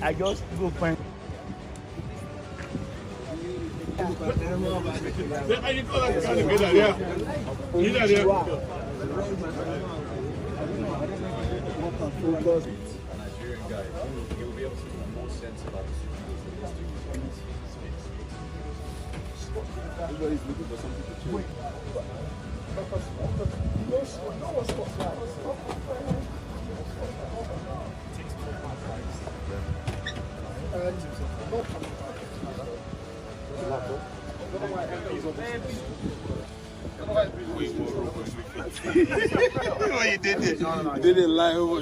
I just go find. Nigerian guy, he will be able to make more sense about the everybody's looking for something to change. You did it. You did it live over.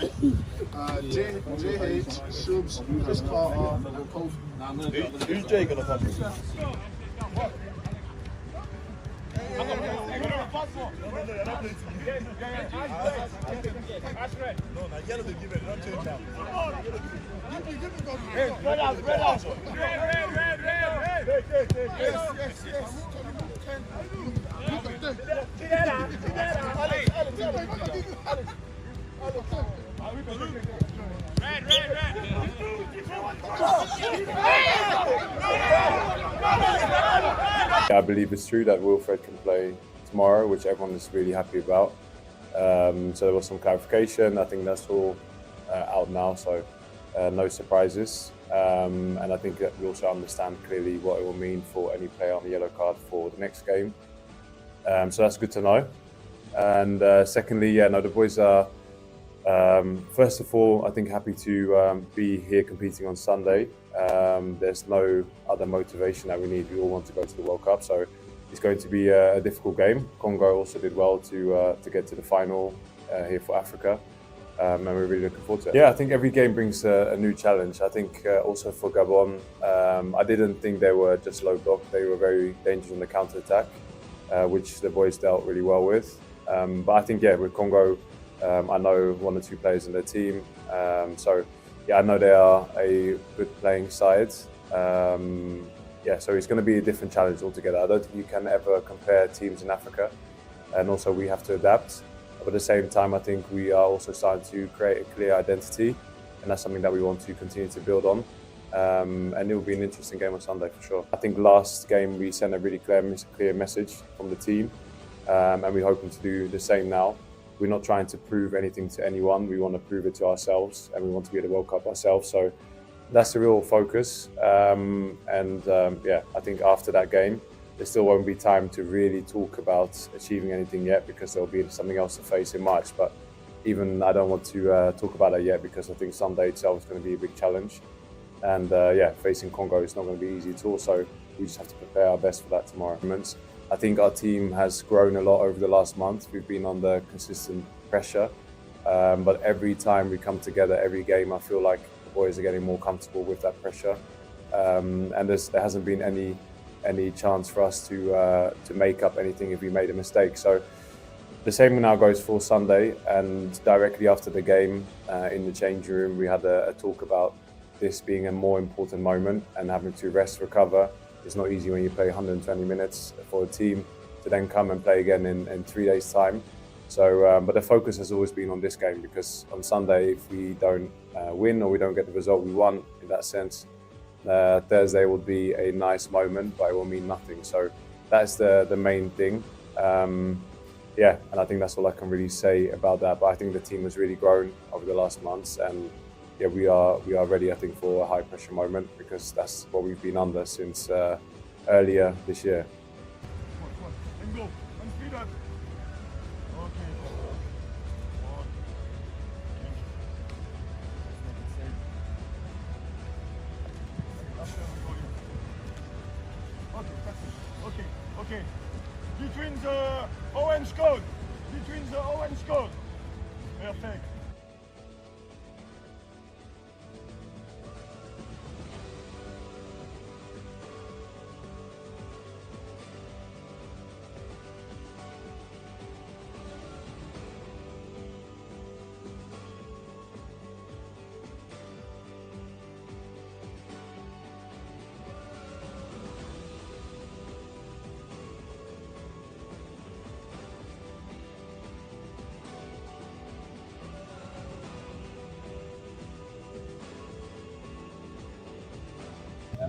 JH, Shubs, Chris Carter, and Kofi. Who's Jay gonna come? No, Nigeria they give it, not change now. Hey, spread out, spread out. I believe it's true that Wilfred can play tomorrow, which everyone is really happy about. So there was some clarification. I think that's all out now, so no surprises. And I think that we also understand clearly what it will mean for any player on the yellow card for the next game. So that's good to know. And secondly, yeah, no, the boys are, first of all, I think happy to be here competing on Sunday. There's no other motivation that we need. We all want to go to the World Cup, so it's going to be a difficult game. Congo also did well to get to the final here for Africa, and we're really looking forward to it. Yeah, I think every game brings a new challenge. I think also for Gabon, I didn't think they were just low block. They were very dangerous on the counter-attack, which the boys dealt really well with. But I think, yeah, with Congo, I know one or two players in their team. So, yeah, I know they are a good playing side. Yeah, so it's going to be a different challenge altogether. I don't think you can ever compare teams in Africa. And also we have to adapt. But at the same time, I think we are also starting to create a clear identity. And that's something that we want to continue to build on. And it will be an interesting game on Sunday for sure. I think last game we sent a really clear message from the team. And we're hoping to do the same now. We're not trying to prove anything to anyone. We want to prove it to ourselves, and we want to be at the World Cup ourselves. So that's the real focus. Yeah, I think after that game, there still won't be time to really talk about achieving anything yet, because there'll be something else to face in March. But even I don't want to talk about that yet, because I think Sunday itself is going to be a big challenge. And yeah, facing Congo is not going to be easy at all. So we just have to prepare our best for that tomorrow. I think our team has grown a lot over the last month. We've been under consistent pressure, but every time we come together, every game, I feel like the boys are getting more comfortable with that pressure. And there hasn't been any chance for us to make up anything if we made a mistake. So the same now goes for Sunday, and directly after the game, in the changing room, we had a talk about this being a more important moment and having to rest, recover. It's not easy when you play 120 minutes for a team to then come and play again in 3 days' time. So, but the focus has always been on this game, because on Sunday, if we don't win or we don't get the result we want, in that sense, Thursday will be a nice moment, but it will mean nothing. So that's the main thing. Yeah, and I think that's all I can really say about that. But I think the team has really grown over the last months, and yeah, we are ready, I think, for a high pressure moment, because that's what we've been under since earlier this year. Okay. Between the orange code. Perfect.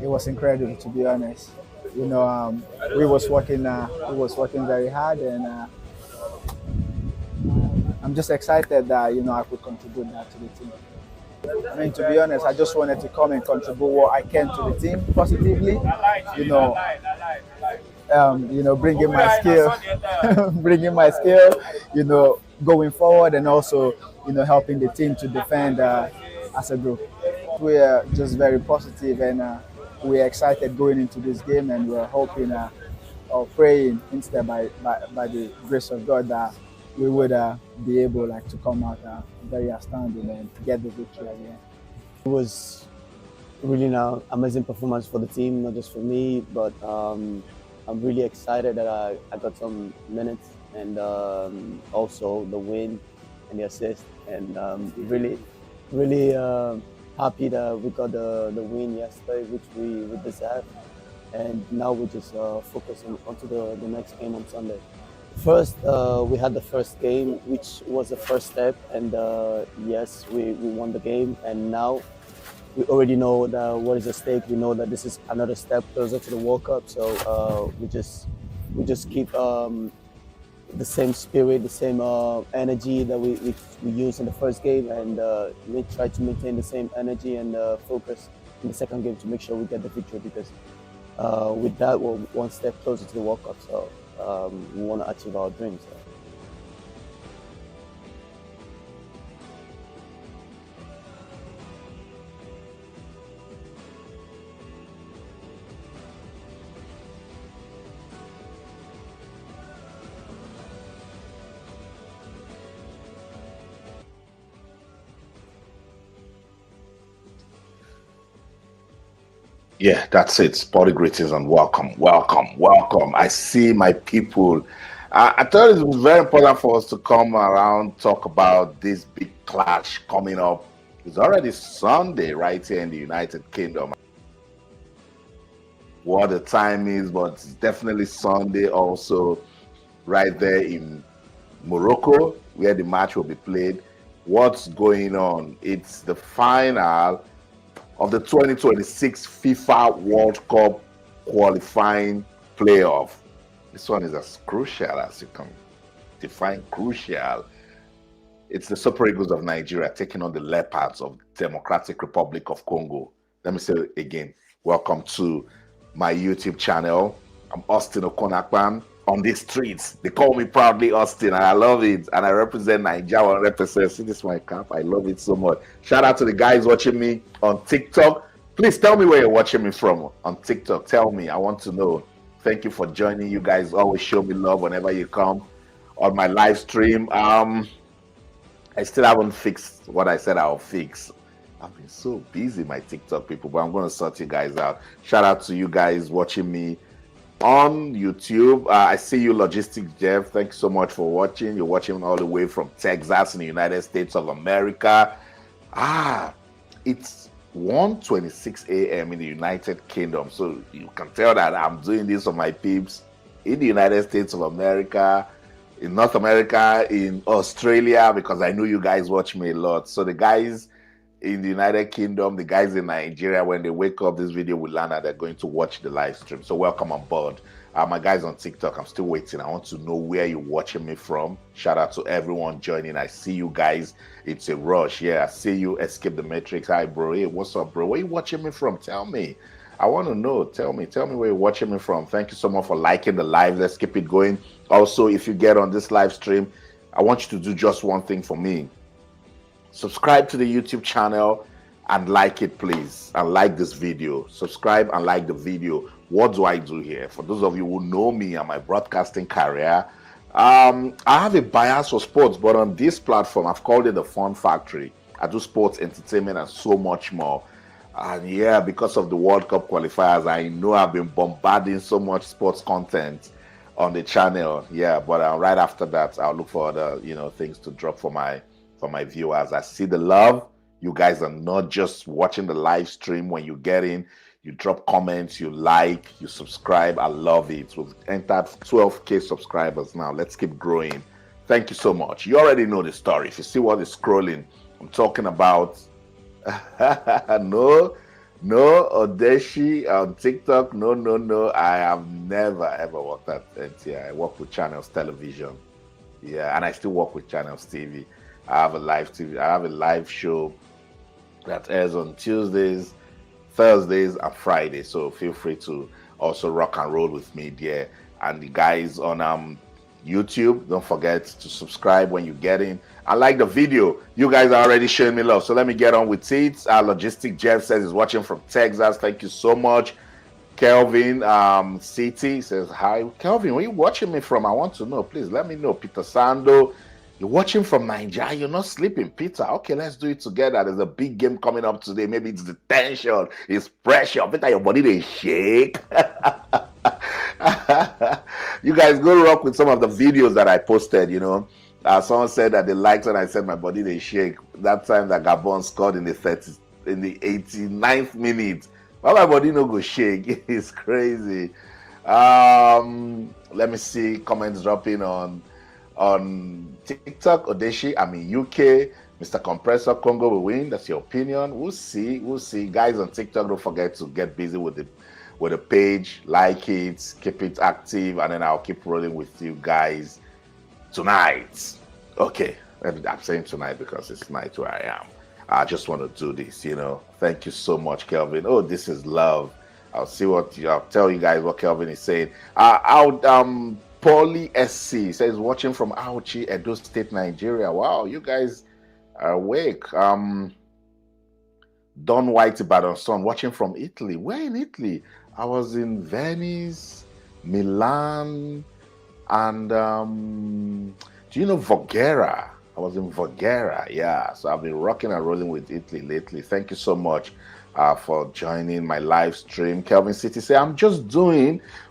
It was incredible, to be honest. You know, we was working very hard, and I'm just excited that I could contribute that to the team. I mean, to be honest, I just wanted to come and contribute what I can to the team positively. You know, bringing my skill, bringing my skill, going forward, and also, helping the team to defend as a group. We are just very positive, and we are excited going into this game, and we're hoping or praying instead by the grace of God that we would be able to come out very outstanding and get the victory again. It was really an amazing performance for the team, not just for me, but I'm really excited that I got some minutes, and also the win and the assist, and really happy that we got the win yesterday, which we deserve, and now we just focus onto the next game on Sunday. First, we had the first game, which was the first step, and yes, we won the game, and now we already know what is at stake. We know that this is another step closer to the World Cup, so we just keep the same spirit, the same energy that we used in the first game, and we try to maintain the same energy and focus in the second game to make sure we get the victory, because with that, we're one step closer to the World Cup, so we want to achieve our dreams. Yeah, that's it. Sporty greetings and welcome, welcome, welcome. I see my people. I thought it was very important for us to come around, talk about this big clash coming up. It's already Sunday right here in the United Kingdom. What the time is, but it's definitely Sunday also right there in Morocco, where the match will be played. What's going on? It's the final of the 2026 FIFA World Cup qualifying playoff. This one is as crucial as you can define crucial. It's the Super Eagles of Nigeria taking on the Leopards of Democratic Republic of Congo. Let me say it again. Welcome to my YouTube channel. I'm Austin OKON-AKPAN. On these streets, they call me proudly Austin, and I love it. And I represent Nigeria 100%. See, this is my cap. I love it so much. Shout out to the guys watching me on TikTok. Please tell me where you're watching me from on TikTok. Tell me. I want to know. Thank you for joining. You guys always show me love whenever you come on my live stream. I still haven't fixed what I said I'll fix. I've been so busy, my TikTok people, but I'm going to sort you guys out. Shout out to you guys watching me on YouTube. I see you, Logistics Jeff. Thanks so much for watching. You're watching all the way from Texas in the United States of America. It's 1:26 a.m. in the United Kingdom, so you can tell that I'm doing this for my peeps in the United States of America, in North America, in Australia, because I know you guys watch me a lot. So the guys in the United Kingdom, the guys in Nigeria, when they wake up, this video will land and they're going to watch the live stream. So welcome on board. My guys on TikTok, I'm still waiting. I want to know where you're watching me from. Shout out to everyone joining. I see you guys. It's a rush. Yeah, I see you. Escape the Matrix. Hi, bro. Hey, what's up, bro? Where you watching me from? Tell me. I want to know. Tell me where you're watching me from. Thank you so much for liking the live. Let's keep it going. Also, if you get on this live stream, I want you to do just one thing for me. Subscribe to the YouTube channel and like it, please, and like this video. Subscribe and like the video. What do I do here? For those of you who know me and my broadcasting career, I have a bias for sports, but on this platform, I've called it the Fun Factory. I do sports, entertainment, and so much more. And yeah, because of the World Cup qualifiers, I know I've been bombarding so much sports content on the channel. Yeah, but right after that, I'll look for other things to drop for my viewers. I see the love. You guys are not just watching the live stream. When you get in, you drop comments, you like, you subscribe. I love it. We've entered 12K subscribers now. Let's keep growing. Thank you so much. You already know the story. If you see what is scrolling, I'm talking about no, No, Odeshi on TikTok. No, no, no. I have never ever worked at NTI. I work with Channels Television. Yeah, and I still work with Channels TV. I have a live TV. I have a live show that airs on Tuesdays, Thursdays, and Fridays. So feel free to also rock and roll with me there. And the guys on YouTube, don't forget to subscribe when you get in. I like the video. You guys are already showing me love. So let me get on with it. Logistic Jeff says he's watching from Texas. Thank you so much. Kelvin City says, hi. Kelvin, where are you watching me from? I want to know. Please let me know. Peter Sando, you're watching from Nigeria. You're not sleeping, Peter. Okay, let's do it together. There's a big game coming up today. Maybe it's the tension. It's pressure. Peter, your body they shake. You guys go rock with some of the videos that I posted, you know. Someone said that they liked when I said my body they shake. That time that Gabon scored in the 89th minute. But my body no go shake. It's crazy. Let me see comments dropping on TikTok. Odeshi, I'm in UK. Mr. Compressor, Congo will win. That's your opinion. We'll see. We'll see. Guys on TikTok, don't forget to get busy with the page, like it, keep it active, and then I'll keep rolling with you guys tonight. Okay, I'm saying tonight because it's night where I am. I just want to do this, you know. Thank you so much, Kelvin. Oh, this is love. I'll tell you guys what Kelvin is saying. Paulie SC says watching from Auchi, Edo State, Nigeria. Wow, you guys are awake. Don White Ibadan son watching from Italy. Where in Italy? I was in Venice, Milan, and do you know Voghera? I was in Voghera, yeah. So I've been rocking and rolling with Italy lately. Thank you so much for joining my live stream. Kelvin City say, I'm just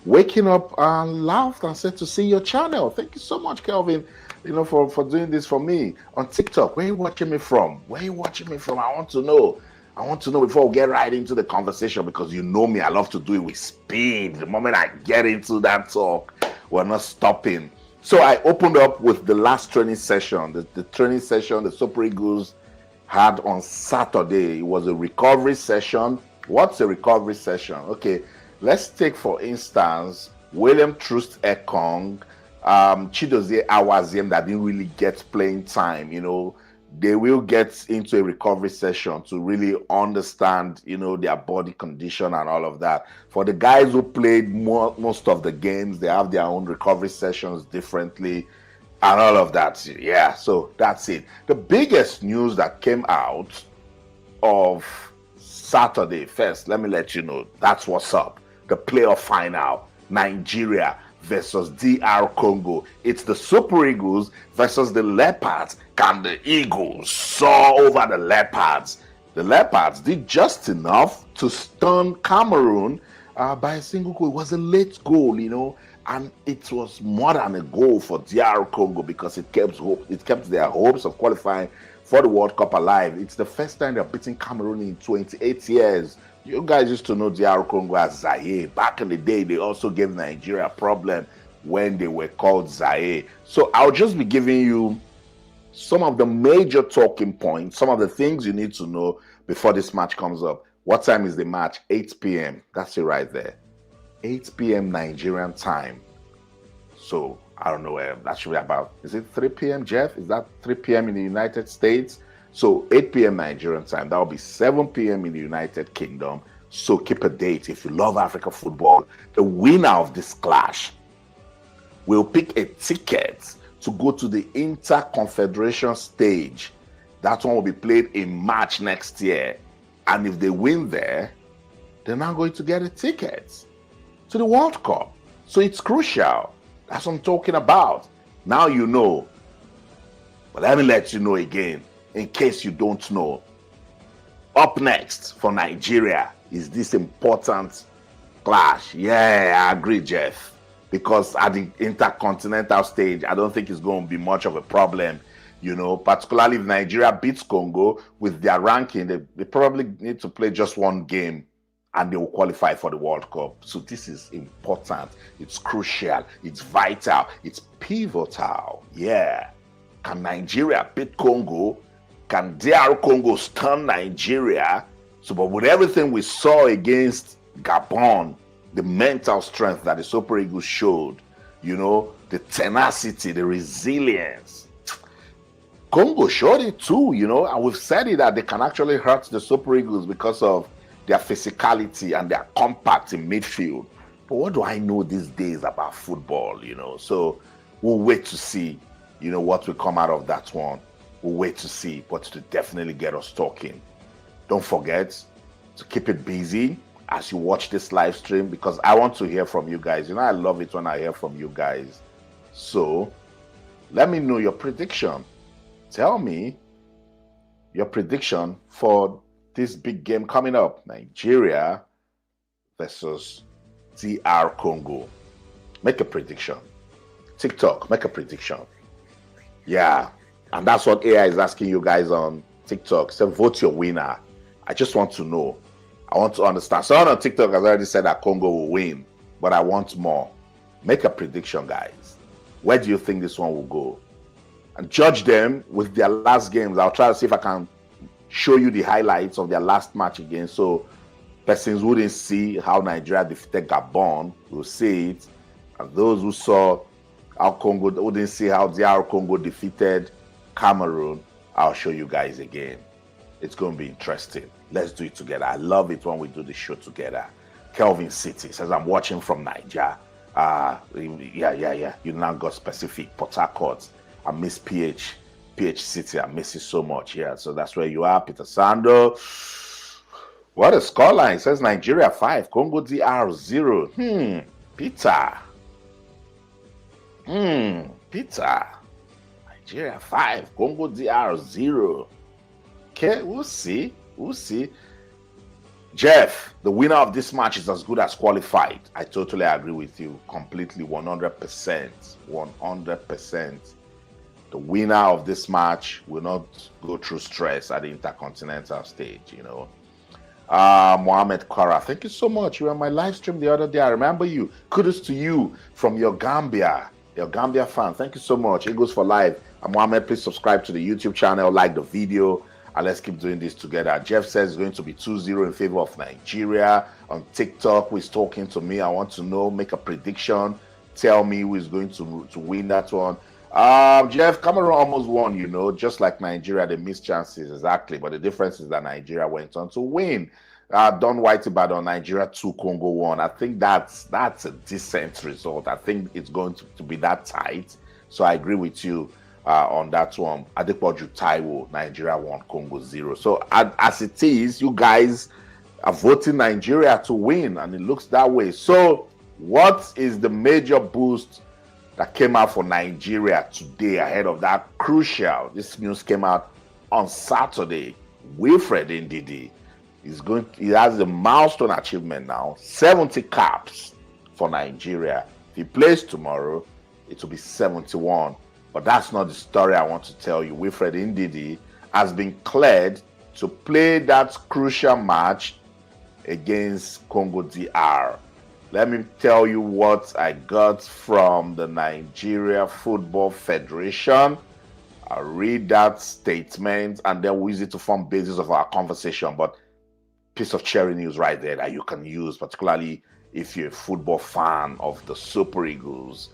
waking up and laughed and said to see your channel. Thank you so much, Kelvin, you know, for doing this for me on TikTok. Where are you watching me from? Where are you watching me from? I want to know. I want to know before we get right into the conversation, because you know me, I love to do it with speed. The moment I get into that talk, we're not stopping. So I opened up with the last training session, the training session the Super Eagles had on Saturday. It was a recovery session. What's a recovery session? Okay, let's take, for instance, William Troost Ekong, Chidozie Awaziem that didn't really get playing time, you know. They will get into a recovery session to really understand, you know, their body condition and all of that. For the guys who played most of the games, they have their own recovery sessions differently and all of that. Yeah, so that's it. The biggest news that came out of Saturday, first, let me let you know, that's what's up. The playoff final, Nigeria versus DR Congo. It's the Super Eagles versus the Leopards. Can the Eagles soar over the Leopards? The Leopards did just enough to stun Cameroon by a single goal. It was a late goal, you know, and it was more than a goal for DR Congo because it kept their hopes of qualifying for the World Cup alive. It's the first time they're beating Cameroon in 28 years. You guys used to know DR Congo as Zaire. Back in the day, they also gave Nigeria a problem when they were called Zaire. So I'll just be giving you some of the major talking points, some of the things you need to know before this match comes up. What time is the match? 8 p.m. That's it right there. 8 p.m. Nigerian time. So I don't know where that should be about. Is it 3 p.m., Jeff? Is that 3 p.m. in the United States? So 8 p.m. Nigerian time. That will be 7 p.m. in the United Kingdom. So keep a date. If you love Africa football, the winner of this clash will pick a ticket to go to the inter-confederation stage. That one will be played in March next year. And if they win there, they're now going to get a ticket to the World Cup. So it's crucial. That's what I'm talking about. Now you know. But let me let you know again, in case you don't know. Up next for Nigeria is this important clash. Yeah, I agree, Jeff. Because at the intercontinental stage, I don't think it's going to be much of a problem, you know, particularly if Nigeria beats Congo with their ranking. They probably need to play just one game and they will qualify for the World Cup. So this is important. It's crucial. It's vital. It's pivotal. Yeah. Can Nigeria beat Congo? Can DR Congo stun Nigeria So, but with everything we saw against Gabon, the mental strength that the Super Eagles showed, the tenacity, the resilience, Congo showed it too, and we've said it that they can actually hurt the Super Eagles because of their physicality and their compact in midfield. But what do I know these days about football, So we'll wait to see, what will come out of that one. We'll wait to see, but to definitely get us talking. Don't forget to keep it busy as you watch this live stream, because I want to hear from you guys. I love it when I hear from you guys. So let me know your prediction. Tell me your prediction for this big game coming up, Nigeria versus DR Congo. Make a prediction. TikTok, make a prediction. Yeah, and that's what AI is asking you guys on TikTok. So vote your winner. I just want to know. I want to understand. Someone on TikTok has already said that Congo will win, but I want more. Make a prediction, guys. Where do you think this one will go? And judge them with their last games. I'll try to see if I can show you the highlights of their last match again, so persons wouldn't see how Nigeria defeated Gabon will see it, and those who saw how Congo wouldn't see how DR Congo defeated Cameroon. I'll show you guys again. It's going to be interesting. Let's do it together. I love it when we do the show together. Kelvin City says, I'm watching from Niger. Yeah. You now got specific. Port Harcourt. I miss PH City. I miss it so much. Yeah, so that's where you are. Peter Sando. What a scoreline. It says Nigeria 5, Congo DR 0. Peter. Peter. Nigeria 5, Congo DR 0. Okay, we'll see. Jeff, the winner of this match is as good as qualified. I totally agree with you completely, 100%. 100%. The winner of this match will not go through stress at the intercontinental stage, Mohammed Kara, thank you so much. You were on my live stream the other day. I remember you. Kudos to you from your Gambia fan. Thank you so much. Eagles for life. Mohammed, please subscribe to the YouTube channel, like the video, and let's keep doing this together. Jeff says it's going to be 2-0 in favor of Nigeria. On TikTok, who is talking to me? I want to know. Make a prediction. Tell me who is going to win that one. Jeff, Cameroon almost won, just like Nigeria. They missed chances, exactly. But the difference is that Nigeria went on to win. Don Whitey on Nigeria 2, Congo 1. I think that's a decent result. I think it's going to be that tight. So I agree with you on that one. Adepoju Taiwo, Nigeria 1, Congo 0. So as it is, you guys are voting Nigeria to win, and it looks that way. So what is the major boost that came out for Nigeria today ahead of that crucial? This news came out on Saturday. Wilfred Ndidi he has a milestone achievement now, 70 caps for Nigeria. If he plays tomorrow, it will be 71. But that's not the story I want to tell you. Wilfred Ndidi has been cleared to play that crucial match against Congo DR. Let me tell you what I got from the Nigeria Football Federation. I'll read that statement and then we'll use it to form basis of our conversation. But piece of cherry news right there that you can use, particularly if you're a football fan of the Super Eagles.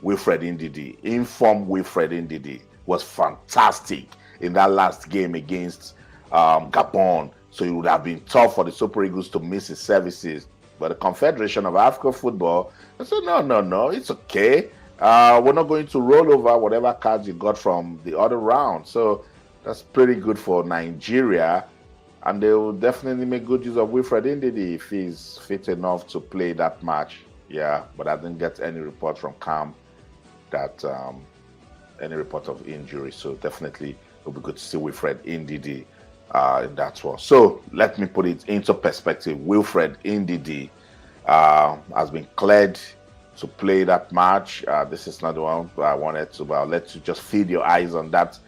Wilfred Ndidi, informed Wilfred Ndidi was fantastic in that last game against Gabon. So it would have been tough for the Super Eagles to miss his services. But the Confederation of African Football said, no, it's okay. We're not going to roll over whatever cards you got from the other round. So that's pretty good for Nigeria. And they will definitely make good use of Wilfred Ndidi if he's fit enough to play that match. Yeah, but I didn't get any report from CAM that any report of injury. So definitely it'll be good to see Wilfred Ndidi in that one. So let me put it into perspective. Wilfred Ndidi has been cleared to play that match. This is not the one I wanted to, but I'll let you just feed your eyes on that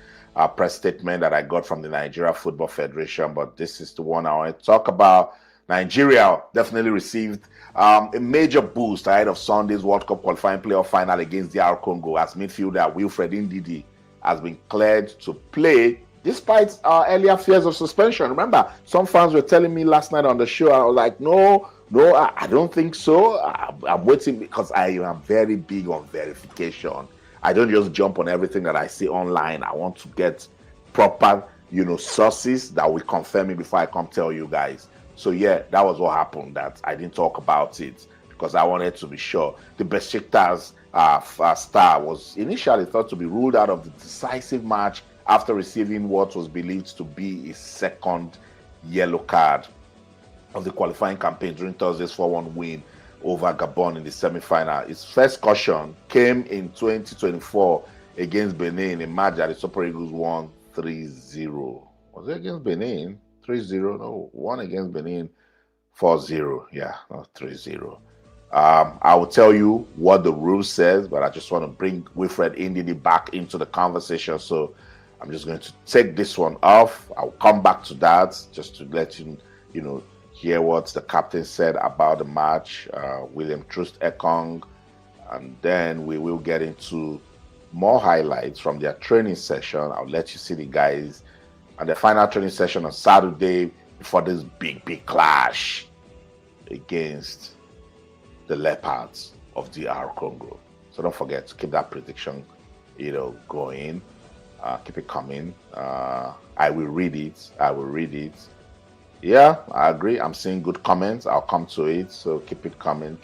press statement that I got from the Nigeria Football Federation. But this is the one I want to talk about. Nigeria definitely received a major boost ahead of Sunday's World Cup qualifying playoff final against DR Congo, as midfielder Wilfred Ndidi has been cleared to play despite earlier fears of suspension. Remember, some fans were telling me last night on the show, I was like, no, I don't think so. I'm waiting because I am very big on verification. I don't just jump on everything that I see online. I want to get proper, sources that will confirm it before I come tell you guys. So yeah, that was what happened, that I didn't talk about it because I wanted to be sure. The Besiktas star was initially thought to be ruled out of the decisive match after receiving what was believed to be his second yellow card of the qualifying campaign during Thursday's 4-1 win over Gabon in the semi-final. His first caution came in 2024 against Benin, a match that the Super Eagles won 3-0. Was it against Benin? 3-0? No, won against Benin 4-0. Yeah, not 3-0. I will tell you what the rule says, but I just want to bring Wilfred Ndidi back into the conversation. So I'm just going to take this one off. I'll come back to that just to let you, hear what the captain said about the match, William Troost Ekong, and then we will get into more highlights from their training session. I'll let you see the guys and the final training session on Saturday before this big clash against the Leopards of DR Congo. So don't forget to keep that prediction, going. Keep it coming. I will read it. Yeah, I agree. I'm seeing good comments. I'll come to it. So keep it coming.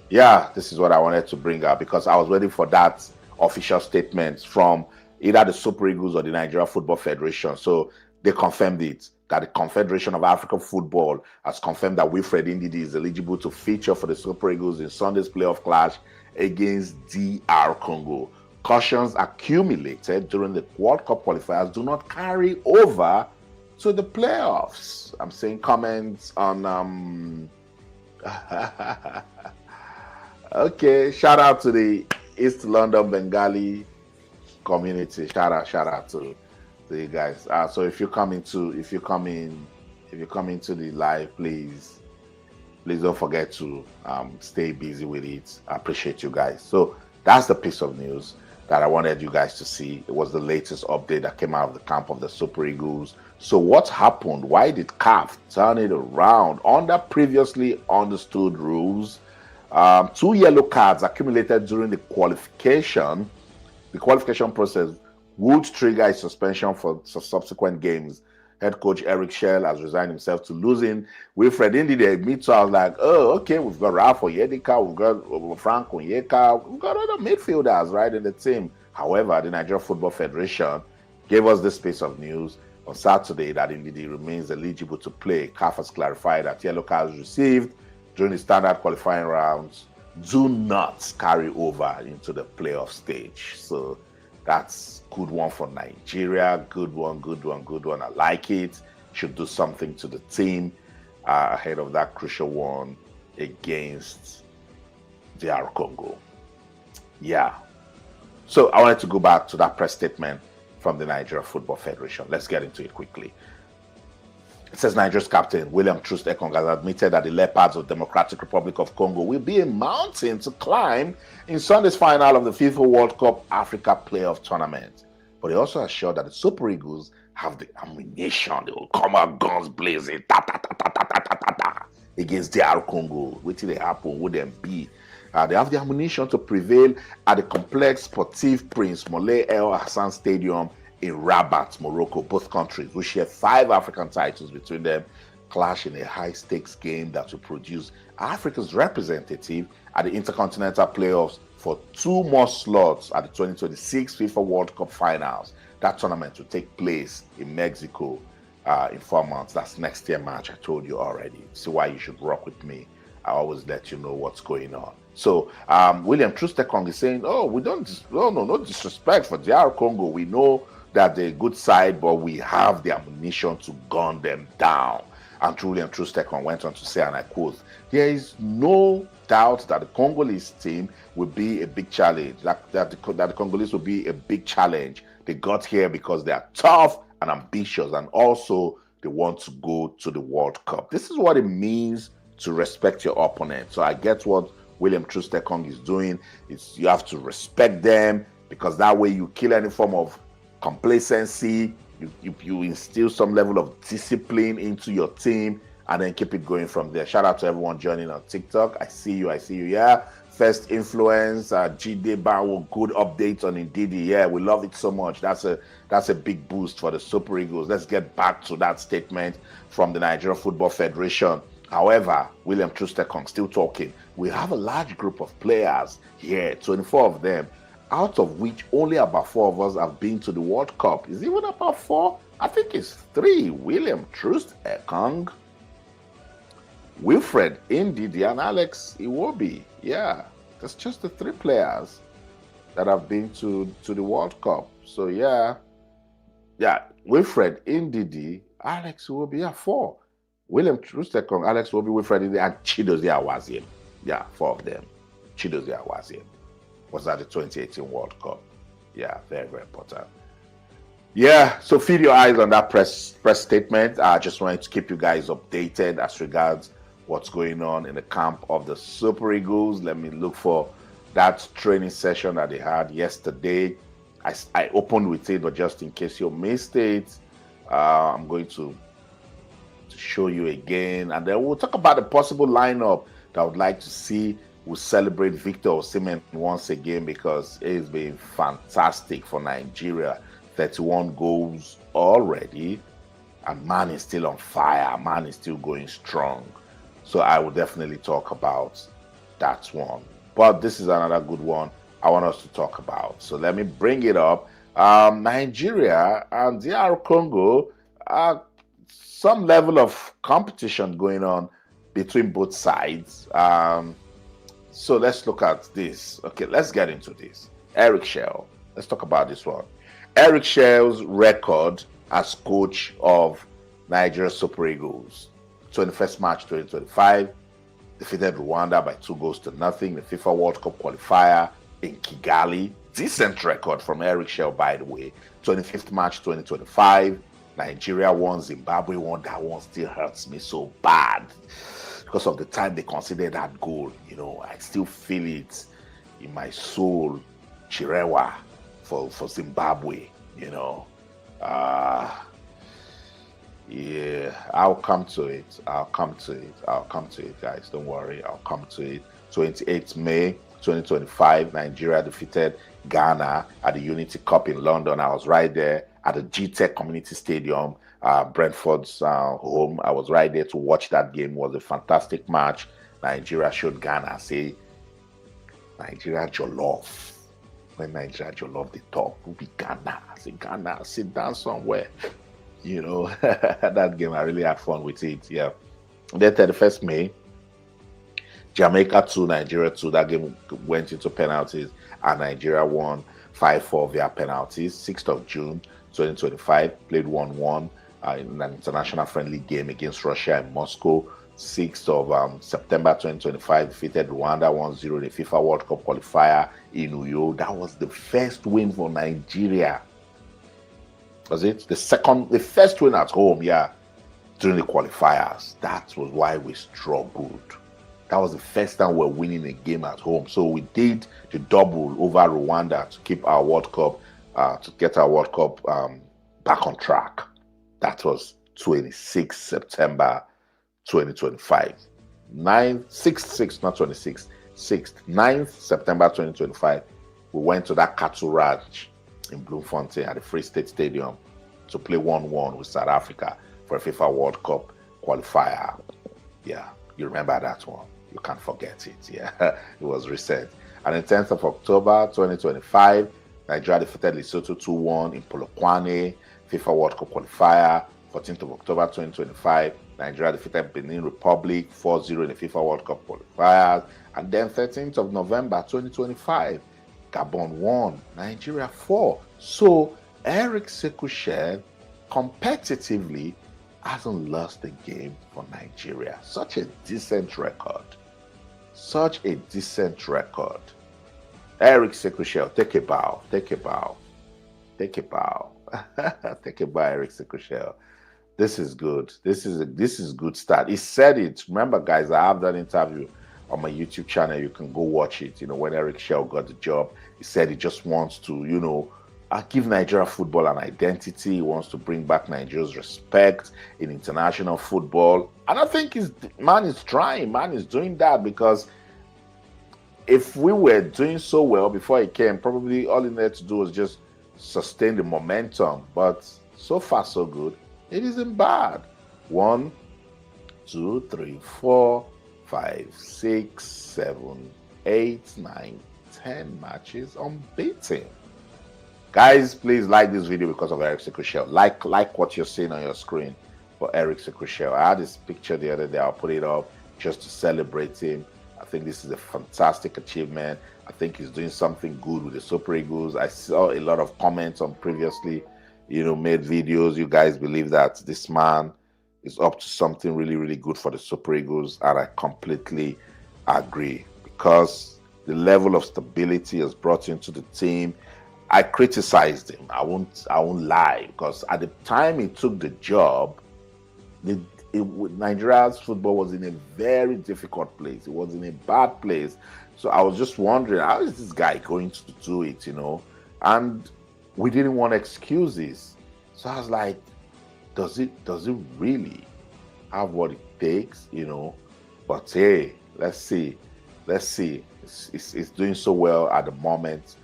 Yeah, this is what I wanted to bring up because I was waiting for that official statement from either the Super Eagles or the Nigeria Football Federation. So they confirmed it, that the Confederation of African Football has confirmed that Wilfred Ndidi is eligible to feature for the Super Eagles in Sunday's playoff clash against DR Congo. Cautions accumulated during the World Cup qualifiers do not carry over to the playoffs. I'm seeing comments on okay, shout out to the East London Bengali community. Shout out to you guys. So if you come into the live, please don't forget to stay busy with it. I appreciate you guys. So that's the piece of news that I wanted you guys to see. It was the latest update that came out of the camp of the Super Eagles. So what happened? Why did CAF turn it around under previously understood rules? 2 yellow cards accumulated during the qualification. The qualification process would trigger a suspension for subsequent games. Head coach Eric Schell has resigned himself to losing Wilfred Ndidi admits. So I was like, oh, okay, we've got Ralph Onyedika, we've got Frank Onyeka, we've got other midfielders, right, in the team. However, the Nigeria Football Federation gave us this piece of news on Saturday that Ndidi remains eligible to play. CAF has clarified that yellow cards received during the standard qualifying rounds do not carry over into the playoff stage. So that's good one for Nigeria. Good one. I like it. Should do something to the team ahead of that crucial one against DR Congo. Yeah. So I wanted to go back to that press statement from the Nigeria Football Federation. Let's get into it quickly. It says Nigeria's captain William Troost Ekong has admitted that the Leopards of Democratic Republic of Congo will be a mountain to climb in Sunday's final of the FIFA World Cup Africa Playoff Tournament. But he also assured that the Super Eagles have the ammunition. They will come out guns blazing against DR Congo. Wait till they happen, would them be? They have the ammunition to prevail at the complex Sportif Prince Moulay El Hassan Stadium in Rabat, Morocco. Both countries will share 5 African titles between them, clash in a high-stakes game that will produce Africa's representative at the Intercontinental Playoffs for 2 more slots at the 2026 FIFA World Cup Finals. That tournament will take place in Mexico in 4 months. That's next year March. I told you already. See why you should rock with me. I always let you know what's going on. So William Troost Ekong is saying, no disrespect for DR Congo. We know that they're a good side, but we have the ammunition to gun them down. And William Troost Ekong went on to say, and I quote, there is no doubt that the Congolese team will be a big challenge, that the Congolese will be a big challenge. They got here because they are tough and ambitious, and also they want to go to the World Cup. This is what it means to respect your opponent. So I get what William Troost Ekong is doing. You have to respect them, because that way you kill any form of complacency. You instill some level of discipline into your team, and then keep it going from there. Shout out to everyone joining on TikTok. I see you. Yeah. First influence, Jide Bawo, good updates on Ndidi. Yeah, we love it so much. That's a big boost for the Super Eagles. Let's get back to that statement from the Nigeria Football Federation. However, William Troost-Ekong still talking. We have a large group of players here, 24 of them, out of which only about 4 of us have been to the World Cup. Is it even about 4? I think it's 3. William Troost-Ekong, Wilfred Ndidi, and Alex Iwobi. Yeah, that's just the 3 players that have been to the World Cup. So yeah, Wilfred Ndidi, Alex Iwobi, 4. William Troost-Ekong, Alex Iwobi, Wilfred Ndidi, and Chidozie Awaziem. Yeah, 4 of them. Chidozie Awaziem was at the 2018 World Cup. Yeah, very, very important. Yeah, so feed your eyes on that press statement. I just wanted to keep you guys updated as regards what's going on in the camp of the Super Eagles. Let me look for that training session that they had yesterday. I opened with it, but just in case you missed it, I'm going to show you again, and then we'll talk about the possible lineup that I would like to see. We'll celebrate Victor Osimhen once again, because it's been fantastic for Nigeria. 31 goals already, and man is still on fire. Man is still going strong. So I will definitely talk about that one. But this is another good one I want us to talk about. So let me bring it up. Nigeria and DR Congo, some level of competition going on between both sides. So let's look at this. Okay, let's get into this. Eric Shell. Let's talk about this one. Eric Shell's record as coach of Nigeria Super Eagles. 21st March 2025, defeated Rwanda by 2-0. The FIFA World Cup qualifier in Kigali. Decent record from Eric Shell, by the way. 25th March 2025, Nigeria won, Zimbabwe won. That one still hurts me so bad because of the time they considered that goal. You know, I still feel it in my soul. Chirewa for Zimbabwe, you know. Yeah, I'll come to it, guys. Don't worry, I'll come to it. 28th May 2025, Nigeria defeated Ghana at the Unity Cup in London. I was right there at the G-Tech Community Stadium, Brentford's home. I was right there to watch that game. It was a fantastic match. Nigeria showed Ghana, say, Nigeria Jollof. When Nigeria Jollof, they talk, who be Ghana? I say, Ghana, sit down somewhere. You know, that game, I really had fun with it. Yeah. And then 31st May, Jamaica 2, Nigeria 2. That game went into penalties, and Nigeria won 5-4 via penalties. 6th of June 2025, played 1-1 in an international friendly game against Russia in Moscow. 6th of September 2025, defeated Rwanda 1-0 in the FIFA World Cup qualifier in Uyo. That was the first win for Nigeria. Was it? The first win at home, yeah, during the qualifiers. That was why we struggled. That was the first time we're winning a game at home. So we did the double over Rwanda to keep our World Cup, to get our World Cup back on track. That was 26 September 2025. 9th September 2025, we went to that cattle ranch in Bloemfontein at the Free State Stadium to play 1-1 with South Africa for a FIFA World Cup qualifier. Yeah, you remember that one. You can't forget it. Yeah, it was recent. And the 10th of October 2025, Nigeria defeated Lesotho 2-1 in Polokwane, FIFA World Cup qualifier. 14th of October 2025, Nigeria defeated Benin Republic 4-0 in the FIFA World Cup qualifiers. And then 13th of November 2025, Gabon 1, Nigeria 4. So Eric Sekou competitively hasn't lost a game for Nigeria. Such a decent record. Such a decent record. Eric Sekou, take a bow. Take a bow. Take a bow. Take a bow, Eric Sekou. This is good. This is good start. He said it. Remember, guys, I have that interview on my YouTube channel. You can go watch it. You know, when Eric Shell got the job, he said he just wants to, you know, give Nigeria football an identity. He wants to bring back Nigeria's respect in international football. And I think man is trying, man is doing that, because if we were doing so well before he came, probably all he needed to do was just sustain the momentum. But so far, so good. It isn't bad. 1, 2, 3, 4, 5, 6, 7, 8, 9, 10 matches unbeaten. Guys, please like this video because of Eric Sekoshel. Like what you're seeing on your screen for Eric Sekoshel. I had this picture the other day. I'll put it up just to celebrate him. I think this is a fantastic achievement. I think he's doing something good with the Super Eagles. I saw a lot of comments on previously, made videos. You guys believe that this man is up to something really, really good for the Super Eagles, and I completely agree, because the level of stability has brought into the team. I criticized him. I won't lie, because at the time he took the job, Nigeria's football was in a very difficult place. It was in a bad place. So I was just wondering, how is this guy going to do it, And we didn't want excuses. So I was like, does it really have what it takes, But hey, let's see. It's doing so well at the moment,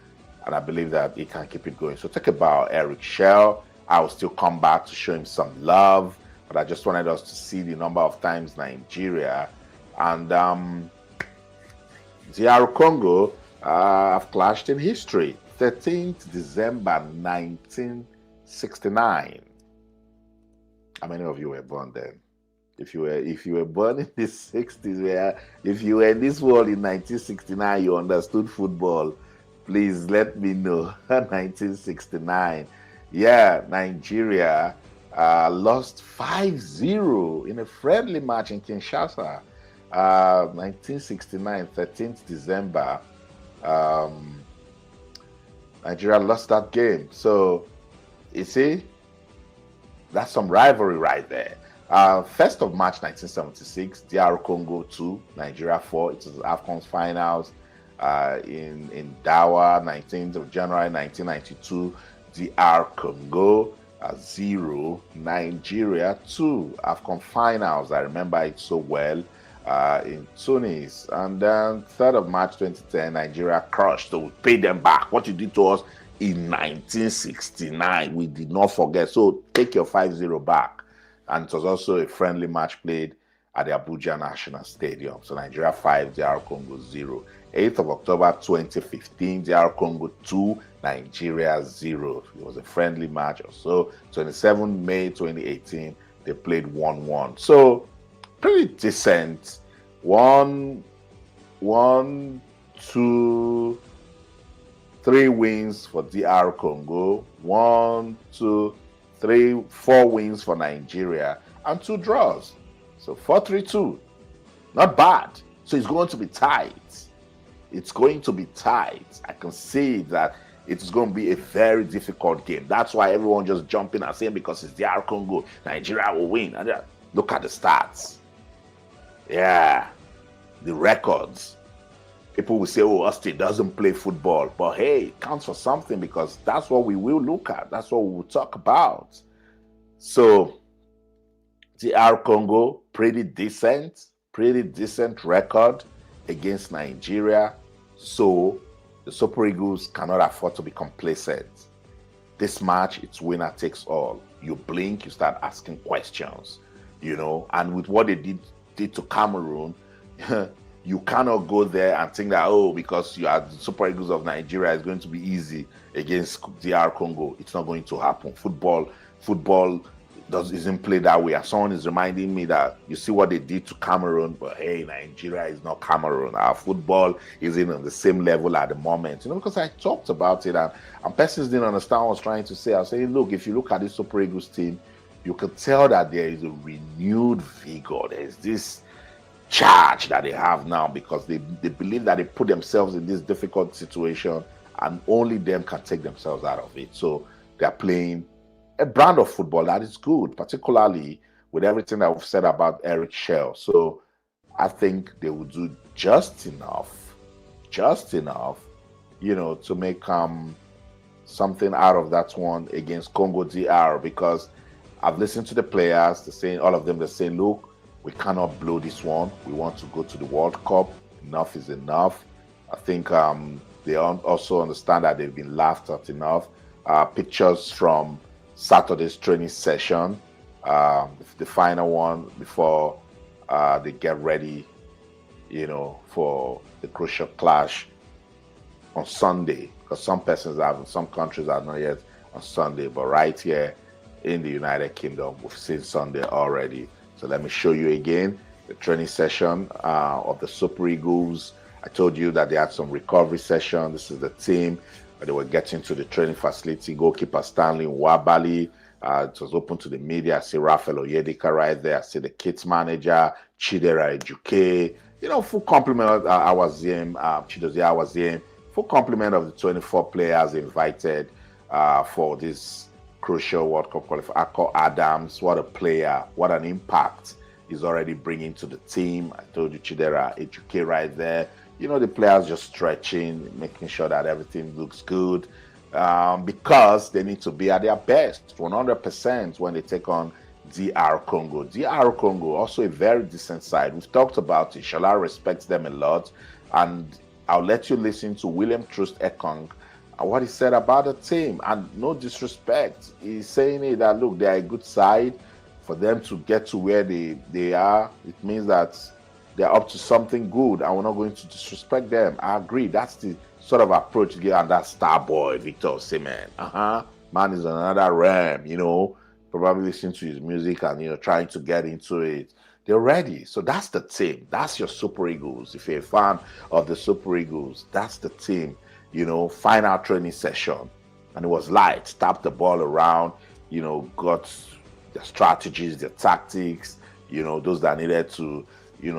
and I believe that he can keep it going. So talk about Eric Shell. I will still come back to show him some love, but I just wanted us to see the number of times Nigeria and DR Congo have clashed in history. 13th December 1969. How many of you were born then? If you were born in the 60s, if you were in this world in 1969, you understood football, please let me know. 1969. Yeah, Nigeria lost 5-0 in a friendly match in Kinshasa. 1969, 13th December. Nigeria lost that game. So, you see, that's some rivalry right there. 1st of March 1976, DR Congo 2, Nigeria 4. It was AFCON's finals in Dawa. 19th of January 1992, DR Congo 0, Nigeria 2. AFCON finals, I remember it so well, in Tunis. And then 3rd of March 2010, Nigeria crushed. So we paid them back. What you did to us in 1969, we did not forget. So take your 5-0 back. And it was also a friendly match played at the Abuja National Stadium. So Nigeria 5, DR Congo 0. 8th of October 2015, DR Congo 2, Nigeria 0. It was a friendly match or so. 27 May 2018, they played 1-1. So pretty decent. 1, 2, 3 wins for DR Congo. 1, 2, 3, 4 wins for Nigeria, and 2 draws. So 4-3-2. Not bad. So it's going to be tight. It's going to be tight. I can see that it's going to be a very difficult game. That's why everyone just jumping and saying, because it's DR Congo, Nigeria will win. And look at the stats. Yeah. The records. People will say, oh, Austin doesn't play football. But hey, it counts for something, because that's what we will look at. That's what we will talk about. So, DR Congo, pretty decent record against Nigeria. So, the Super Eagles cannot afford to be complacent. This match, it's winner takes all. You blink, you start asking questions, and with what they did to Cameroon, you cannot go there and think that, oh, because you are the Super Eagles of Nigeria, it's going to be easy against DR Congo. It's not going to happen. Football isn't played that way. And someone is reminding me that you see what they did to Cameroon, but hey, Nigeria is not Cameroon. Our football isn't on the same level at the moment. Because I talked about it and persons didn't understand what I was trying to say. I was saying, look, if you look at this Super Eagles team, you can tell that there is a renewed vigor. There is this charge that they have now, because they believe that they put themselves in this difficult situation and only them can take themselves out of it. So they're playing a brand of football that is good, particularly with everything that we've said about Eric Shell. So I think they will do just enough, to make something out of that one against Congo DR, because I've listened to the players. They're saying, all of them, they're saying, look, we cannot blow this one. We want to go to the World Cup. Enough is enough. I think they also understand that they've been laughed at enough. Pictures from Saturday's training session, the final one before they get ready, for the crucial clash on Sunday. Because some countries are not yet on Sunday, but right here in the United Kingdom, we've seen Sunday already. So let me show you again the training session of the Super Eagles. I told you that they had some recovery session. This is the team. They were getting to the training facility. Goalkeeper Stanley Nwabali. It was open to the media. I see Raphael Oyedika right there. I see the kids manager, Chidera Ejuke. Full complement of Awaziem, Chidozie Awaziem. Full complement of the 24 players invited for this crucial World Cup qualifier. Akko Adams, what a player, what an impact he's already bringing to the team. I told you Chidera Ejuke right there. The players just stretching, making sure that everything looks good, because they need to be at their best, 100% when they take on DR Congo. DR Congo, also a very decent side. We've talked about it. Shola respects them a lot. And I'll let you listen to William Troost Ekong and what he said about the team. And no disrespect. He's saying that, look, they're a good side. For them to get to where they are, it means that they're up to something good, and we're not going to disrespect them. I agree. That's the sort of approach to get on that star boy, Victor Osimhen. Man is another realm, probably listening to his music and, trying to get into it. They're ready. So that's the team. That's your Super Eagles. If you're a fan of the Super Eagles, that's the team. Final training session. And it was light. Tapped the ball around, got their strategies, their tactics, those that needed to,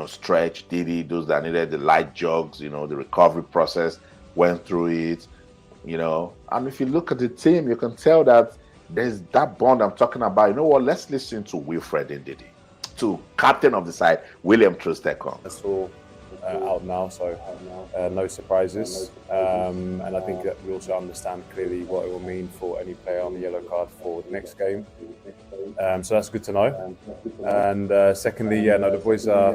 stretch, did it. Those that needed the light jogs, the recovery process, went through it, And if you look at the team, you can tell that there's that bond I'm talking about. You know what? Let's listen to Wilfred Ndidi, to captain of the side, William Troost Ekong. That's all out now, so no surprises. And I think that we also understand clearly what it will mean for any player on the yellow card for the next game. So that's good to know. And secondly, the boys are,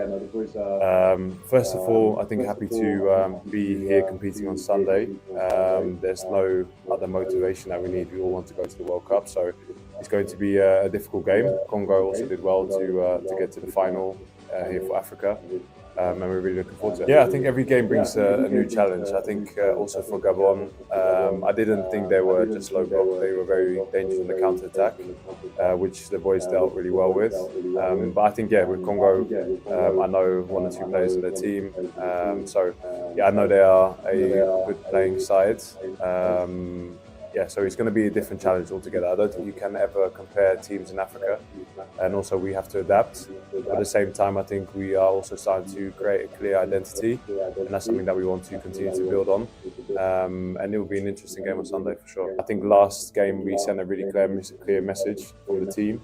first of all, I think happy to be here competing on Sunday. There's no other motivation that we need. We all want to go to the World Cup, so it's going to be a difficult game. Congo also did well to get to the final here for Africa. And we're really looking forward to it. Yeah, I think every game brings a new challenge. I think also for Gabon, I didn't think they were just low block. They were very dangerous in the counter-attack, which the boys dealt really well with. But I think, with Congo, I know one or two players in their team. So I know they are a good playing side. So it's going to be a different challenge altogether. I don't think you can ever compare teams in Africa, and also we have to adapt. But at the same time, I think we are also starting to create a clear identity, and that's something that we want to continue to build on. And it will be an interesting game on Sunday for sure. I think last game we sent a really clear message for the team,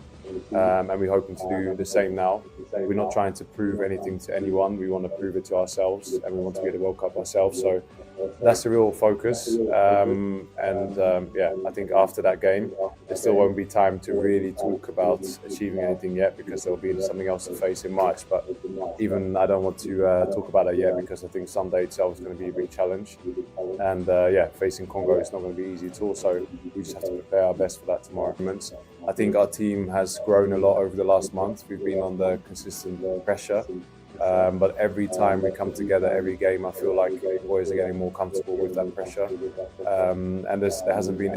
and we're hoping to do the same now. We're not trying to prove anything to anyone. We want to prove it to ourselves, and we want to get the World Cup ourselves. So that's the real focus. I think after that game, there still won't be time to really talk about achieving anything yet, because there'll be something else to face in March. But even I don't want to talk about that yet, because I think Sunday itself is going to be a big challenge. And facing Congo is not going to be easy at all. So we just have to prepare our best for that tomorrow. I think our team has grown a lot over the last month. We've been under consistent pressure. But every time we come together, every game, I feel like the boys are getting more comfortable with that pressure. And there hasn't been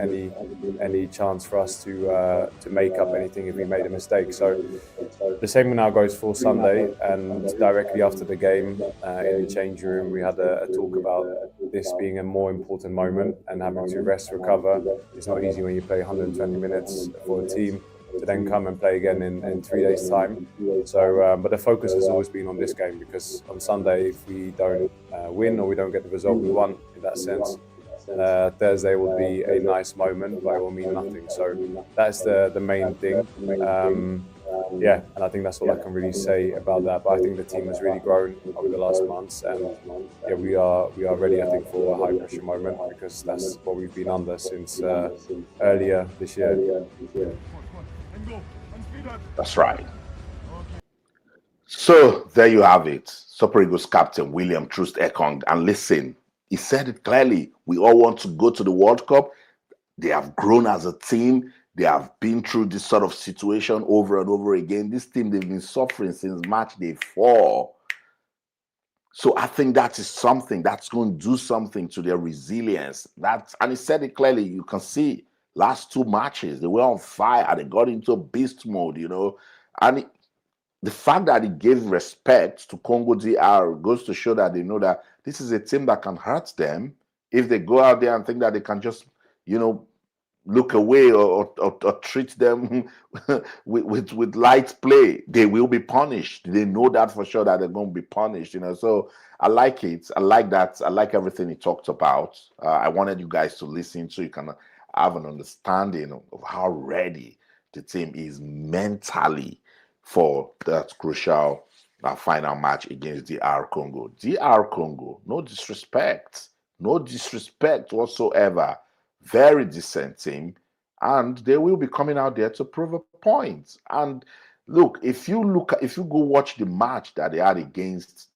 any chance for us to make up anything if we made a mistake. So the same now goes for Sunday. And directly after the game, in the change room, we had a talk about this being a more important moment and having to rest, recover. It's not easy when you play 120 minutes for a team to then come and play again in 3 days' time. So, but the focus has always been on this game, because on Sunday, if we don't win or we don't get the result we want in that sense, Thursday will be a nice moment, but it will mean nothing. So that's the main thing. yeah, and I think that's all I can really say about that. But I think the team has really grown over the last months, and yeah, we are ready, I think, for a high pressure moment, because that's what we've been under since earlier this year. Come on, and go, and speed up. That's right. So there you have it. Super Eagles captain William Troost Ekong. And listen, he said it clearly. We all want to go to the World Cup. They have grown as a team. They have been through this sort of situation over and over again. This team, they've been suffering since match day 4. So I think that is something that's going to do something to their resilience. And he said it clearly. You can see last 2 matches, they were on fire. They got into beast mode, you know. And the fact that he gave respect to Congo DR goes to show that they know that this is a team that can hurt them if they go out there and think that they can just, you know, look away or treat them with light play. They will be punished. They know that for sure, that they're going to be punished, you know. So I like it. I like that. I like everything he talked about. I wanted you guys to listen so you can have an understanding of how ready the team is mentally for that crucial final match against DR Congo. DR Congo, no disrespect whatsoever. Very decent team, and they will be coming out there to prove a point. And look, if you go watch the match that they had against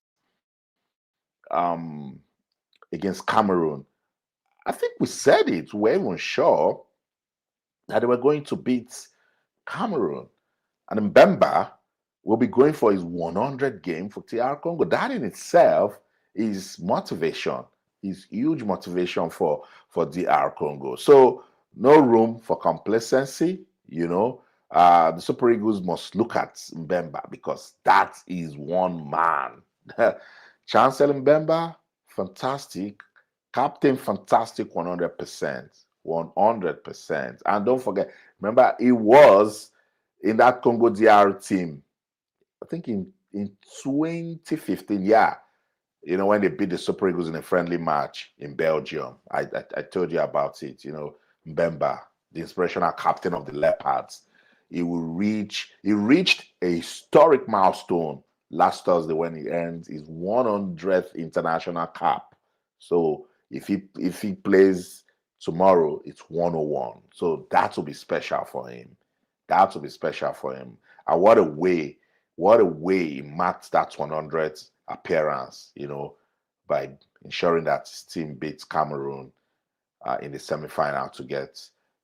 Cameroon, I think we said it. We we're even sure that they were going to beat Cameroon. And Mbemba will be going for his 100 game for DR Congo. That in itself is motivation, is huge motivation for DR Congo. So no room for complacency, you know. The Super Eagles must look at Mbemba, because that is one man. Chancellor Mbemba, fantastic. Captain, fantastic, 100%. 100%. And don't forget, remember, he was in that Congo DR team, I think in 2015, yeah. You know, when they beat the Super Eagles in a friendly match in Belgium. I told you about it, you know. Mbemba, the inspirational captain of the Leopards. He reached a historic milestone last Thursday when he earned his 100th international cap. So if he plays tomorrow, it's 101. So that will be special for him. That will be special for him. And what a way he marked that 100th appearance, you know, by ensuring that his team beats Cameroon in the semi-final to get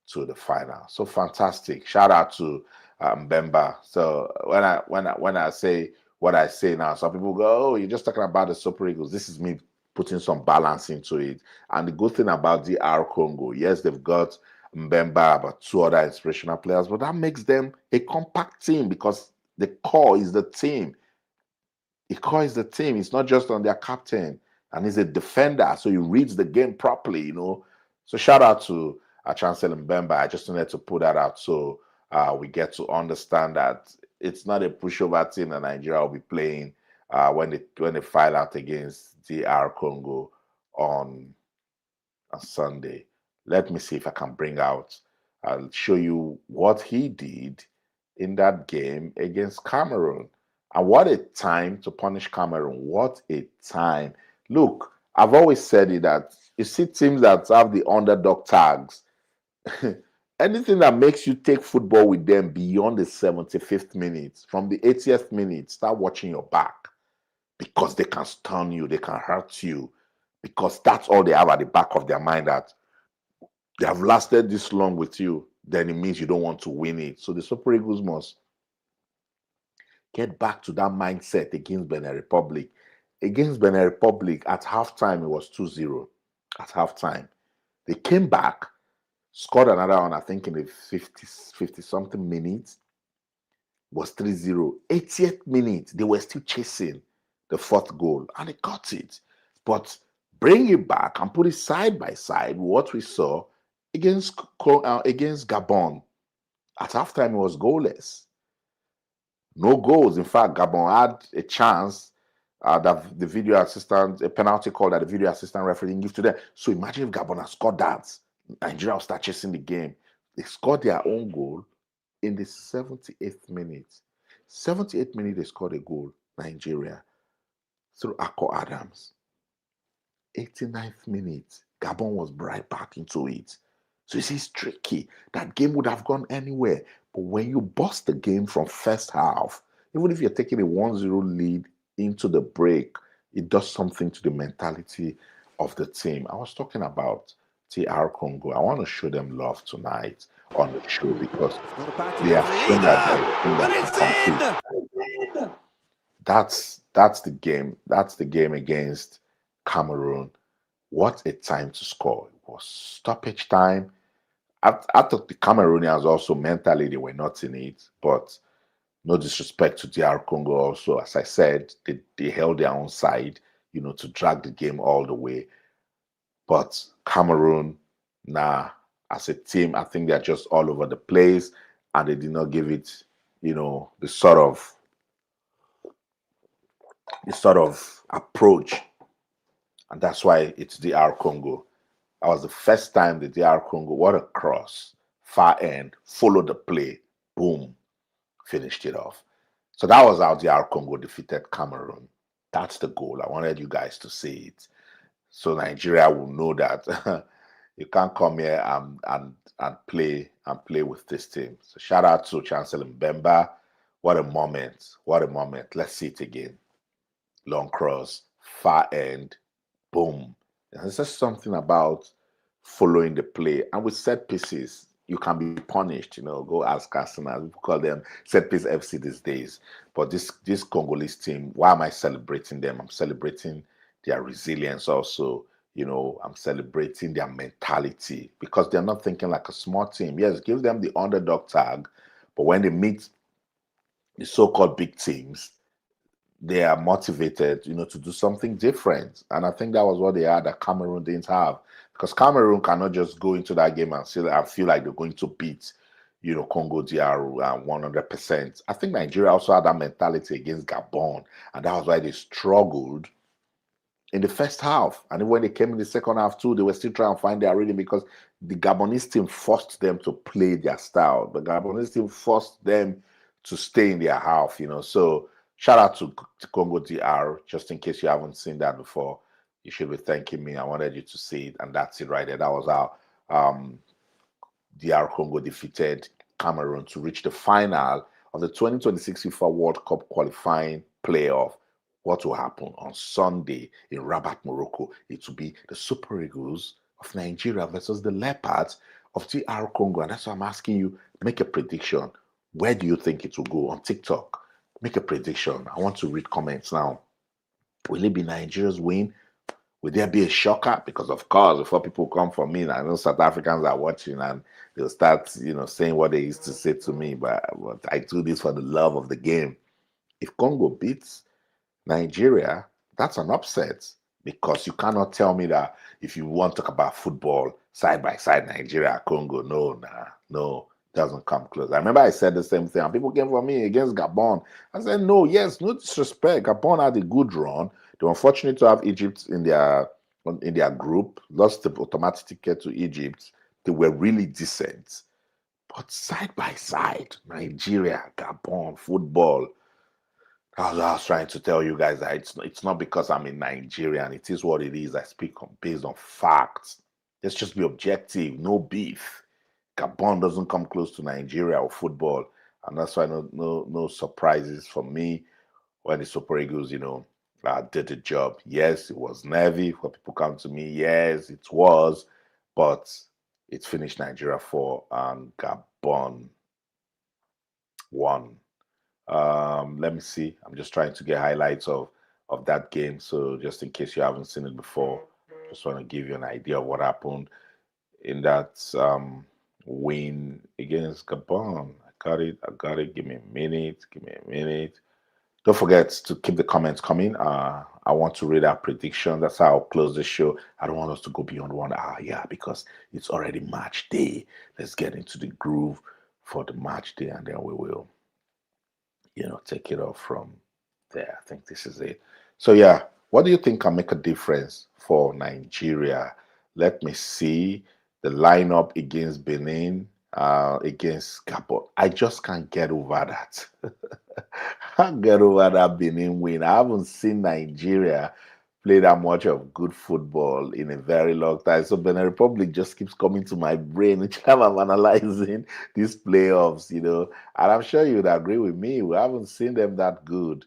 to the final. So fantastic! Shout out to Mbemba. So when I say what I say now, some people go, "Oh, you're just talking about the Super Eagles." This is me putting some balance into it. And the good thing about DR Congo, yes, they've got Mbemba, but 2 other inspirational players, but that makes them a compact team, because the core is the team. The core is the team. It's not just on their captain, and he's a defender, so he reads the game properly, you know. So shout out to Chancellor Mbemba. I just wanted to put that out so we get to understand that it's not a pushover team that Nigeria will be playing when they file out against DR Congo on Sunday. Let me see if I can bring out. I'll show you what he did in that game against Cameroon. And what a time to punish Cameroon. What a time. Look, I've always said it, that you see teams that have the underdog tags, anything that makes you take football with them beyond the 75th minute, from the 80th minute, start watching your back, because they can stun you, they can hurt you, because that's all they have at the back of their mind, that they have lasted this long with you, then it means you don't want to win it. So the Super Eagles must get back to that mindset against Benin Republic. Against Benin Republic, at halftime, it was 2-0. At halftime, they came back, scored another one, I think in the 50-something minutes, was 3-0. 80th minute, they were still chasing the 4th goal, and they got it. But bring it back and put it side by side with what we saw against Gabon. At halftime, it was goalless. No goals. In fact, Gabon had a chance that the video assistant, a penalty call that the video assistant referee didn't give to them. So imagine if Gabon had scored that. Nigeria will start chasing the game. They scored their own goal in the 78th minute. 78 minutes, they scored a goal, Nigeria, through Akko Adams. 89th minute, Gabon was right back into it. So you see, it's tricky. That game would have gone anywhere. But when you bust the game from first half, even if you're taking a 1-0 lead into the break, it does something to the mentality of the team. I was talking about DR Congo. I want to show them love tonight on the show because they have shown that they're a team that can compete. That's the game. That's the game against Cameroon. What a time to score. It was stoppage time. I thought the Cameroonians also mentally they were not in it, but no disrespect to DR Congo also. As I said, they held their own side, to drag the game all the way. But Cameroon, nah, as a team, I think they're just all over the place and they did not give it, the sort of approach. And that's why it's DR Congo. That was the first time the DR Congo, what a cross, far end, followed the play, boom, finished it off. So that was how DR Congo defeated Cameroon. That's the goal. I wanted you guys to see it. So Nigeria will know that you can't come here and play with this team. So shout out to Chancellor Mbemba. What a moment. What a moment. Let's see it again. Long cross, far end, boom. There's just something about following the play. And with set pieces, you can be punished. Go ask Arsenal. We call them set piece FC these days. But this Congolese team, why am I celebrating them? I'm celebrating their resilience also. I'm celebrating their mentality because they're not thinking like a small team. Yes, give them the underdog tag, but when they meet the so-called big teams, they are motivated, to do something different. And I think that was what they had that Cameroon didn't have. Because Cameroon cannot just go into that game and feel like they're going to beat, Congo DR 100%. I think Nigeria also had that mentality against Gabon. And that was why they struggled in the first half. And then when they came in the second half too, they were still trying to find their rhythm because the Gabonese team forced them to play their style. The Gabonese team forced them to stay in their half, So shout out to Congo DR. Just in case you haven't seen that before, you should be thanking me. I wanted you to see it, and that's it right there. That was how DR Congo defeated Cameroon to reach the final of the 2026 FIFA World Cup qualifying playoff. What will happen on Sunday in Rabat, Morocco? It will be the Super Eagles of Nigeria versus the Leopards of DR Congo. And that's why I'm asking you, make a prediction. Where do you think it will go on TikTok? Make a prediction. I want to read comments now. Will it be Nigeria's win? Will there be a shocker? Because of course, before people come for me, I know South Africans are watching and they'll start, saying what they used to say to me. But I do this for the love of the game. If Congo beats Nigeria, that's an upset because you cannot tell me that if you want to talk about football side by side, Nigeria, Congo, no. Doesn't come close. I remember I said the same thing, and people came for me against Gabon. I said, no disrespect. Gabon had a good run. They were unfortunate to have Egypt in their group, lost the automatic ticket to Egypt. They were really decent. But side by side, Nigeria, Gabon, football. That's what I was trying to tell you guys, that it's not because I'm a Nigerian. It is what it is. I speak based on facts. Let's just be objective. No beef. Gabon doesn't come close to Nigeria or football, and that's why no surprises for me when the Super Eagles, did the job. Yes, it was nervy for people come to me. Yes, it was, but it finished Nigeria 4 and Gabon 1. Let me see. I'm just trying to get highlights of that game. So just in case you haven't seen it before, just want to give you an idea of what happened in that win against Gabon. I got it. Give me a minute. Don't forget to keep the comments coming. I want to read our prediction. That's how I'll close the show. I don't want us to go beyond 1 hour, because it's already match day. Let's get into the groove for the match day, and then we will, take it off from there. I think this is it. So what do you think can make a difference for Nigeria? Let me see the lineup against Benin. against Gabon. I just can't get over that. Can't get over that Benin win. I haven't seen Nigeria play that much of good football in a very long time. So Benin Republic just keeps coming to my brain each time I'm analyzing these playoffs, And I'm sure you'd agree with me. We haven't seen them that good.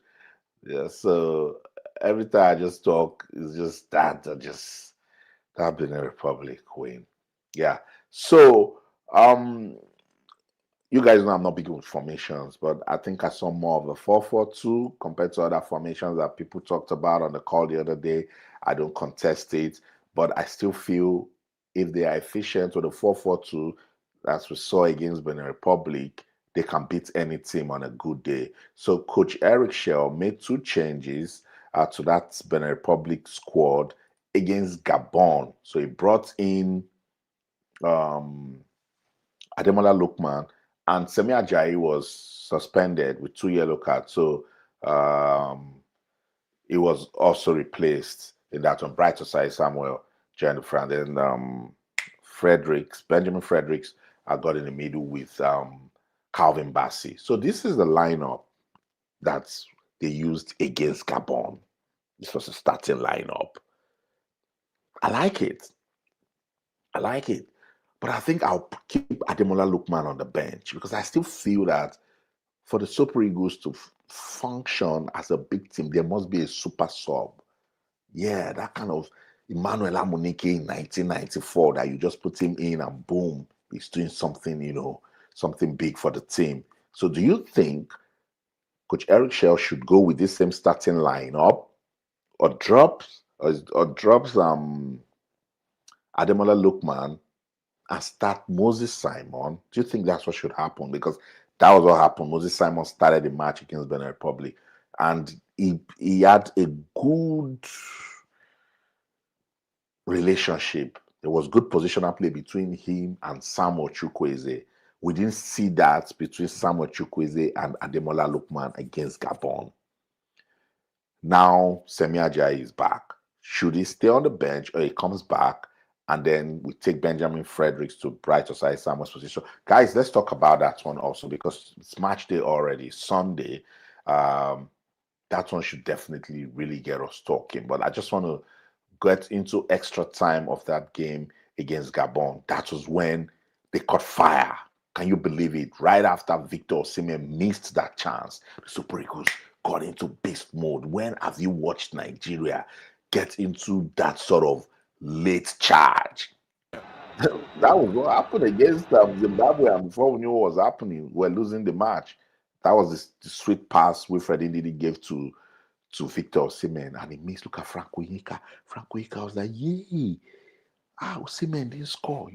Yeah, so every time I just talk, it's just that Benin Republic win. Yeah. So you guys know I'm not big with formations, but I think I saw more of the 4-4-2 compared to other formations that people talked about on the call the other day. I don't contest it, but I still feel if they are efficient with the 4-4-2, as we saw against Benin Republic, they can beat any team on a good day. So Coach Eric Shell made 2 changes to that Benin Republic squad against Gabon. So he brought in Ademola Lookman, and Semi Ajayi was suspended with 2 yellow cards. So he was also replaced in that one. Bright Osai Samuel joined the front. And Benjamin Fredericks, got in the middle with Calvin Bassey. So this is the lineup that they used against Gabon. This was a starting lineup. I like it. But I think I'll keep Ademola Lookman on the bench because I still feel that for the Super Eagles to function as a big team, there must be a super sub. Yeah, that kind of Emmanuel Amunike in 1994 that you just put him in and boom, he's doing something, something big for the team. So do you think Coach Eric Shell should go with this same starting lineup or drops Ademola Lookman and start Moses Simon? Do you think that's what should happen? Because that was what happened. Moses Simon started the match against Benin Republic, and he had a good relationship. There was good positional play between him and Samuel Chukwueze. We didn't see that between Samuel Chukwueze and Ademola Lookman against Gabon. Now Semi Ajayi is back. Should he stay on the bench or he comes back? And then we take Benjamin Fredericks to Bright Osai Samuel's position. Guys, let's talk about that one also because it's match day already, Sunday. That one should definitely really get us talking. But I just want to get into extra time of that game against Gabon. That was when they caught fire. Can you believe it? Right after Victor Osimhen missed that chance, the Super Eagles got into beast mode. When have you watched Nigeria get into that sort of late charge? That was what happened against Zimbabwe, and before we knew what was happening, we're losing the match. That was the sweet pass Wilfred Ndidi gave to Victor Osimhen, and he missed. Look at Frank Onyeka. Frank Onyeka was like, yay! Osimhen didn't score,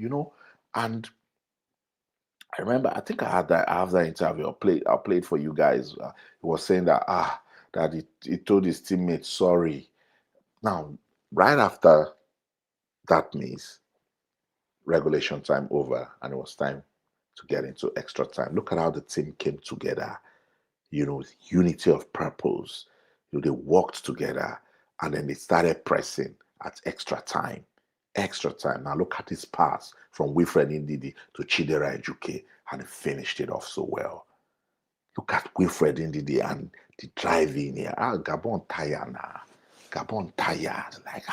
And I remember, I think I have that interview. I'll play it for you guys. He was saying that he told his teammates sorry. Now, right after that miss, regulation time over, and it was time to get into extra time. Look at how the team came together, with unity of purpose. They worked together, and then they started pressing at extra time. Extra time. Now look at this pass from Wilfred Ndidi to Chidera Ejuke, and he finished it off so well. Look at Wilfred Ndidi and the driving here. Gabon tired now. Gabon tired. Like,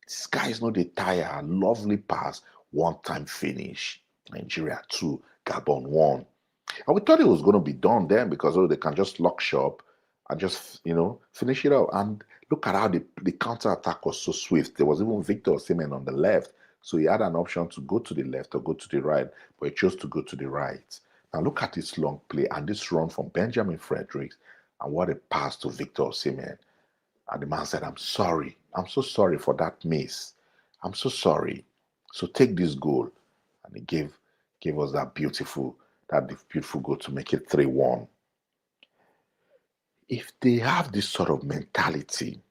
this guy is not a tired. Lovely pass. One-time finish. Nigeria 2, Gabon 1. And we thought it was going to be done then because they can just lock shop and just, finish it out. And look at how the counter-attack was so swift. There was even Victor Osimhen on the left. So he had an option to go to the left or go to the right, but he chose to go to the right. Now look at this long play and this run from Benjamin Fredericks, and what a pass to Victor Osimhen. And the man said, I'm sorry. I'm so sorry for that miss. I'm so sorry. So take this goal. And he gave us that beautiful goal to make it 3-1. If they have this sort of mentality,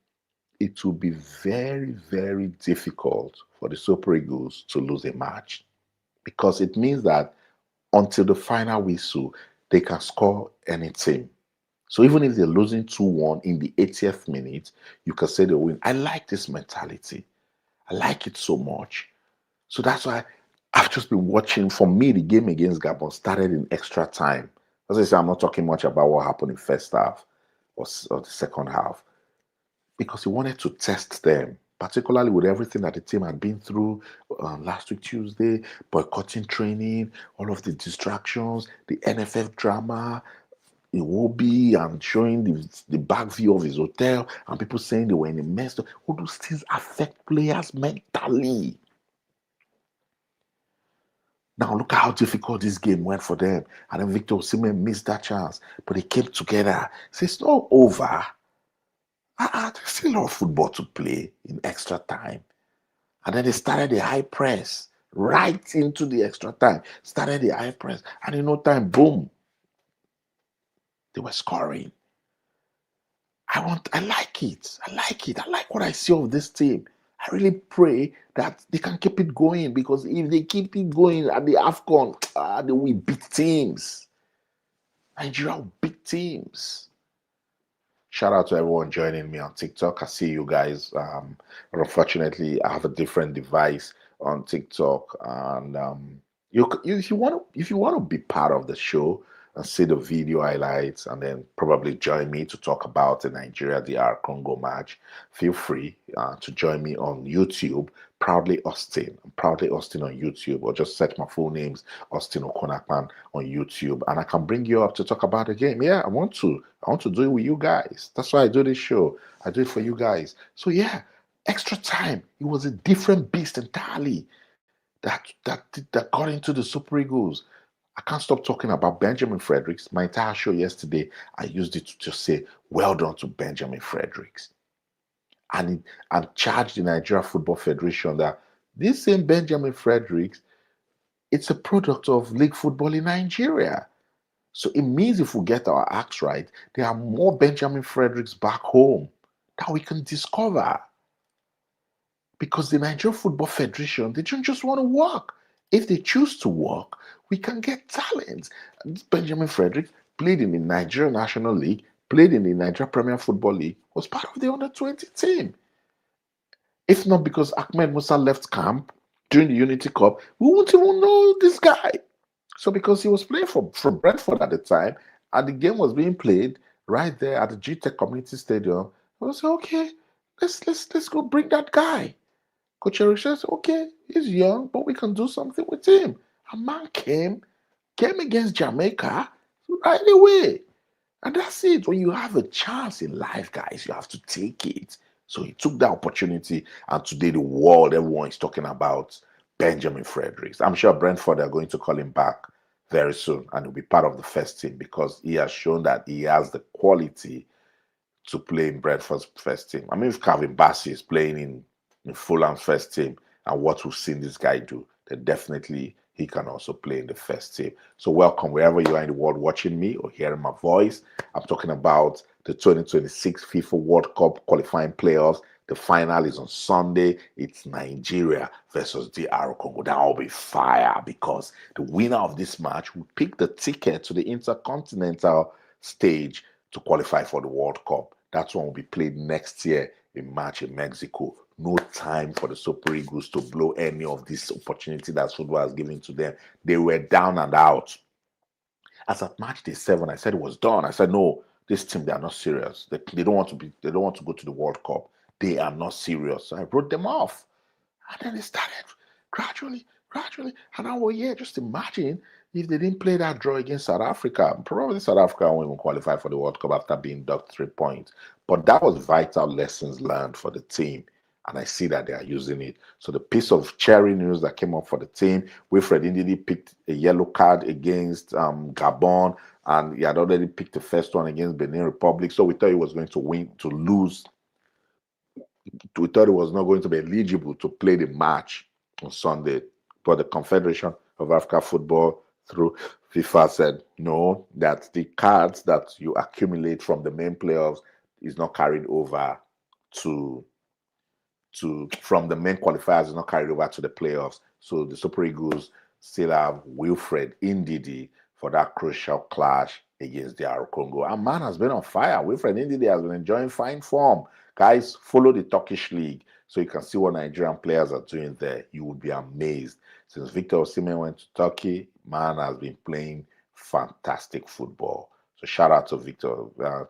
it will be very, very difficult for the Super Eagles to lose a match, because it means that until the final whistle, they can score any team. So even if they're losing 2-1 in the 80th minute, you can say they win. I like this mentality. I like it so much. So that's why I've just been watching. For me, the game against Gabon started in extra time. As I say, I'm not talking much about what happened in first half or the second half, because he wanted to test them, particularly with everything that the team had been through last week Tuesday, boycotting training, all of the distractions, the NFF drama, Iwobi, and showing the back view of his hotel, and people saying they were in a mess. All those things affect players mentally. Now look at how difficult this game went for them. And then Victor Osimhen missed that chance, but they came together. So it's not over. There's still a lot of football to play in extra time. And then they started the high press right into the extra time. Started the high press, and in no time, boom, they were scoring. I like it. I like it. I like what I see of this team. I really pray that they can keep it going, because if they keep it going at the AFCON, they will beat teams. Nigeria will beat teams. Shout out to everyone joining me on TikTok. I see you guys. Unfortunately, I have a different device on TikTok, and if you want to be part of the show and see the video highlights, and then probably join me to talk about the Nigeria DR Congo match, feel free to join me on YouTube. Proudly Austin. I'm Proudly Austin on YouTube, or just search my full names, Austin OKON-AKPAN, on YouTube, and I can bring you up to talk about the game. Yeah, I want to do it with you guys. That's why I do this show. I do it for you guys. So yeah, extra time. It was a different beast entirely that got into the Super Eagles. I can't stop talking about Benjamin Fredericks. My entire show yesterday, I used it to just say, well done to Benjamin Fredericks. And charged the Nigeria Football Federation that this same Benjamin Fredericks, it's a product of league football in Nigeria. So it means if we get our acts right, there are more Benjamin Fredericks back home that we can discover. Because the Nigeria Football Federation, they don't just want to work. If they choose to work, we can get talent. Benjamin Fredericks played in the Nigeria National League, played in the Nigeria Premier Football League, was part of the under-20 team. If not because Ahmed Musa left camp during the Unity Cup, we wouldn't even know this guy. So because he was playing for Brentford at the time, and the game was being played right there at the GTech Community Stadium, I was like, okay, let's go bring that guy. Coach Eric says, okay, he's young, but we can do something with him. A man came against Jamaica right away. And that's it. When you have a chance in life, guys, you have to take it. So he took that opportunity, and today the world, everyone is talking about Benjamin Fredericks. I'm sure Brentford are going to call him back very soon, and he'll be part of the first team, because he has shown that he has the quality to play in Brentford's first team. I mean, if Calvin Bassey is playing in Fulham's first team, and what we've seen this guy do, then definitely he can also play in the first team. So welcome wherever you are in the world watching me or hearing my voice. I'm talking about the 2026 FIFA World Cup qualifying playoffs. The final is on Sunday. It's Nigeria versus DR Congo. That will be fire, because the winner of this match will pick the ticket to the inter-continental stage to qualify for the World Cup. That's one will be played next year in March in Mexico. No time for the Super Eagles to blow any of this opportunity that football has given to them. They were down and out. As at match day 7, I said it was done. I said, no, this team, they are not serious. They don't want to go to the World Cup. They are not serious. So I wrote them off. And then they started gradually. And now we're here. Just imagine if they didn't play that draw against South Africa. Probably South Africa won't even qualify for the World Cup after being docked 3 points. But that was vital lessons learned for the team. And I see that they are using it. So the piece of cherry news that came up for the team, Wilfred Ndidi picked a yellow card against Gabon, and he had already picked the first one against Benin Republic. So we thought he was going to lose. We thought he was not going to be eligible to play the match on Sunday. But the Confederation of African Football, through FIFA, said no, that the cards that you accumulate from the main playoffs is not carried over from the main qualifiers, is not carried over to the playoffs. So the Super Eagles still have Wilfred Ndidi for that crucial clash against DR Congo. And man has been on fire. Wilfred Ndidi has been enjoying fine form. Guys, follow the Turkish league. So you can see what Nigerian players are doing there. You would be amazed. Since Victor Osimhen went to Turkey, man has been playing fantastic football. So shout out to Victor,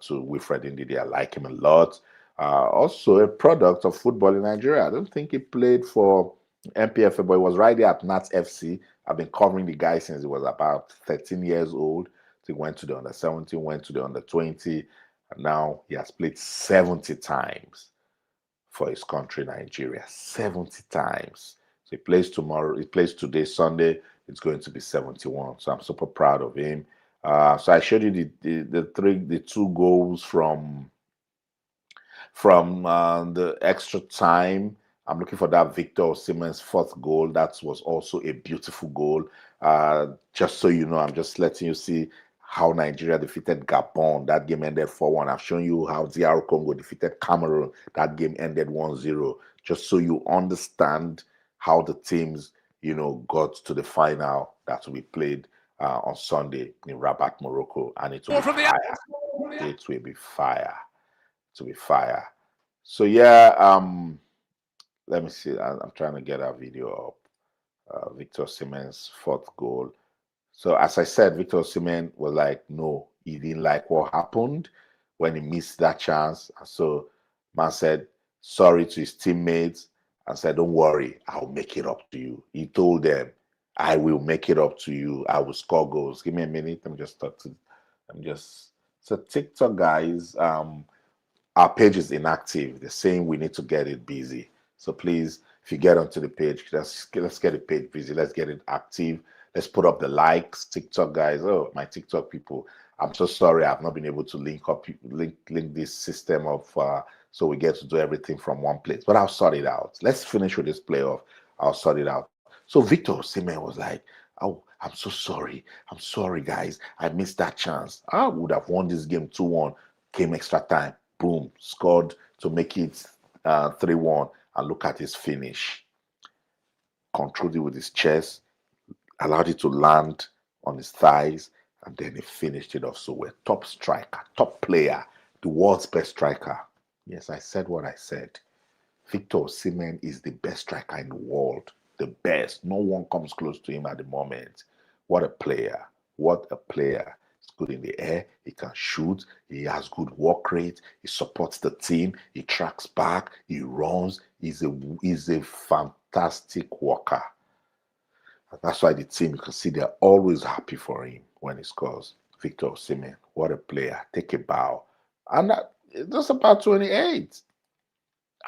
to Wilfred Ndidi. I like him a lot. Also a product of football in Nigeria. I don't think he played for MPFA, but he was right there at Nats FC. I've been covering the guy since he was about 13 years old. So he went to the under 17, went to the under 20, and now he has played 70 times for his country, Nigeria. 70 times. So he plays tomorrow, he plays today, Sunday. It's going to be 71. So I'm super proud of him. So I showed you the two goals from the extra time. I'm looking for that Victor Osimhen's fourth goal. That was also a beautiful goal. Just so you know, I'm just letting you see how Nigeria defeated Gabon. That game ended 4-1. I've shown you how DR Congo defeated Cameroon. That game ended 1-0. Just so you understand how the teams, got to the final that will be played on Sunday in Rabat, Morocco. And it will be fire. It will be fire. To be fire. So yeah, let me see. I'm trying to get our video up. Victor Osimhen's fourth goal. So as I said, Victor Osimhen was like, no, he didn't like what happened when he missed that chance. And so man said sorry to his teammates and said, don't worry, I'll make it up to you. He told them, I will make it up to you. I will score goals. Give me a minute. So TikTok guys, our page is inactive. They're saying we need to get it busy. So please, if you get onto the page, let's get the page busy. Let's get it active. Let's put up the likes. TikTok guys, oh, my TikTok people, I'm so sorry I've not been able to link this system of so we get to do everything from one place. But I'll sort it out. Let's finish with this playoff. I'll sort it out. So Victor Osimhen was like, oh, I'm so sorry. I'm sorry, guys. I missed that chance. I would have won this game 2-1. Came extra time. Boom. Scored to make it 3-1. And look at his finish. Controlled it with his chest. Allowed it to land on his thighs. And then he finished it off. So we're top striker, top player, the world's best striker. Yes, I said what I said. Victor Osimhen is the best striker in the world. The best. No one comes close to him at the moment. What a player. What a player. He's good in the air. He can shoot. He has good work rate. He supports the team. He tracks back. He runs. He's a fantastic worker. And that's why the team, you can see they're always happy for him when he scores. Victor Osimhen, what a player. Take a bow. And that's about 28.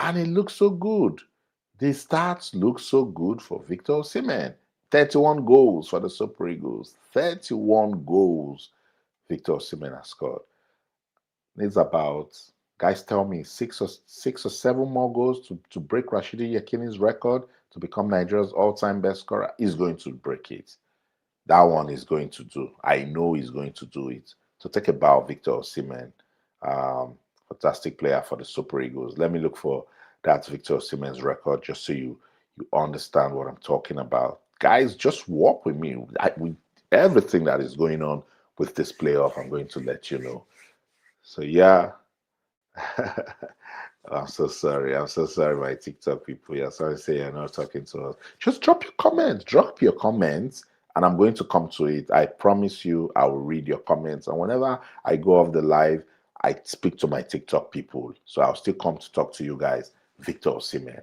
And it looks so good. The stats look so good for Victor Osimhen. 31 goals for the Super Eagles. 31 goals Victor Osimhen has scored. It's about, guys tell me, six or seven more goals to break Rashidi Yekini's record to become Nigeria's all-time best scorer. He's going to break it. That one is going to do. I know he's going to do it. So take a bow, Victor Osimhen. Fantastic player for the Super Eagles. Let me look for that Victor Osimhen's record just so you understand what I'm talking about. Guys, just walk with me. With everything that is going on with this playoff, I'm going to let you know. So yeah. I'm so sorry. I'm so sorry, my TikTok people. Yeah, sorry to say you're not talking to us. Just drop your comments. Drop your comments, and I'm going to come to it. I promise you, I will read your comments. And whenever I go off the live, I speak to my TikTok people. So I'll still come to talk to you guys. Victor Osimhen.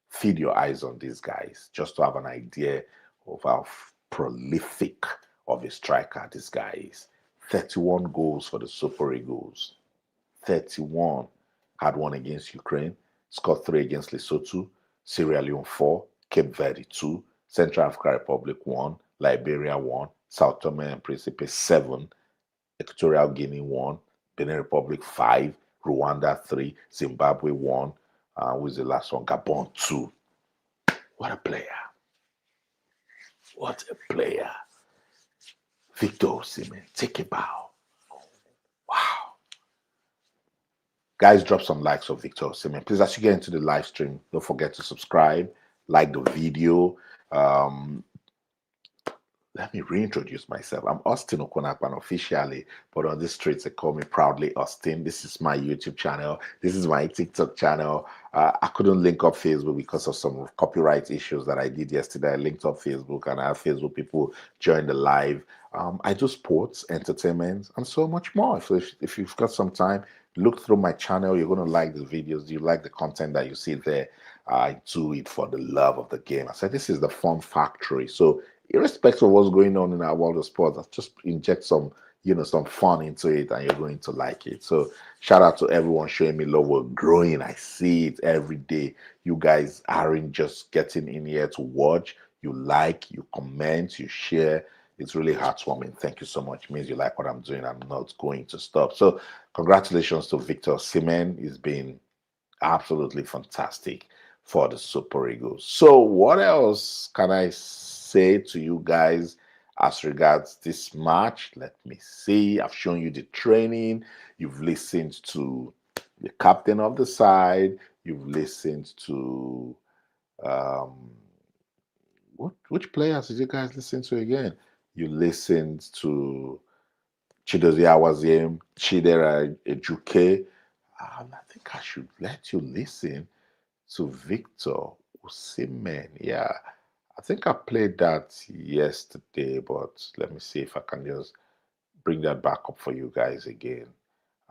Feed your eyes on these guys, just to have an idea of how prolific of a striker this guy is. 31 goals for the Super Eagles. 31. Had one against Ukraine, scored 3 against Lesotho, Sierra Leone 4, Cape Verde 2, Central African Republic 1, Liberia 1, Sao Tome and Principe 7, Equatorial Guinea 1, Benin Republic 5, Rwanda 3, Zimbabwe 1, who is the last one? Gabon 2. What a player. What a player. Victor Osimhen, take a bow. Wow. Guys, drop some likes for Victor Osimhen. Please, as you get into the live stream, don't forget to subscribe, like the video. let me reintroduce myself. I'm Austin OKON-AKPAN officially, but on the streets they call me proudly Austin. This is my YouTube channel. This is my TikTok channel. I couldn't link up Facebook because of some copyright issues that I did yesterday. I linked up Facebook and I have Facebook people join the live. I do sports, entertainment, and so much more. If you've got some time, look through my channel. You're going to like the videos. You like the content that you see there. I do it for the love of the game. I said, this is the fun factory. So irrespective of what's going on in our world of sports, I'll just inject some, some fun into it and you're going to like it. So shout out to everyone showing me love. We're growing. I see it every day. You guys aren't just getting in here to watch. You like, you comment, you share. It's really heartwarming. Thank you so much. It means you like what I'm doing. I'm not going to stop. So congratulations to Victor Osimhen. He's been absolutely fantastic for the Super Eagles. So what else can I say to you guys as regards this match? Let me see. I've shown you the training. You've listened to the captain of the side. You've listened to which players did you guys listen to again? You listened to Chidozie Awaziem, Chidera Ejuke. I think I should let you listen to Victor Osimhen. Yeah, I think I played that yesterday, but let me see if I can just bring that back up for you guys again.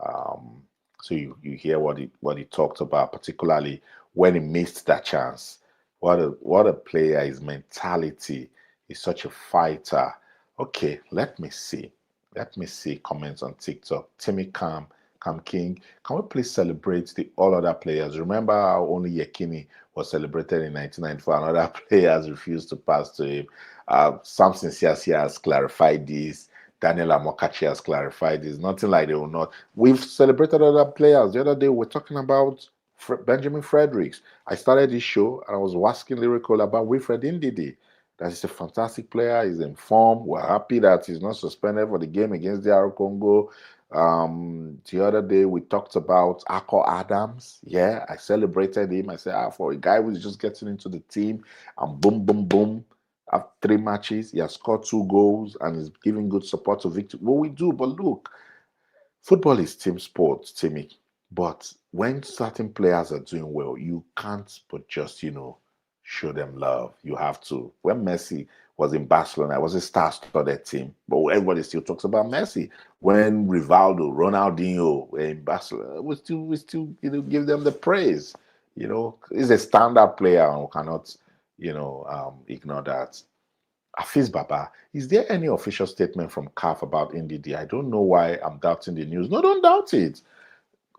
So you hear what he talked about, particularly when he missed that chance. What a player! His mentality. He's such a fighter. Okay, let me see. Let me see comments on TikTok. Timmy Cam King, can we please celebrate the all other players? Remember how only Yekini was celebrated in 1994 and other players refused to pass to him. Samson Siasia has clarified this. Daniel Amokachi has clarified this. Nothing like they will not. We've celebrated other players. The other day we're talking about Benjamin Fredericks. I started this show and I was asking Lyrical about Wilfred Ndidi. That is a fantastic player. He's in form. We're happy that he's not suspended for the game against DR Congo. The other day we talked about Akko Adams. Yeah, I celebrated him. I said, for a guy who's just getting into the team and boom, boom, boom. After 3 matches, he has scored 2 goals and is giving good support to Victor. What we do, but look, football is team sport, Timmy. But when certain players are doing well, you can't but just, show them love. You have to. When Messi was in Barcelona, it was a star-studded team, but everybody still talks about Messi. When Rivaldo, Ronaldinho were in Barcelona, we still give them the praise. He's a standard player and we cannot, ignore that. Hafiz Baba, is there any official statement from CAF about NDD? I don't know why I'm doubting the news. No, don't doubt it.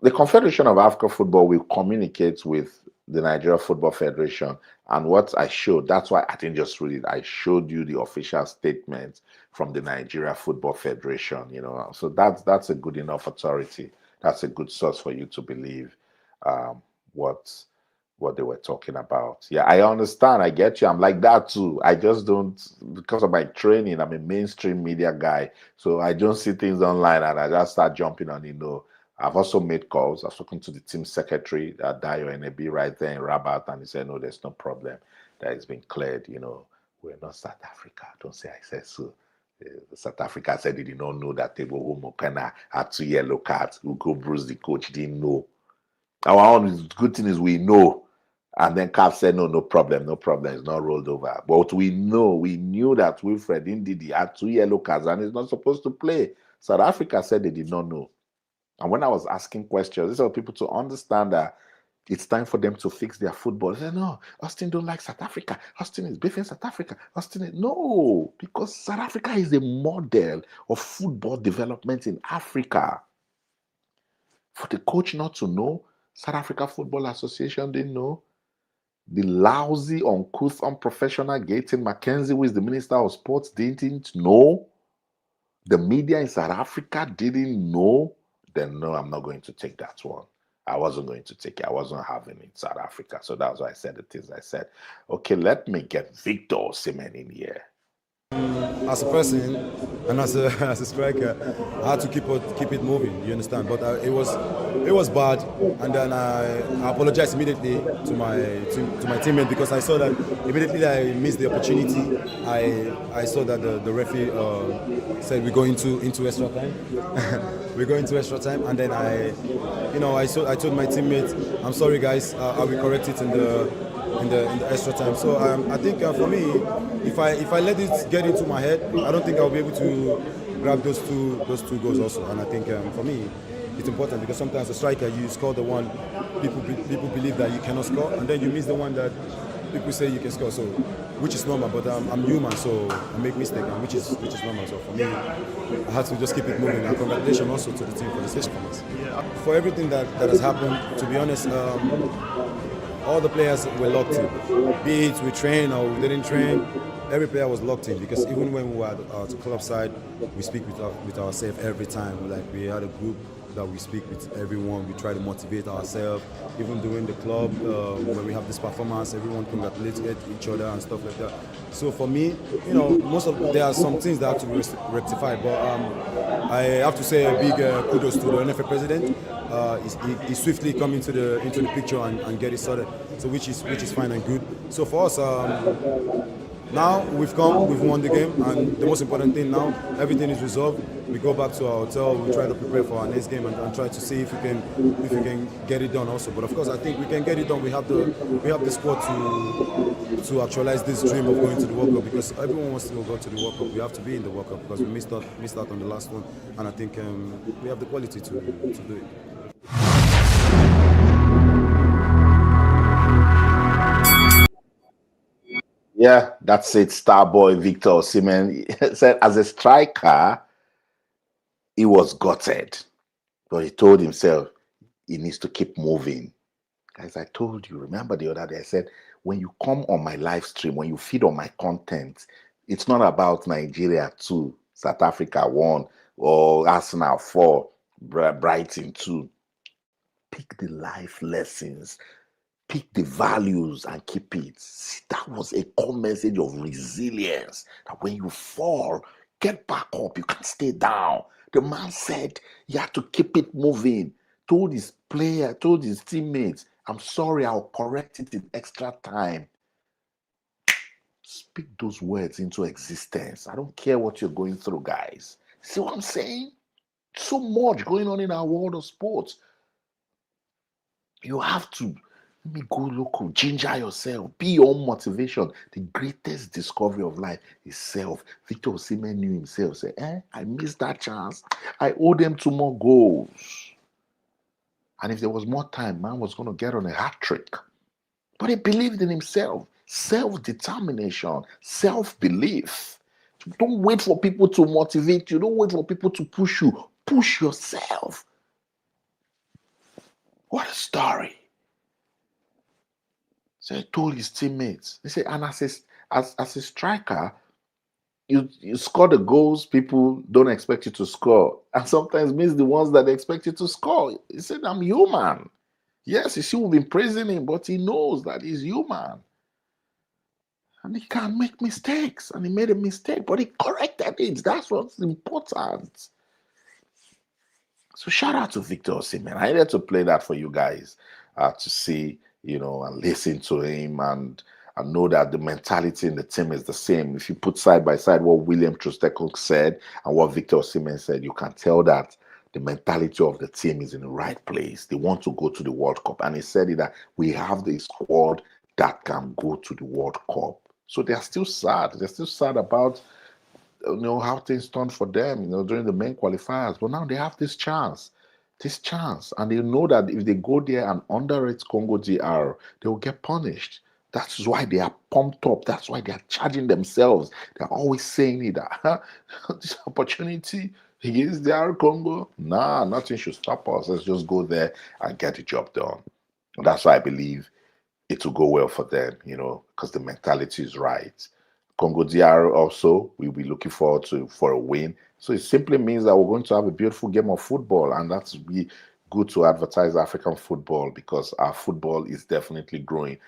The Confederation of African Football will communicate with the Nigeria Football Federation. And what I showed, that's why I didn't just read it. I showed you the official statement from the Nigeria Football Federation, So that's a good enough authority. That's a good source for you to believe what they were talking about. Yeah, I understand. I get you. I'm like that too. I just don't, because of my training, I'm a mainstream media guy. So I don't see things online and I just start jumping on, I've also made calls. I've spoken to the team secretary, Dayo Enebi, right there in Rabat, and he said, no, there's no problem. That has been cleared. We're not South Africa. Don't say I said so. South Africa said they did not know that Tebo Mokana had 2 yellow cards. Ugo Bruce, the coach, didn't know. Our own good thing is we know. And then CAF said, no problem, it's not rolled over. But we knew that Wilfred Ndidi had 2 yellow cards and is not supposed to play. South Africa said they did not know. And when I was asking questions, these are people to understand that it's time for them to fix their football. They said, no, Austin don't like South Africa. Austin is beefing South Africa. No, because South Africa is a model of football development in Africa. For the coach not to know, South Africa Football Association didn't know. The lousy, uncouth, unprofessional Gaten Mackenzie, who is the Minister of Sports, didn't know. The media in South Africa didn't know. Then no, I'm not going to take that one. I wasn't going to take it. I wasn't having it in South Africa. So that's why I said the things I said. Okay, let me get Victor Osimhen in here. As a person, and as a as a striker, I had to keep it moving. You understand? But it was bad, and then I apologized immediately to my teammate because I saw that immediately I missed the opportunity. I saw that the referee said we go into extra time. We go into extra time, and then I told my teammates, I'm sorry guys, I will correct it in the extra time. So I think for me, if I let it get into my head, I don't think I'll be able to grab those two goals also. And I think for me, it's important because sometimes a striker, you score the one people believe that you cannot score, and then you miss the one that people say you can score. So which is normal, but I'm human, so I make mistakes, which is normal. So for me, I had to just keep it moving. And congratulations also to the team for this performance. For everything that has happened, to be honest, all the players were locked in. Be it we trained or we didn't train, every player was locked in because even when we were at the club side, we speak with ourselves every time. Like we had a group that we speak with everyone. We try to motivate ourselves. Even during the club, when we have this performance, everyone congratulates each other and stuff like that. So for me, there are some things that have to be rectified. But I have to say a big kudos to the NFL president. He swiftly come into the picture and get it sorted. So which is fine and good. So for us. Now we've won the game, and the most important thing now, everything is resolved. We go back to our hotel, we try to prepare for our next game and try to see if we can get it done also. But of course, I think we can get it done. We have the squad to actualize this dream of going to the World Cup, because everyone wants to go to the World Cup. We have to be in the World Cup because we missed out on the last one, and I think we have the quality to do it. Yeah, that's it. Star boy Victor Osimhen said as a striker, he was gutted, but he told himself he needs to keep moving. Guys, I told you, remember the other day, I said, when you come on my live stream, when you feed on my content, it's not about Nigeria 2, South Africa 1, or Arsenal 4, Brighton 2. Pick the life lessons, pick the values and keep it. See, that was a core message of resilience, that when you fall, get back up. You can't stay down. The man said he had to keep it moving. Told his teammates, I'm sorry, I'll correct it in extra time. Speak those words into existence. I don't care what you're going through, guys. See what I'm saying? So much going on in our world of sports. You have to let me go local, ginger yourself, be your own motivation. The greatest discovery of life is self. Victor Osimhen knew himself. Say, I missed that chance. I owe them 2 more goals. And if there was more time, man was going to get on a hat trick. But he believed in himself. Self-determination, self-belief. Don't wait for people to motivate you. Don't wait for people to push you. Push yourself. What a story. So he told his teammates. They say, and as a striker, you score the goals people don't expect you to score, and sometimes miss the ones that they expect you to score. He said, I'm human. Yes, you see, we've been praising him, but he knows that he's human. And he can make mistakes. And he made a mistake, but he corrected it. That's what's important. So shout out to Victor Osimhen. I needed to play that for you guys to see, and listen to him and know that the mentality in the team is the same. If you put side by side what William Troost-Ekong said and what Victor Osimhen said, you can tell that the mentality of the team is in the right place. They want to go to the World Cup. And he said that we have the squad that can go to the World Cup. So they are still sad. They're still sad about how things turned for them, during the main qualifiers. But now they have this chance, and they know that if they go there and underrate Congo DR, they will get punished. That's why they are pumped up. That's why they are charging themselves. They're always saying it, that this opportunity against DR Congo, nothing should stop us. Let's just go there and get the job done. And that's why I believe it will go well for them, because the mentality is right. Congo DR also, we'll be looking forward for a win. So it simply means that we're going to have a beautiful game of football, and that's really good to advertise African football, because our football is definitely growing.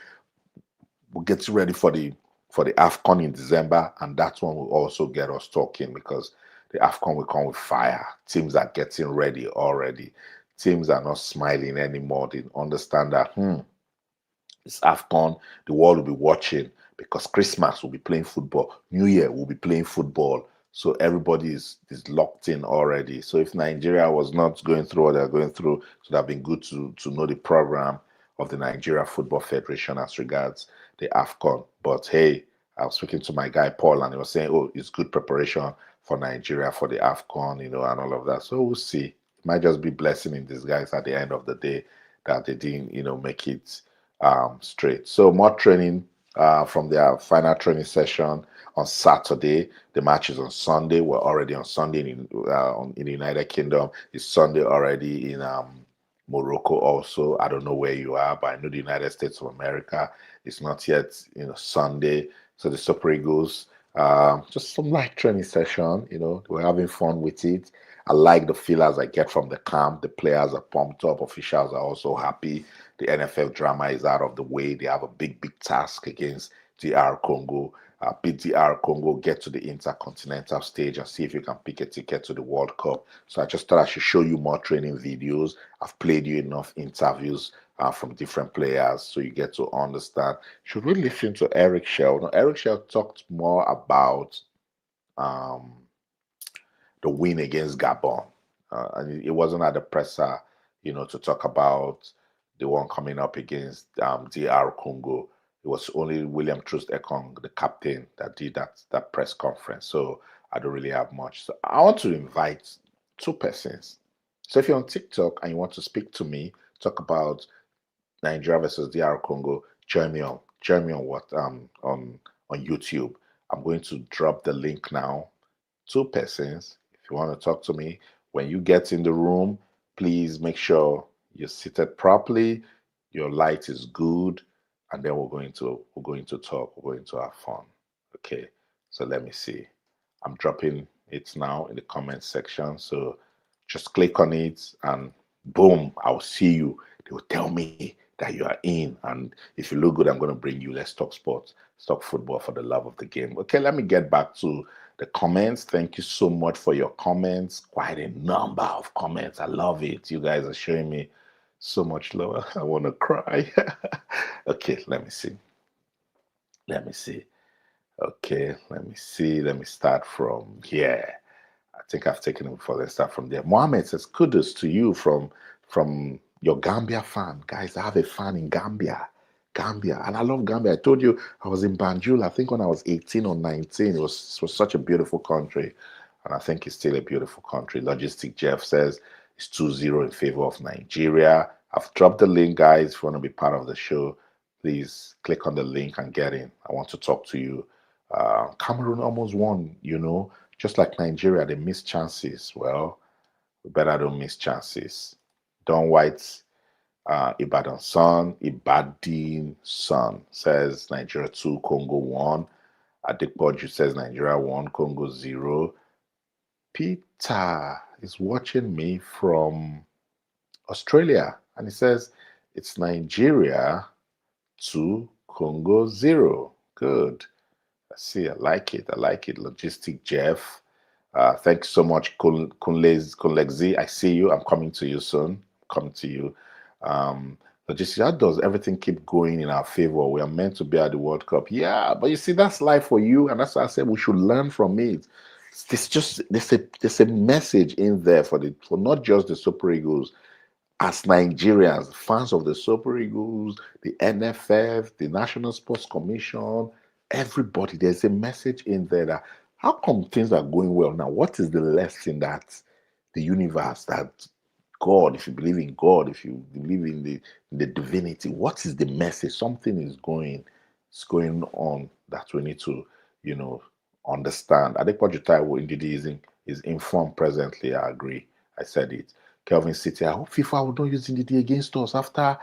We'll get you ready for the AFCON in December, and that one will also get us talking, because the AFCON will come with fire. Teams are getting ready already. Teams are not smiling anymore. They understand that, it's AFCON, the world will be watching because Christmas will be playing football, New Year will be playing football. So everybody is locked in already. So if Nigeria was not going through what they're going through, it would have been good to know the program of the Nigeria Football Federation as regards the AFCON. But hey, I was speaking to my guy Paul, and he was saying, oh, it's good preparation for Nigeria for the AFCON, and all of that. So we'll see. It might just be blessing in disguise at the end of the day that they didn't, make it straight. So more training from their final training session on Saturday. The match is on Sunday. We're already on Sunday in the United Kingdom. It's Sunday already in Morocco also. I don't know where you are, but I know the United States of America is not yet, Sunday. So the Super Eagles, just some light training session. We're having fun with it. I like the feelers I get from the camp. The players are pumped up. Officials are also happy. The NFL drama is out of the way. They have a big task against DR Congo. Beat DR Congo, get to the inter-continental stage and see if you can pick a ticket to the World Cup. So I just thought I should show you more training videos. I've played you enough interviews from different players so you get to understand. You should really listen to Eric Shell. Now, Eric Shell talked more about the win against Gabon. And it wasn't at the presser, to talk about the one coming up against DR Congo. It was only William Troost Ekong, the captain, that did that press conference. So I don't really have much. So I want to invite two persons. So if you're on TikTok and you want to speak to me, talk about Nigeria versus DR Congo, join me on what on YouTube. I'm going to drop the link now. Two persons. If you want to talk to me, when you get in the room, please make sure you're seated properly, your light is good, and then we're going to talk. We're going to have fun. Okay. So let me see. I'm dropping it now in the comment section. So just click on it and boom, I'll see you. They will tell me that you are in. And if you look good, I'm going to bring you. Let's talk sports, let's talk football for the love of the game. Okay, let me get back to the comments. Thank you so much for your comments. Quite a number of comments. I love it. You guys are showing me so much love. I want to cry. Okay, let me see. Okay, let me see. Let me start from here. I think I've taken it before. Let's start from there. Mohammed says, kudos to you from your Gambia fan. Guys, I have a fan in Gambia. And I love Gambia. I told you I was in Banjul, I think when I was 18 or 19. It was such a beautiful country. And I think it's still a beautiful country. Logistic Jeff says it's 2-0 in favor of Nigeria. I've dropped the link, guys. If you want to be part of the show, please click on the link and get in. I want to talk to you. Cameroon almost won, just like Nigeria, they missed chances. Well, we better don't miss chances. Don White, Ibadan Son says Nigeria 2, Congo 1. Adikpoju says Nigeria 1, Congo 0. Peter is watching me from Australia and he says it's Nigeria 2, Congo 0. Good. See, I like it. Logistic Jeff. Thanks so much, Kunlexi. I see you. I'm coming to you soon. Logistic, how does everything keep going in our favor? We are meant to be at the World Cup. Yeah, but you see, that's life for you. And that's why I said we should learn from it. There's a message in there for not just the Super Eagles. As Nigerians, fans of the Super Eagles, the NFF, the National Sports Commission, everybody, there's a message in there that how come things are going well now? What is the lesson that the universe, that God, if you believe in God, if you believe in the divinity, what is the message? Something is going on that we need to, understand. I think what Taiwo indeed is informed presently. I agree. I said it. Kelvin City, I hope FIFA will not use Ndidi against us after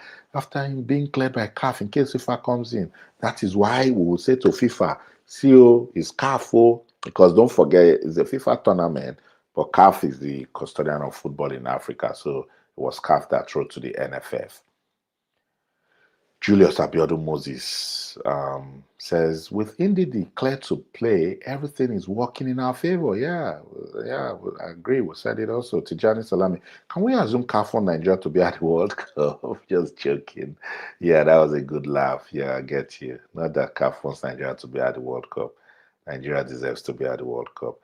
him being cleared by CAF in case FIFA comes in. That is why we will say to FIFA, CEO is CAF, because don't forget, it's a FIFA tournament, but CAF is the custodian of football in Africa, so it was CAF that wrote to the NFF. Julius Abiodun Moses Says, with Indy declared to play, everything is working in our favor. Yeah, I agree. We said it also. Tijani Salami, can we assume CAF Nigeria to be at the World Cup? Just joking. Yeah, that was a good laugh. Yeah, I get you. Not that CAF wants Nigeria to be at the World Cup. Nigeria deserves to be at the World Cup.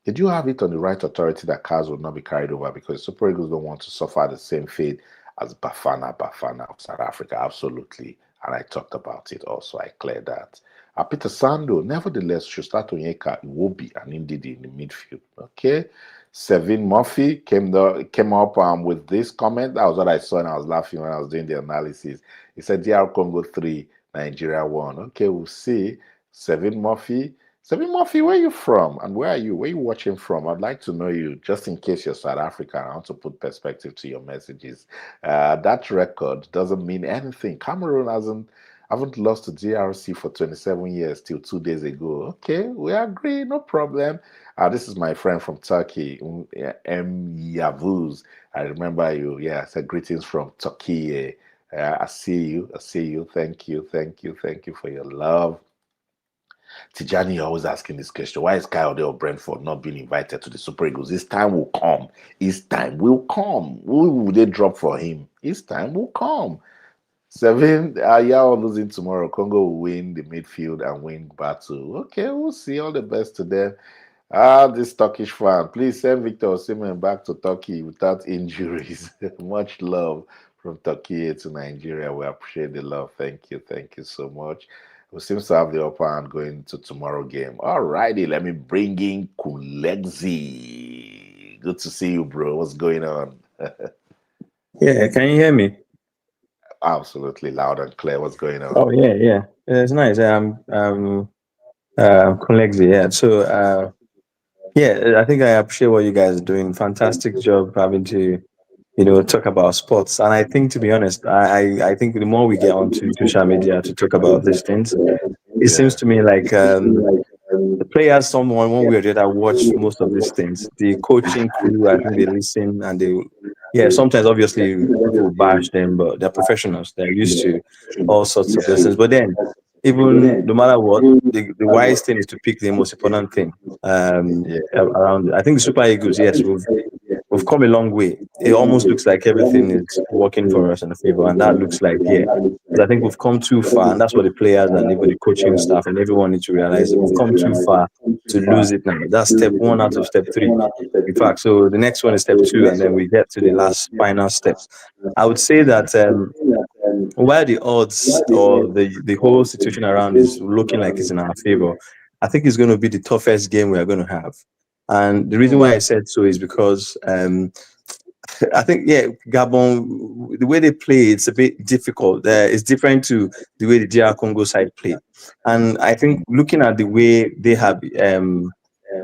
Did you have it on the right authority that cars would not be carried over because Super Eagles don't want to suffer the same fate as Bafana of South Africa? Absolutely. And I talked about it also. I cleared that. Peter Sando, nevertheless, should start Onyeka, Iwobi, and Ndidi in the midfield. Okay. Sevin Murphy came up with this comment. That was what I saw, and I was laughing when I was doing the analysis. He said DR Congo 3, Nigeria 1. Okay, we'll see. Sevin Murphy, where are you from? And where are you? Where are you watching from? I'd like to know you, just in case you're South African. I want to put perspective to your messages. That record doesn't mean anything. Cameroon haven't lost to DRC for 27 years till 2 days ago. Okay, we agree, no problem. This is my friend from Turkey, M. Yavuz. I remember you. Yeah, I said greetings from Turkey. I see you. Thank you for your love. Tijani always asking this question: why is Kyle or Brentford not being invited to the Super Eagles? His time will come. His time will come. Who will they drop for him? His time will come. 7, all losing tomorrow. Congo will win the midfield and win battle. Okay, we'll see. All the best to them. This Turkish fan, please send Victor Osimhen back to Turkey without injuries. Much love from Turkey to Nigeria. We appreciate the love. Thank you so much. We seem to have the upper hand going to tomorrow game. All righty, let me bring in Kulexi. Good to see you, bro. What's going on? Yeah, can you hear me? Absolutely loud and clear. What's going on? Oh yeah, it's nice. Kulexi, yeah. So yeah, I think I appreciate what you guys are doing. Fantastic job having to, talk about sports. And I think, to be honest, I think the more we get onto social media to talk about these things, it seems to me like the players, someone one way or the other, watch most of these things. The coaching crew, I think they listen and sometimes obviously people bash them, but they're professionals. They're used to all sorts of lessons. But then, even no matter what, the wise thing is to pick the most important thing around it. I think the Super Eagles, yes, we've come a long way. It almost looks like everything is working for us in the favor, and that looks like, because I think we've come too far, and that's what the players and even the coaching staff and everyone need to realize that we've come too far to lose it now. That's step 1 out of step 3. In fact, so the next one is step 2, and then we get to the last final steps. I would say that while the odds or the whole situation around is looking like it's in our favor, I think it's going to be the toughest game we are going to have. And the reason why I said so is because I think, Gabon, the way they play, it's a bit difficult. It's different to the way the DR Congo side play. And I think looking at the way they have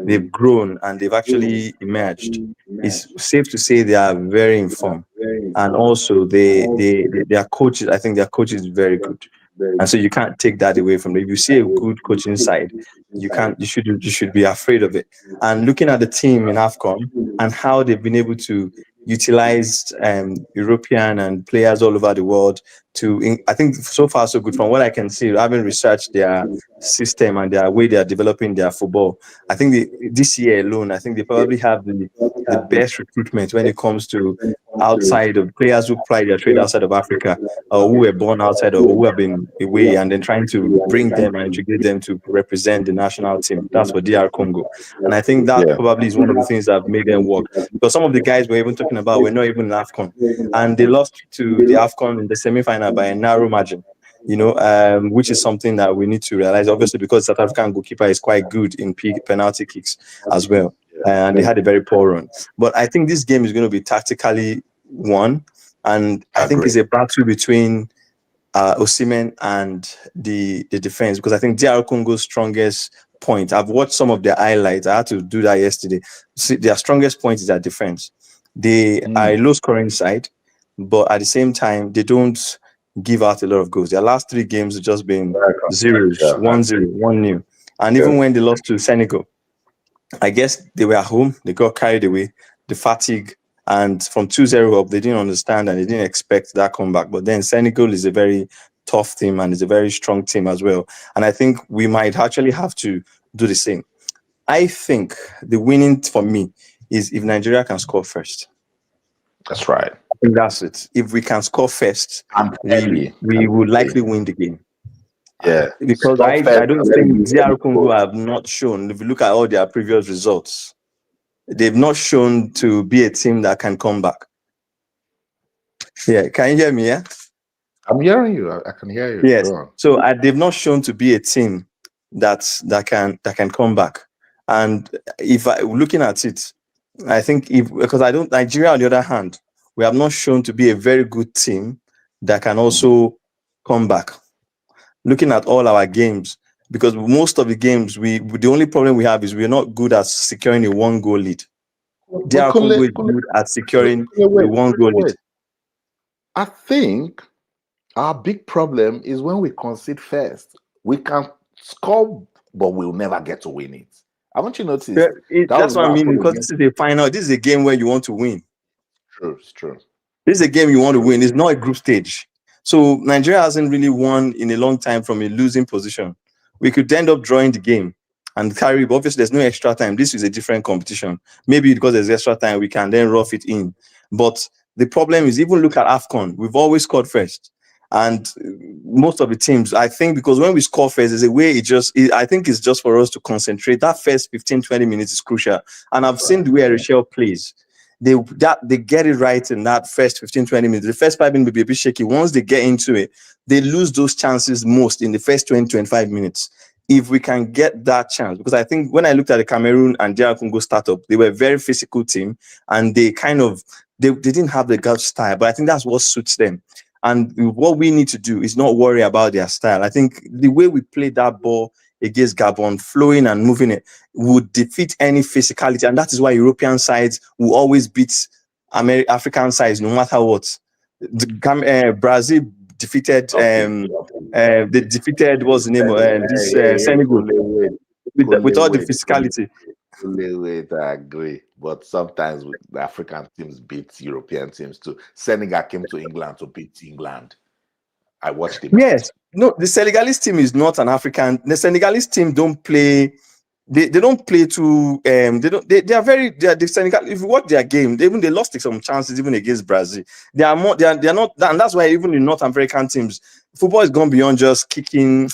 they've grown and they've actually emerged, it's safe to say they are very informed. And also their coaches, I think their coach is very good. And so you can't take that away from them. If you see a good coaching side, you should be afraid of it. And looking at the team in AFCON and how they've been able to utilize European and players all over the world I think so far so good. From what I can see, having researched their system and their way they are developing their football, I think this year alone, I think they probably have the best recruitment when it comes to outside of players who ply their trade outside of Africa, or who were born outside or who have been away, and then trying to bring them and integrate them to represent the national team. That's for DR Congo. And I think that probably is one of the things that have made them work. Because some of the guys we're even talking about were not even in AFCON. And they lost to the AFCON in the semi-final by a narrow margin, which is something that we need to realize, obviously, because South African goalkeeper is quite good in penalty kicks as well. And they had a very poor run. But I think this game is going to be tactically won. And I think it's a battle between Osimhen and the defense, because I think DR Congo's strongest point, I've watched some of their highlights. I had to do that yesterday. See, their strongest point is their defense. They are a low-scoring side, but at the same time, they don't give out a lot of goals. Their last 3 games have just been zeros, 1-0, 1-0. And even when they lost to Senegal, I guess they were at home, they got carried away, the fatigue, and from 2-0 up, they didn't understand and they didn't expect that comeback. But then Senegal is a very tough team and it's a very strong team as well. And I think we might actually have to do the same. I think the winning for me is if Nigeria can score first. That's right. I think that's it. If we can score first, we would likely win the game. Yeah. Because I don't think DR Congo have not shown, if you look at all their previous results, they've not shown to be a team that can come back. Yeah, can you hear me? Yeah, I'm hearing you. I can hear you. yes. So they've not shown to be a team that can come back. And if looking at it, I think Nigeria on the other hand, we have not shown to be a very good team that can also come back. Looking at all our games, because most of the games the only problem we have is we're not good at securing a 1-goal lead. DR Congo is good at securing a 1-goal lead. I think our big problem is when we concede first. We can score, but we'll never get to win it. Haven't you noticed? That's what I mean, because this is a final. This is a game where you want to win. True, it's true. This is a game you want to win. It's not a group stage. So Nigeria hasn't really won in a long time from a losing position. We could end up drawing the game and carry, but obviously there's no extra time. This is a different competition. Maybe because there's extra time, we can then rough it in. But the problem is, even look at AFCON, we've always scored first. And most of the teams, I think, because when we score first, there's a way I think it's just for us to concentrate. That first 15, 20 minutes is crucial. And I've seen the way Rochelle plays. They get it right in that first 15, 20 minutes. The first 5 minutes will be a bit shaky. Once they get into it, they lose those chances most in the first 20, 25 minutes. If we can get that chance, because I think when I looked at the Cameroon and DR Congo startup, they were a very physical team and they didn't have the gut style, but I think that's what suits them. And what we need to do is not worry about their style. I think the way we played that ball against Gabon, flowing and moving it, would defeat any physicality. And that is why European sides will always beat African sides, no matter what. Brazil defeated, they defeated, what's the name of Senegal, with all the physicality. I agree. But sometimes the African teams beat European teams too. Senegal came to England to beat England. I watched it. Yes. No, the Senegalese team is not an African. The Senegalese team don't play. They don't play too. The Senegal. If you watch their game, they lost some chances even against Brazil. They are not. And that's why even in North American teams, football has gone beyond just kicking.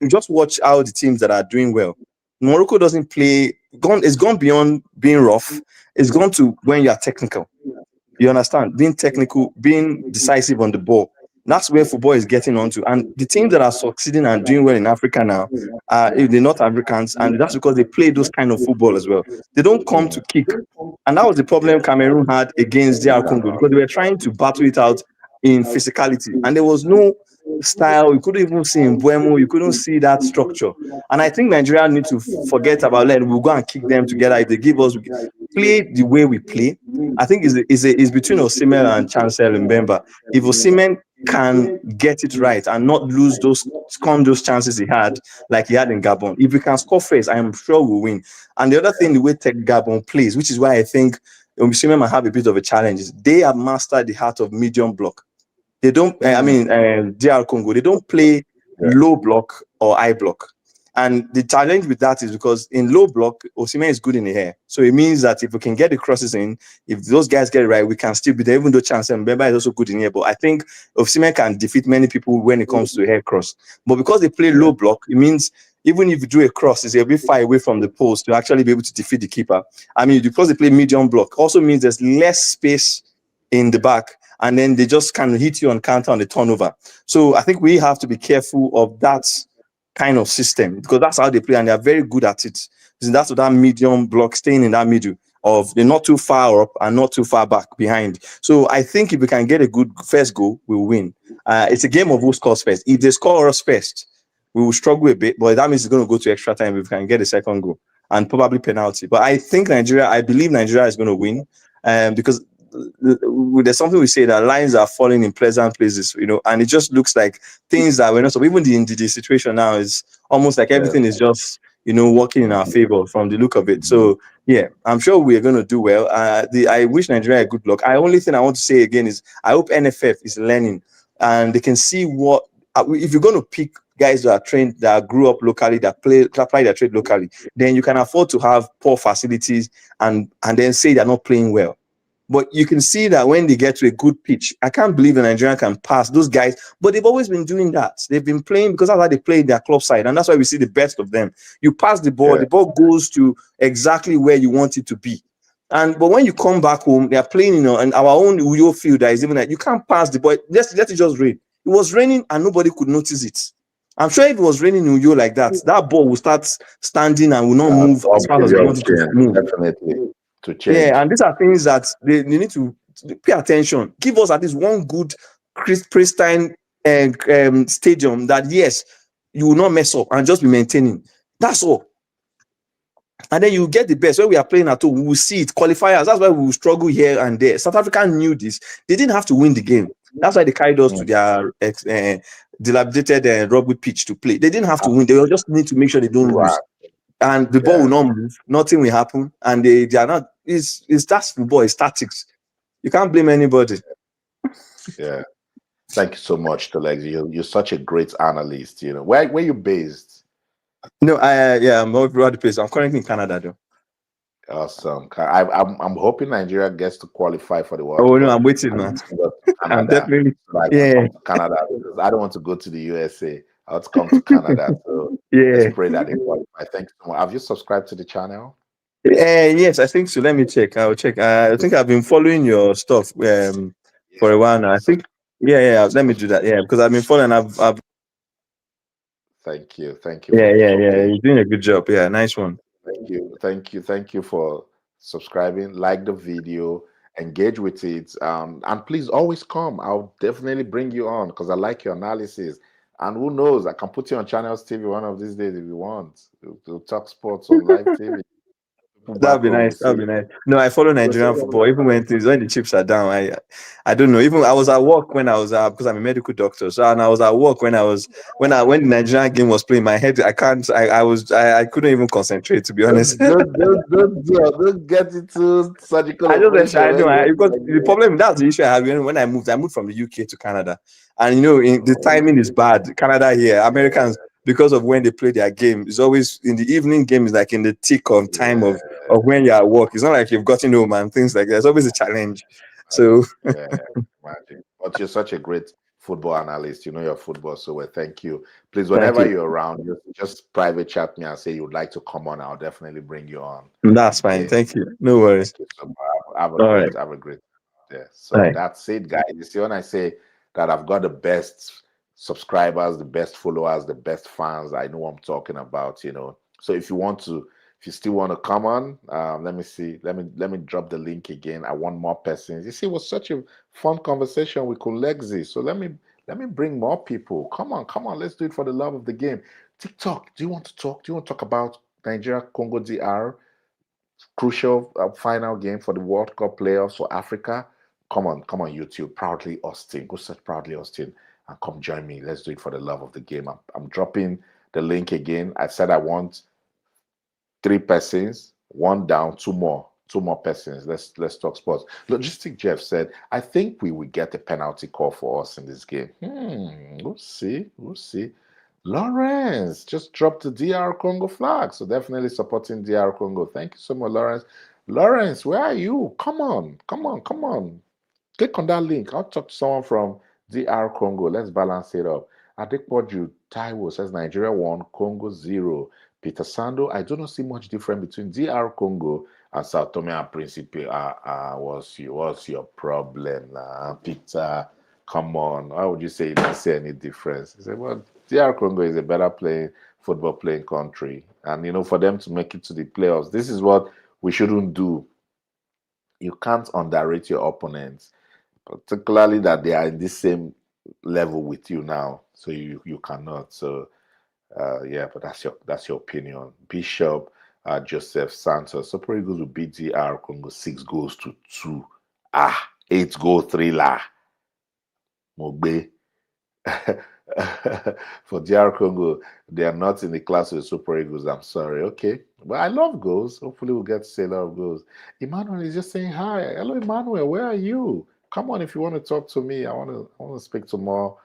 Just watch how the teams that are doing well. Morocco doesn't play. It's gone beyond being rough. It's gone to when you are technical. You understand? Being technical, being decisive on the ball. That's where football is getting onto. And the teams that are succeeding and doing well in Africa now are the North Africans, and that's because they play those kind of football as well. They don't come to kick. And that was the problem Cameroon had against DR Congo, because they were trying to battle it out in physicality. And there was no style. You couldn't even see in Buemo. You couldn't see that structure. And I think Nigeria need to forget about that. We'll go and kick them together. If they give us play the way we play, I think it's between Osimhen and Chancellor Mbemba. If Osimhen can get it right and not lose those chances he had like he had in Gabon, if we can score first, I am sure we'll win. And the other thing, the way Gabon plays, which is why I think Osimhen might have a bit of a challenge, is they have mastered the art of medium block. They don't, DR Congo, they don't play low block or high block. And the challenge with that is because in low block, Osimhen is good in the air. So it means that if we can get the crosses in, if those guys get it right, we can still be there, even though Chance and Mbemba is also good in the air. But I think Osimhen can defeat many people when it comes to a hair cross. But because they play low block, it means even if you do a cross, it's a bit far away from the post to actually be able to defeat the keeper. I mean, because they play medium block, also means there's less space in the back. And then they just kind of hit you on counter on the turnover. So I think we have to be careful of that kind of system, because that's how they play and they're very good at it. So that's that medium block, staying in that middle of they're not too far up and not too far back behind. So I think if we can get a good first goal, we'll win. It's a game of who scores first. If they score us first, we will struggle a bit, but that means it's going to go to extra time if we can get a second goal and probably penalty. But I believe Nigeria is going to win because there's something we say that lines are falling in pleasant places, and it just looks like things that we're not. So even the situation now is almost like everything is just working in our favor from the look of it. So yeah, I'm sure we are going to do well. I wish Nigeria good luck. Only thing I want to say again is I hope NFF is learning and they can see if you're going to pick guys that are trained, that grew up locally, that apply their trade locally, then you can afford to have poor facilities and then say they're not playing well. But you can see that when they get to a good pitch, I can't believe the Nigerian can pass those guys. But they've always been doing that. They've been playing because that's how they play in their club side. And that's why we see the best of them. You pass the ball goes to exactly where you want it to be. But when you come back home, they are playing, in our own Uyo field that is even like, you can't pass the ball. Let it just rain. It was raining and nobody could notice it. I'm sure if it was raining in Uyo like that ball will start standing and will not move as fast as you want it to move. Definitely. To change. Yeah, and these are things that they need to pay attention. Give us at least one good pristine stadium that, yes, you will not mess up and just be maintaining. That's all. And then you get the best. When we are playing at home, we will see it. Qualifiers, that's why we will struggle here and there. South Africa knew this. They didn't have to win the game. That's why they carried us to their dilapidated rugby pitch to play. They didn't have to win. They just need to make sure they don't lose. And the ball will not move. Nothing will happen. And they are not. It's that's football. It's tactics. You can't blame anybody. Yeah. Thank you so much, Tolex. You're such a great analyst. Where you based? No, I'm all over the place. I'm currently in Canada, though. Awesome. I'm hoping Nigeria gets to qualify for the World Cup. Oh no, I'm waiting, man. I'm definitely come to Canada because I don't want to go to the USA. I want to come to Canada. So let's pray that they qualify. Thank you so much. Have you subscribed to the channel? Yes, I think so. Let me check. I'll check. I think I've been following your stuff for a while now. I think. Yeah. Let me do that. Yeah, because I've been following. I've. Thank you. Yeah. You're doing a good job. Yeah, nice one. Thank you for subscribing. Like the video, engage with it, and please always come. I'll definitely bring you on because I like your analysis. And who knows, I can put you on Channels TV one of these days if you want to talk sports on live TV. That'd be nice. No, I follow Nigerian football. Even when the chips are down, I don't know. Even I was at work when I was because I'm a medical doctor. So and I was at work when when the Nigerian game was playing. My head, I couldn't even concentrate, to be honest. Don't get into surgical. I know. Because the problem, that's the issue I had when I moved from the UK to Canada, and the timing is bad. Canada here, Americans. Because of when they play their game, it's always in the evening game, is like in the thick of time of when you're at work. It's not like you've gotten home and things like that. It's always a challenge. So imagine. But you're such a great football analyst. You know your football so well. Thank you. Please, whenever you're around, just private chat me and say you'd like to come on. I'll definitely bring you on. That's fine. Thank you. No worries. Thank you so much. Have a great day. So that's it, guys. You see, when I say that I've got the best subscribers, the best followers, the best fans, I know what I'm talking about. So if you still want to come on, let me see. Let me drop the link again. I want more persons. You see, it was such a fun conversation with Kolexi. So let me bring more people. Come on. Let's do it for the love of the game. TikTok. Do you want to talk? Do you want to talk about Nigeria, Congo, DR? Crucial final game for the World Cup playoffs for Africa. Come on, YouTube. Proudly Austin. Go search Proudly Austin and come join me. Let's do it for the love of the game. I'm dropping the link again. I said I want 3 persons, 1 down, 2 more persons. Let's talk sports. Logistic Jeff said, I think we will get a penalty call for us in this game. We'll see. Lawrence just dropped the DR Congo flag. So definitely supporting DR Congo. Thank you so much, Lawrence. Lawrence, where are you? Come on. Click on that link. I'll talk to someone from DR Congo. Let's balance it up. Adepoju Taiwo says Nigeria 1, Congo 0. Peter Sando, I do not see much difference between DR Congo and Sao Tome and Principe. What's your problem, Peter? Come on. Why would you say you don't see any difference? He said, well, DR Congo is a better football playing country. And, for them to make it to the playoffs, this is what we shouldn't do. You can't underrate your opponents, particularly that they are in the same level with you now. So you cannot. So, but that's your opinion. Bishop Joseph Santos. Super Eagles will beat DR Congo 6-2. 8-goal thriller. Mogbe. For DR Congo, they are not in the class of the Super Eagles. I'm sorry. Okay. But I love goals. Hopefully we'll get to say a lot of goals. Emmanuel is just saying hi. Hello, Emmanuel. Where are you? Come on if you want to talk to me. I want to speak to more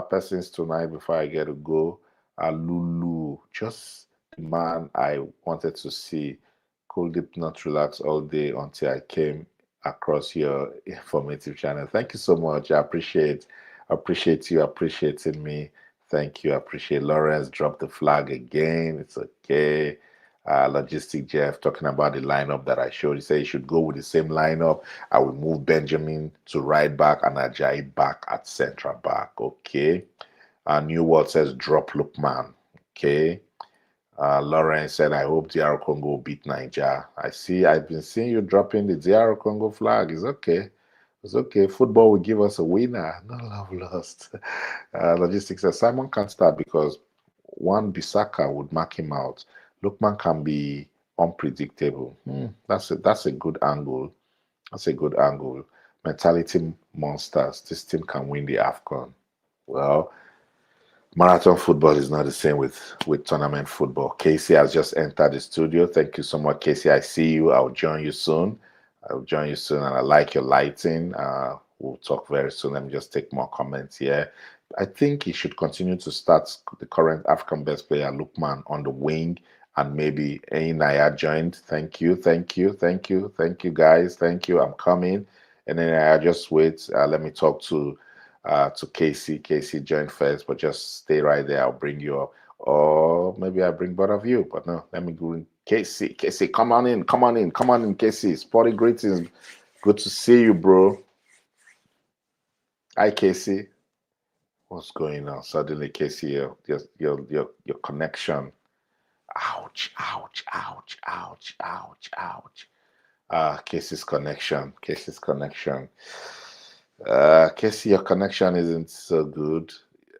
Persons tonight before I get to go. Lulu, just the man I wanted to see. Could not relax all day until I came across your informative channel. Thank you so much. I appreciate you appreciating me. Thank you. I appreciate Lawrence dropped the flag again. It's okay. Logistic Jeff talking about the lineup that I showed. He said you should go with the same lineup. I will move Benjamin to right back and Ajayi back at central back. Okay. New World says drop Lookman. Okay. Lawrence said, I hope DR Congo will beat Nigeria. I've been seeing you dropping the DR Congo flag. It's okay. It's okay. Football will give us a winner. No love lost. Logistics says Simon can't start because one Bisaka would mark him out. Lookman can be unpredictable. That's a good angle. That's a good angle. Mentality monsters. This team can win the AFCON. Well, marathon football is not the same with tournament football. Casey has just entered the studio. Thank you so much, Casey. I see you. I'll join you soon. And I like your lighting. We'll talk very soon. Let me just take more comments here. I think he should continue to start the current African best player, Lookman, on the wing, and maybe Naya joined. Thank you, guys. Thank you. I'm coming. And then I just wait. Let me talk to Casey. Casey joined first, but just stay right there. I'll bring you up. Or maybe I bring both of you. But no, let me go in. Casey, come on in, Casey. Sporty greetings. Good to see you, bro. Hi, Casey. What's going on? Suddenly, Casey, your connection. Ouch. Casey's connection. Casey, your connection isn't so good.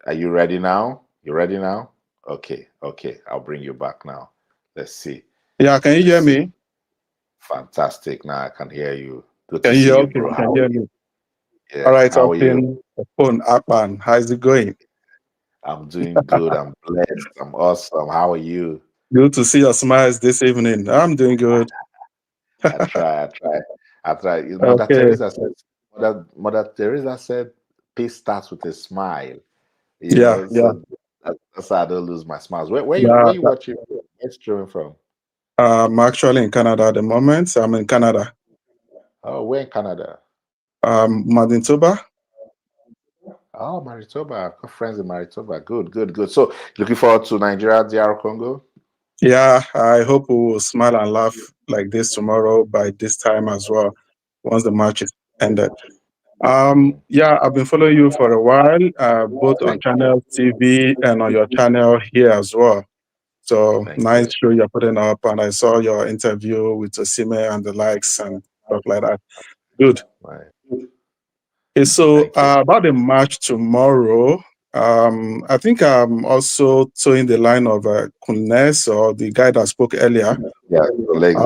Are you ready now? You ready now? Okay. I'll bring you back now. Let's see. Yeah, can you hear me? Fantastic. Now I can hear you. Good Can to you see hear? you, Okay, bro. you can hear me. Yeah. All right, How are you? OKON-AKPAN. How's it going? I'm doing good. I'm blessed. I'm awesome. How are you? Good to see your smiles this evening. I'm doing good. I try. Mother Okay. Teresa said, Mother Teresa said, peace starts with a smile. Yeah. So that's how I don't lose my smiles. Where you watching? Where's streaming from? I'm actually in Canada at the moment. I'm in Canada. Oh, where in Canada? Manitoba. Oh, Manitoba. I've got friends in Manitoba. Good. So looking forward to Nigeria, DR Congo. Yeah, I hope we will smile and laugh like this tomorrow by this time as well, once the match is ended. Yeah, I've been following you for a while, both on channel TV and on your channel here as well. So nice show you're putting up, and I saw your interview with Osime and the likes and stuff like that. Good. Right. Okay, so about the match tomorrow, I think I'm also towing the line of Kunes, or the guy that spoke earlier. Yeah, Legs,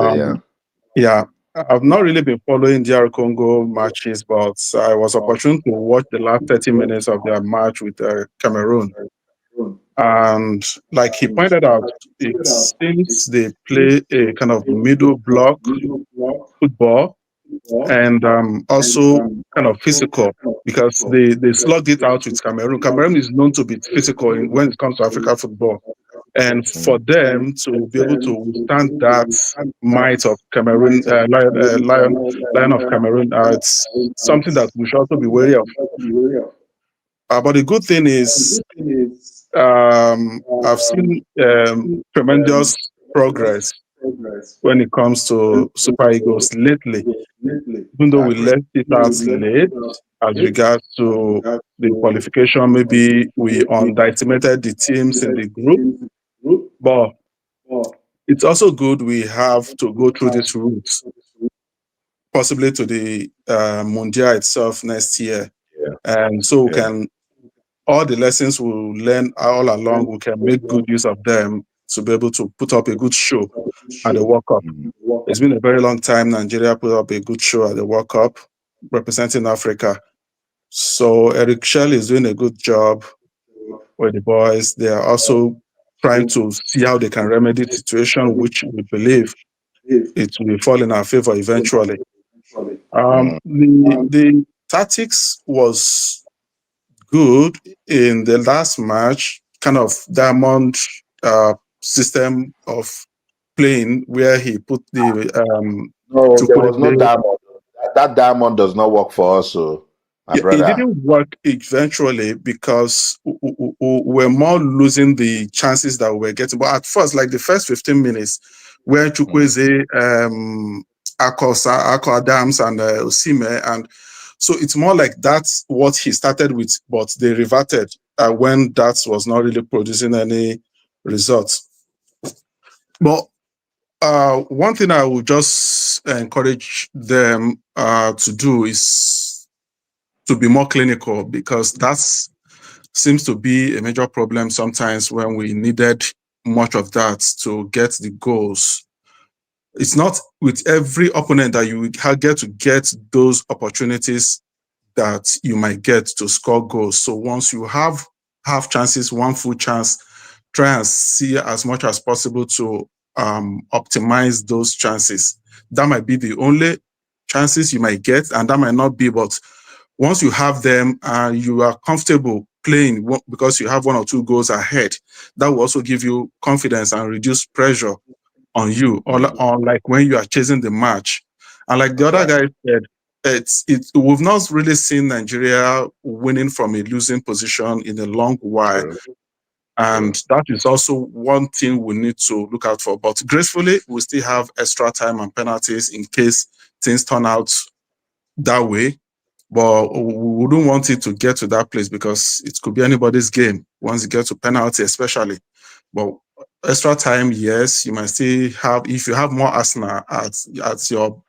Yeah, I've not really been following DR Congo matches, but I was opportune to watch the last 30 minutes of their match with Cameroon. And like he pointed out, it seems they play a kind of middle block football, and also kind of physical, because they slugged it out with Cameroon. Cameroon is known to be physical when it comes to African football. And for them to be able to withstand that might of Cameroon, Lion of Cameroon, it's something that we should also be wary of. But the good thing is, I've seen tremendous progress when it comes to Super Eagles lately. Even though we left it out late as regards to the qualification, maybe we underestimated the teams in the group. But it's also good we have to go through this route, possibly to the Mundial itself next year. And so we can, all the lessons we'll learn all along, we can make good use of them to be able to put up a good show at the World Cup. It's been a very long time Nigeria put up a good show at the World Cup representing Africa. So Eric Shell is doing a good job with the boys. They are also trying to see how they can remedy the situation, which we believe it will fall in our favor eventually. The tactics was good in the last match, kind of diamond system of playing where he put the No, there was no Chukwueze. diamond. That diamond does not work for us, so my Yeah, it brother. didn't work eventually because we're more losing the chances that we're getting. But at first, like the first 15 minutes, where Chukwueze, Ako Adams, and Osime, and so it's more like that's what he started with, but they reverted when that was not really producing any results. But one thing I would just encourage them to do is to be more clinical, because that seems to be a major problem sometimes when we needed much of that to get the goals. It's not with every opponent that you get to get those opportunities that you might get to score goals. So once you have half chances, one full chance, try and see as much as possible to optimize those chances. That might be the only chances you might get, and that might not be, but once you have them and you are comfortable playing because you have one or two goals ahead, that will also give you confidence and reduce pressure on you, or like when you are chasing the match. And like the other guy said, we've not really seen Nigeria winning from a losing position in a long while. And that is also one thing we need to look out for. But gracefully, we still have extra time and penalties in case things turn out that way. But we wouldn't want it to get to that place because it could be anybody's game once you get to penalty, especially. But extra time, yes, you might still have, if you have more Arsenal at your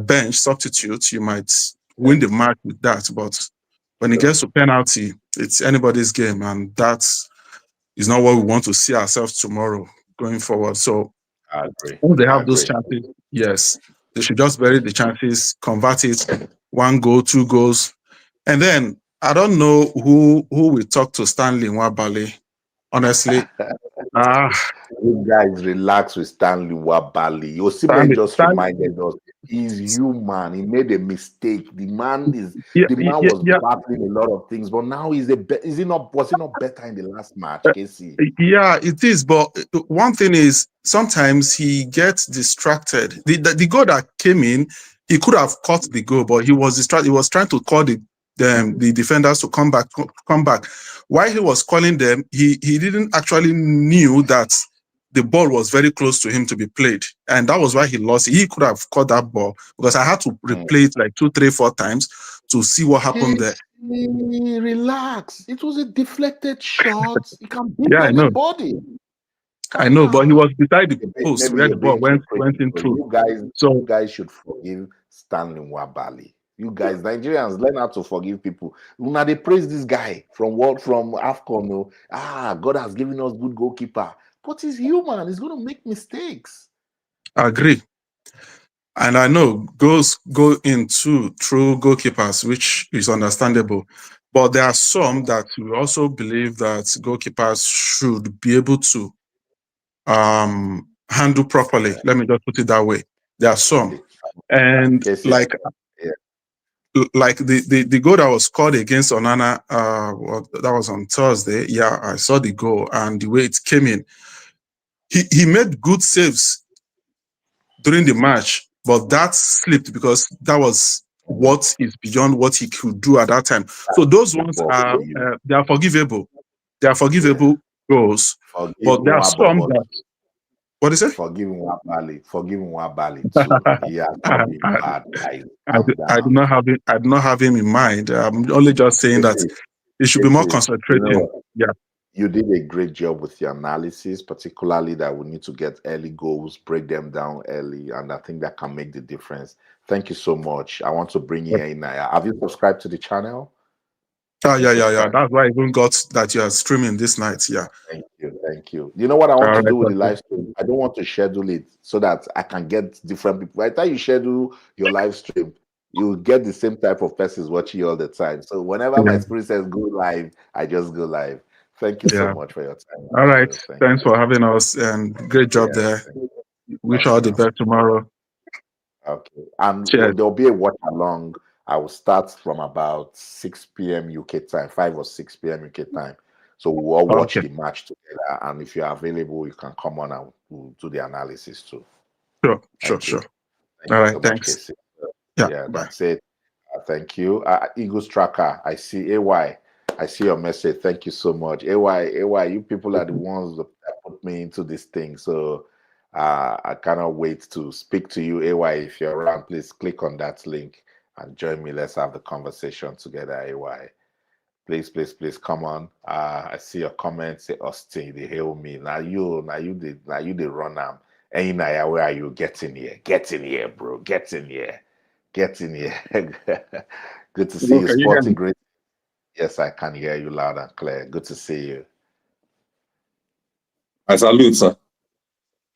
bench substitute, you might win the match with that. But when it gets to penalty, it's anybody's game, and that is not what we want to see ourselves tomorrow going forward. So I agree. when they have those chances, yes, they should just bury the chances, convert it, 1 goal, 2 goals. And then I don't know who will talk to Stanley Nwabali. Honestly, you guys relax with Stanley Nwabali. Osimhen just reminded us he's human. He made a mistake. The man was battling a lot of things, but now was he not better in the last match, Casey? Yeah, it is. But one thing is sometimes he gets distracted. The goal that came in, he could have caught the goal, but he was distracted. He was trying to call the defenders to come back. While he was calling them, he didn't actually knew that the ball was very close to him to be played, and that was why he lost. He could have caught that ball, because I had to replay it like 2, 3, 4 times to see what happened there. Relax. It was a deflected shot. It can beat anybody. I know, but he was beside the post where the ball went in through. You guys should forgive Stanley Nwabali. You guys, Nigerians, learn how to forgive people. Now they praise this guy from AFCON. God has given us good goalkeeper, but he's human. He's going to make mistakes. I agree. And I know goals go into through goalkeepers, which is understandable. But there are some that we also believe that goalkeepers should be able to handle properly. Let me just put it that way. There are some. And like the goal that was scored against Onana, that was on Thursday. Yeah, I saw the goal and the way it came in. He made good saves during the match, but that slipped because that was what is beyond what he could do at that time. So those ones are they are forgivable. They are forgivable goals. But there are some that. What is it? Forgive Nwabali too. Yeah, bad guys. I do not have him in mind. I'm only just saying that it should be more concentrating. Yeah. You did a great job with your analysis, particularly that we need to get early goals, break them down early, and I think that can make the difference. Thank you so much. I want to bring you in. Have you subscribed to the channel? Yeah. That's why I even got that you are streaming this night. Yeah. Thank you. You know what I want to do with the live stream? I don't want to schedule it so that I can get different people. By the time you schedule your live stream, you get the same type of persons watching you all the time. So whenever my spirit says go live, I just go live. Thank you so much for your time. All right. Thanks for having us, and great job there. Wish all the best tomorrow. Okay. And there'll be a watch along I will start from about 6 p.m. UK time, 5 or 6 p.m. UK time. So we'll all watch Okay. the match together. And if you're available, you can come on and we'll do the analysis too. Sure. Thank you. Thank All you right. so much, Thanks. Casey. Yeah. Yeah, Bye. that's it. Thank you. Eagles Tracker, I see AY. I see your message. Thank you so much. AY, you people are the ones that put me into this thing. So I cannot wait to speak to you. AY, if you're around, please click on that link and join me. Let's have the conversation together, AY. Please come on. I see your comments. Say Austin, they hail me. Now you the run am. Hey, now where are you? Get in here. Get in here, bro. Get in here. Get in here. Good to see you. Can you hear Sporting me? great. Yes, I can hear you loud and clear. Good to see you. I salute, sir.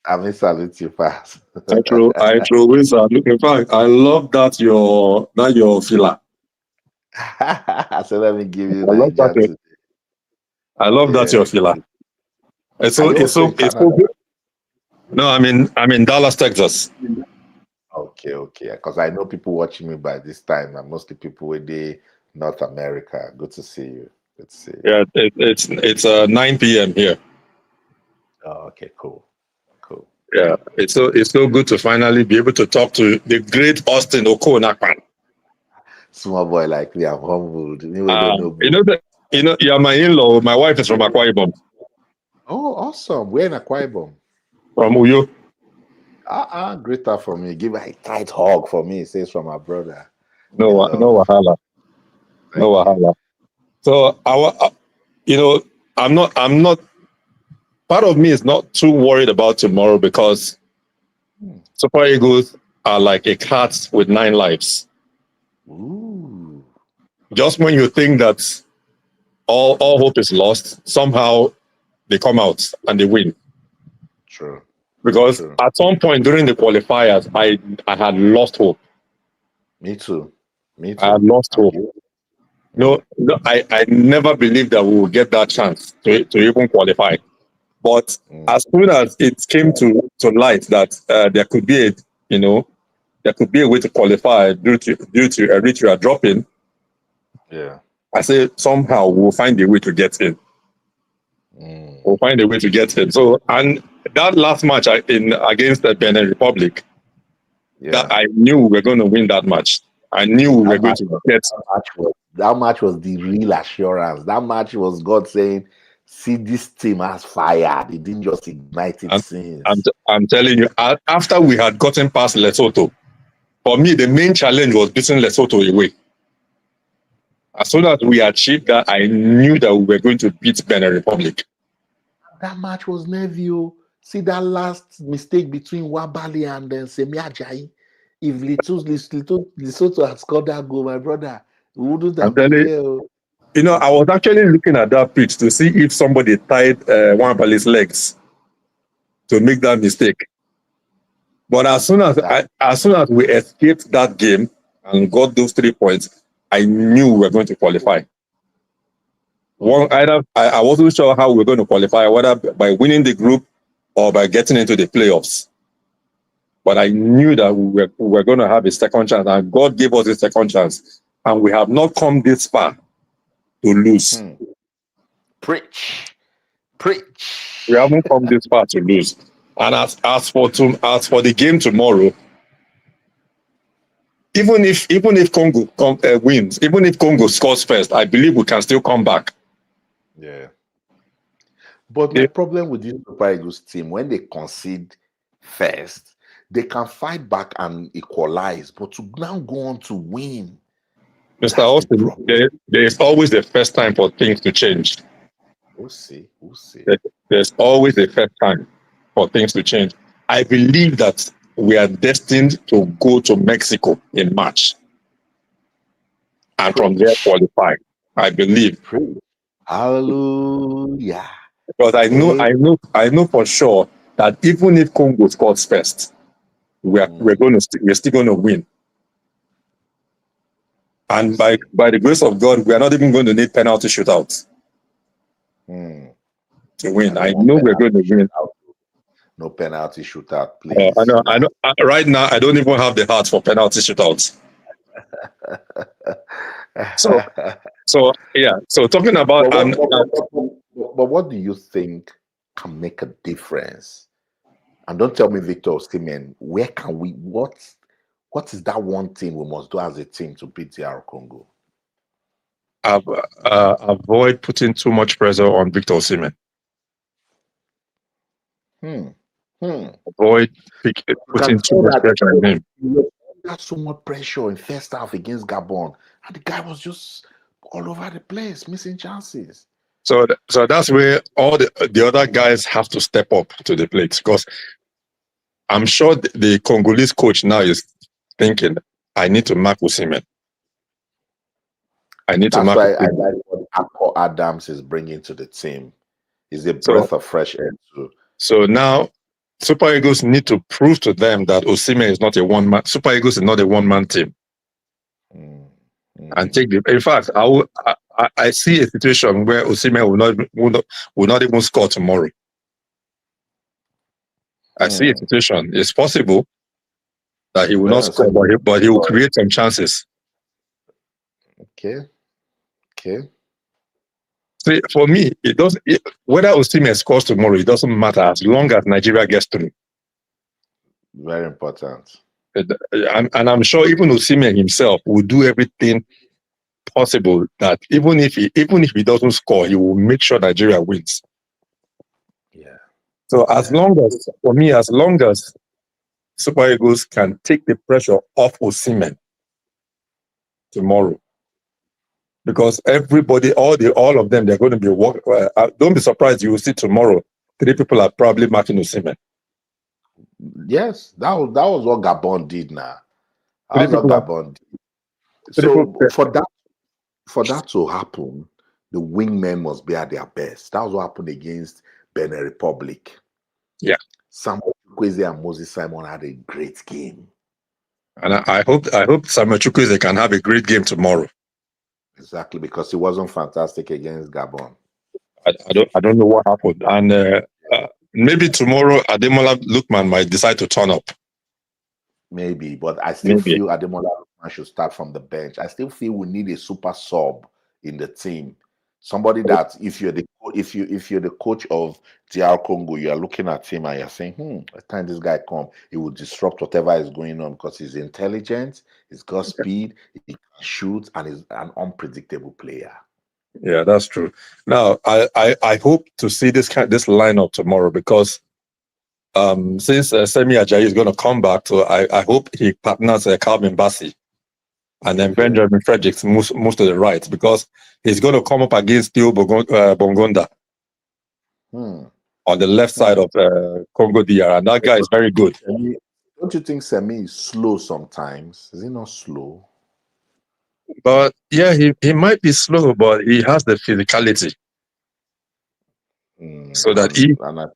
I may salute you fast. I throw wins. In fact, I love that your filler. So let me give you I love that. Nigeria today. I love that your Yeah. filler. It's Are so you it's also so in it's so Canada? good. No, I'm in Dallas, Texas. Okay. Because I know people watching me by this time, and mostly people with the North America. Good to see you. Good to see you. Yeah, it's 9 p.m. here. Oh, okay, cool. Yeah, it's so good to finally be able to talk to the great Austin OKON-AKPAN. Small boy like me, I'm humbled. You know, You're my in-law. My wife is from Akwa Ibom, oh, awesome. We're in Akwa Ibom. from Uyo. Greater for me. Give a tight hug for me. It says from my brother. No wahala, no wahala. So I'm not. Part of me is not too worried about tomorrow because Super Eagles are like a cat with 9 lives. Ooh. Just when you think that all hope is lost, somehow they come out and they win. True. Because at some point during the qualifiers, I had lost hope. Me too. I had lost hope. No, I never believed that we would get that chance to even qualify. But as soon as it came to light that there could be a way to qualify due to Eritrea dropping, Yeah. I said somehow we'll find a way to get in. We'll find a way to get in. So, and that last match against the Benin Republic, that I knew we were going to win that match. I knew we were going to get. That match was the real assurance. That match was God saying, "See, this team has fire. They didn't just ignite it since." I'm telling you, after we had gotten past Lesotho, for me the main challenge was beating Lesotho away. As soon as we achieved that, I knew that we were going to beat Benin Republic. That match was nervy. See that last mistake between Wabali and Semi Ajayi. If Lesotho had scored that goal, my brother, we wouldn't have been here. I was actually looking at that pitch to see if somebody tied Wabali's legs to make that mistake. But as soon as we escaped that game and got those 3 points, I knew we were going to qualify. I wasn't sure how we were going to qualify, whether by winning the group or by getting into the playoffs. But I knew that we were going to have a second chance, and God gave us a second chance. And we have not come this far to lose. Preach. We haven't come this far to lose. And as for the game tomorrow, even if Congo wins, even if Congo scores first, I believe we can still come back. Yeah. But my problem with this Super Eagles team, when they concede first, they can fight back and equalize, but to now go on to win. Mr. Austin, there is always the first time for things to change. We'll see. There's always a first time for things to change. I believe that we are destined to go to Mexico in March, and from there qualify. I believe. Hallelujah. Because I know for sure that even if Congo scores first, we're still going to win. And by the grace of God, we are not even going to need penalty shootouts to win. I know we're going to win. No penalty shootout, please. I know. Right now, I don't even have the heart for penalty shootouts. So, yeah. So talking about But what do you think can make a difference? And don't tell me Victor Osimhen. Where can we? What is that one thing we must do as a team to beat DR Congo? avoid putting too much pressure on Victor Osimhen. Avoid putting too much pressure on him. Got so much pressure in first half against Gabon, and the guy was just all over the place, missing chances. So that's where all the other guys have to step up to the plate, because I'm sure the Congolese coach now is thinking, I need to mark Osimhen. That's why I like what Akko Adams is bringing to the team. He's a breath of fresh air too. So now Super Eagles need to prove to them that Osimhen is not a one-man. Super Eagles is not a one-man team. And take the. In fact, I see a situation where Osimhen will not even score tomorrow. I see a situation. It's possible that he will not score, but he will create some chances. Okay. See, for me, whether Osimhen scores tomorrow, it doesn't matter as long as Nigeria gets through. Very important. And I'm sure even Osimhen himself will do everything possible that even if he doesn't score, he will make sure Nigeria wins. Yeah. So as long as Super Eagles can take the pressure off Osimhen tomorrow, because everybody, all of them, they're going to be working. Don't be surprised, you will see tomorrow 3 people are probably marking Osimhen. Yes, that was what Gabon did now. That was what Gabon did. So for that to happen, the wingmen must be at their best. That was what happened against Benin Republic. Yeah. Samuel Chukwueze and Moses Simon had a great game. And I hope Samuel Chukwueze can have a great game tomorrow. Exactly, because he wasn't fantastic against Gabon. I don't know what happened. And maybe tomorrow Ademola Lookman might decide to turn up. Maybe, but I still feel Ademola Lookman should start from the bench. I still feel we need a super sub in the team. Somebody that if you're the coach of DR Congo, you are looking at him and you're saying, by the time this guy come, he will disrupt whatever is going on because he's intelligent, he's got speed, he can shoot, and he's an unpredictable player. Yeah, that's true. Now, I hope to see this lineup tomorrow because since Semi Ajayi is going to come back, so I hope he partners Calvin Bassey. And then Benjamin Fredericks moves to the right because he's going to come up against Theo Bongonda on the left side of Congo DR. And that guy is very good. Don't you think Semi is slow sometimes? Is he not slow? But yeah, he might be slow, but he has the physicality. So that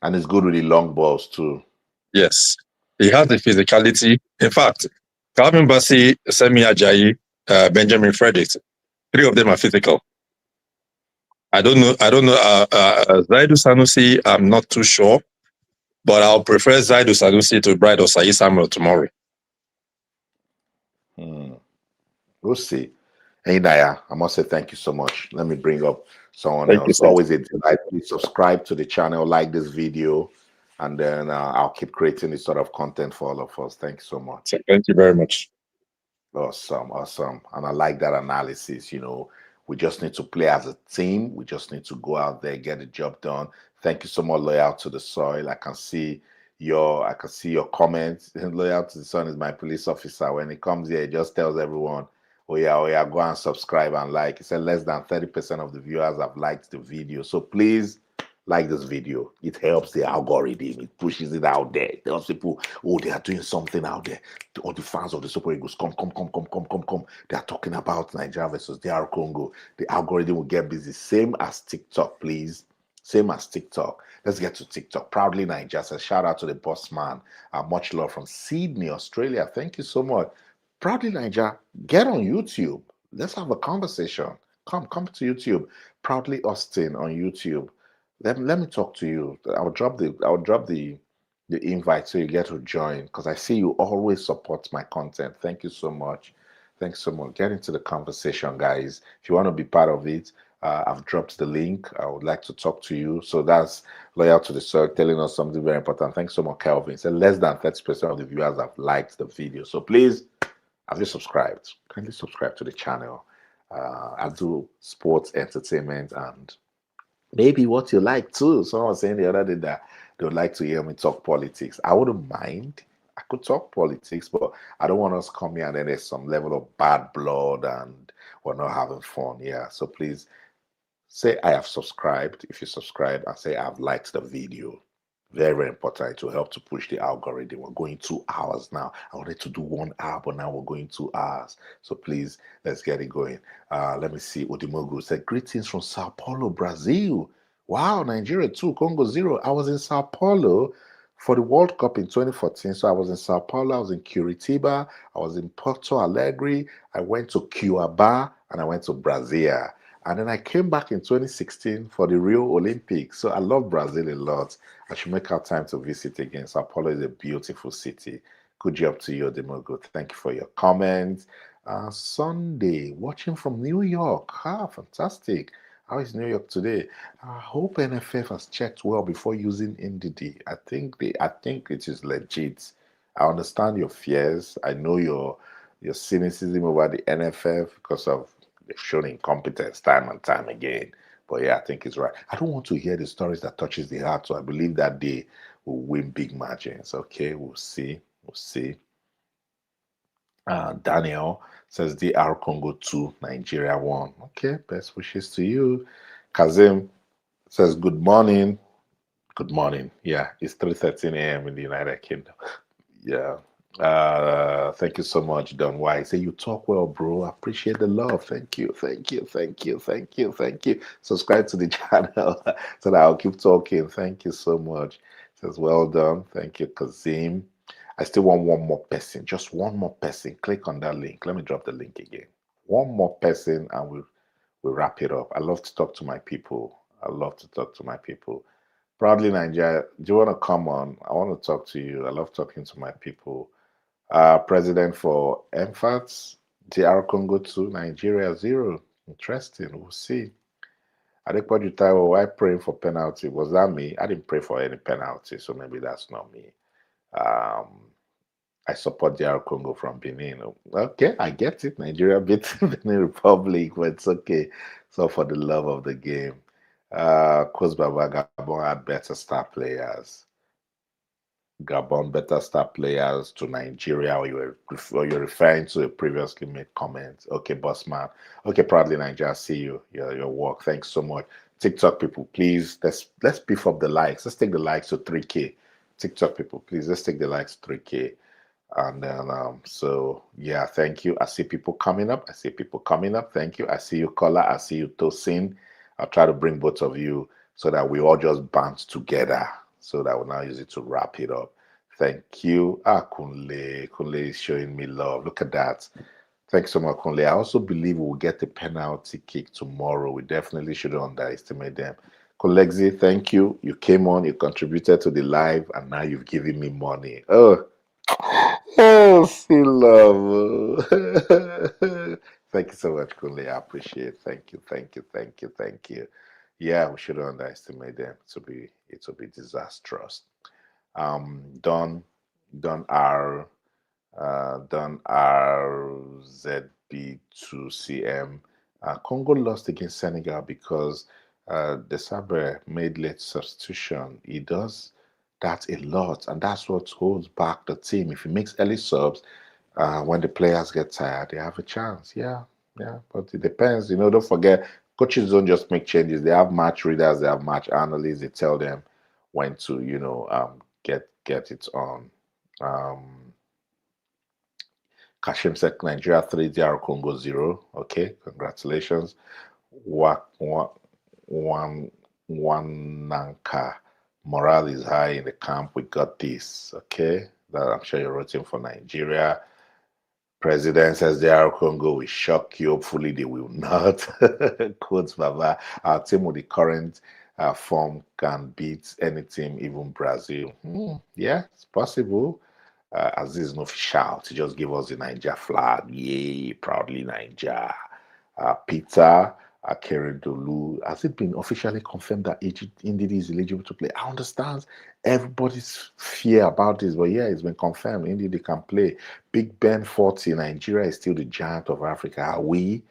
and he's good with the long balls too. Yes, he has the physicality. In fact, Calvin Bassey, Semi Ajayi, Benjamin Fredericks, 3 of them are physical. I don't know. Zaidu Sanusi, I'm not too sure, but I'll prefer Zaidu Sanusi to Bright Osayi Samuel tomorrow. We'll see. Hey Naya, I must say thank you so much. Let me bring up someone else. Always a delight. Please subscribe to the channel, like this video, and then I'll keep creating this sort of content for all of us. Thank you so much. Thank you very much. Awesome. And I like that analysis. We just need to play as a team. We just need to go out there, get the job done. Thank you so much, Loyal to the Soil. I can see your comments. Loyal to the Soil is my police officer. When he comes here, he just tells everyone, oh yeah, go and subscribe and like. He said less than 30% of the viewers have liked the video. So please like this video. It helps the algorithm. It pushes it out there. It tells people, oh, they are doing something out there. All the fans of the Super Eagles, come. They are talking about Nigeria versus DR Congo. The algorithm will get busy. Same as TikTok, please. Same as TikTok. Let's get to TikTok. Proudly Nigeria says, shout out to the boss man. Much love from Sydney, Australia. Thank you so much. Proudly Nigeria, get on YouTube. Let's have a conversation. Come to YouTube. Proudly Austin on YouTube. Let me talk to you. I'll drop the the invite so you get to join, because I see you always support my content. Thank you so much. Thanks so much. Get into the conversation, guys. If you want to be part of it, I've dropped the link. I would like to talk to you. So that's Loyal to the Soil telling us something very important. Thanks so much, Kelvin. So less than 30% of the viewers have liked the video. So please, have you subscribed? Kindly subscribe to the channel. I do sports, entertainment, and maybe what you like too. Someone was saying the other day that they would like to hear me talk politics. I wouldn't mind. I could talk politics, but I don't want us coming and then there's some level of bad blood and we're not having fun. Yeah. So please say I have subscribed. If you subscribe, and say I've liked the video. Very, very important to help to push the algorithm. We're going 2 hours now. I wanted to do 1 hour, but now we're going 2 hours. So please, let's get it going. Let me see. Odimogu said, greetings from Sao Paulo, Brazil. Wow, Nigeria 2, Congo 0. I was in Sao Paulo for the World Cup in 2014. So I was in Sao Paulo, I was in Curitiba, I was in Porto Alegre, I went to Cuiabá, and I went to Brasilia. And then I came back in 2016 for the Rio Olympics. So I love Brazil a lot. I should make out time to visit again. Sao Paulo is a beautiful city. Good job to you, Demogo. Thank you for your comments. Sunday, watching from New York. Fantastic. How is New York today? I hope NFF has checked well before using NDD. I think it is legit. I understand your fears. I know your cynicism over the NFF because of they've shown incompetence time and time again. But yeah, I think it's right. I don't want to hear the stories that touches the heart. So I believe that they will win big margins. Okay, we'll see. We'll see. Daniel says DR Congo 2, Nigeria 1. Okay, best wishes to you. Kazim says good morning. Good morning. Yeah, it's 3:13 a.m. in the United Kingdom. Yeah. Thank you so much, Don White. Say you talk well, bro. I appreciate the love. Thank you, thank you, thank you, thank you, thank you. Subscribe to the channel so that I'll keep talking. Thank you so much. Says well done. Thank you, Kazim. I still want one more person, just one more person. Click on that link. Let me drop the link again. One more person, and we'll wrap it up. I love to talk to my people. I love to talk to my people. Proudly Nigeria, do you want to come on? I want to talk to you. I love talking to my people. President for MFATs, DR Congo 2, Nigeria 0. Interesting. We'll see. Adequate Taiwo, why praying for penalty? Was that me? I didn't pray for any penalty, so maybe that's not me. I support DR Congo from Benin. Okay, I get it. Nigeria beat Benin Republic, but it's okay. So for the love of the game. Coach Baba, Gabon had better star players. Gabon better star players to Nigeria, or you're referring to a previously made comment. Okay, bossman. Okay, proudly Nigeria. See you. Your work. Thanks so much. TikTok people, please let's beef up the likes. Let's take the likes to 3K. TikTok people, please let's take the likes to 3K. And then so yeah, thank you. I see people coming up. Thank you. I see you, Kola. I see you, Tosin. I'll try to bring both of you so that we all just bounce together. So that we'll now use it to wrap it up. Thank you. Kunle. Kunle is showing me love. Look at that. Thanks so much, Kunle. I also believe we will get the penalty kick tomorrow. We definitely shouldn't underestimate them. Kolexi, thank you. You came on, you contributed to the live, and now you've given me money. Oh, see love. Thank you so much, Kunle. I appreciate it. Thank you, thank you, thank you, thank you. Yeah, we shouldn't underestimate them. It will be disastrous. Don R RZB2CM. Congo lost against Senegal because the Sabre made late substitution. He does that a lot, and that's what holds back the team. If he makes early subs, when the players get tired, they have a chance. Yeah, but it depends. Don't forget, coaches don't just make changes. They have match readers, they have match analysts. They tell them when to, get it on. Kashim said Nigeria 3, DR Congo 0. Okay, congratulations. Wananka. Morale is high in the camp. We got this. Okay, I'm sure you're rooting for Nigeria. President says DR Congo will shock you. Hopefully they will not. Quotes Baba. Our team with the current form can beat any team, even Brazil. Yeah, it's possible. As this is no official, to just give us the Niger flag. Yay, proudly Niger. Peter Akeredolu, has it been officially confirmed that Egypt indeed is eligible to play? I understand everybody's fear about this, but yeah, it's been confirmed. Indeed, they can play. Big Ben 40, Nigeria is still the giant of Africa. Are we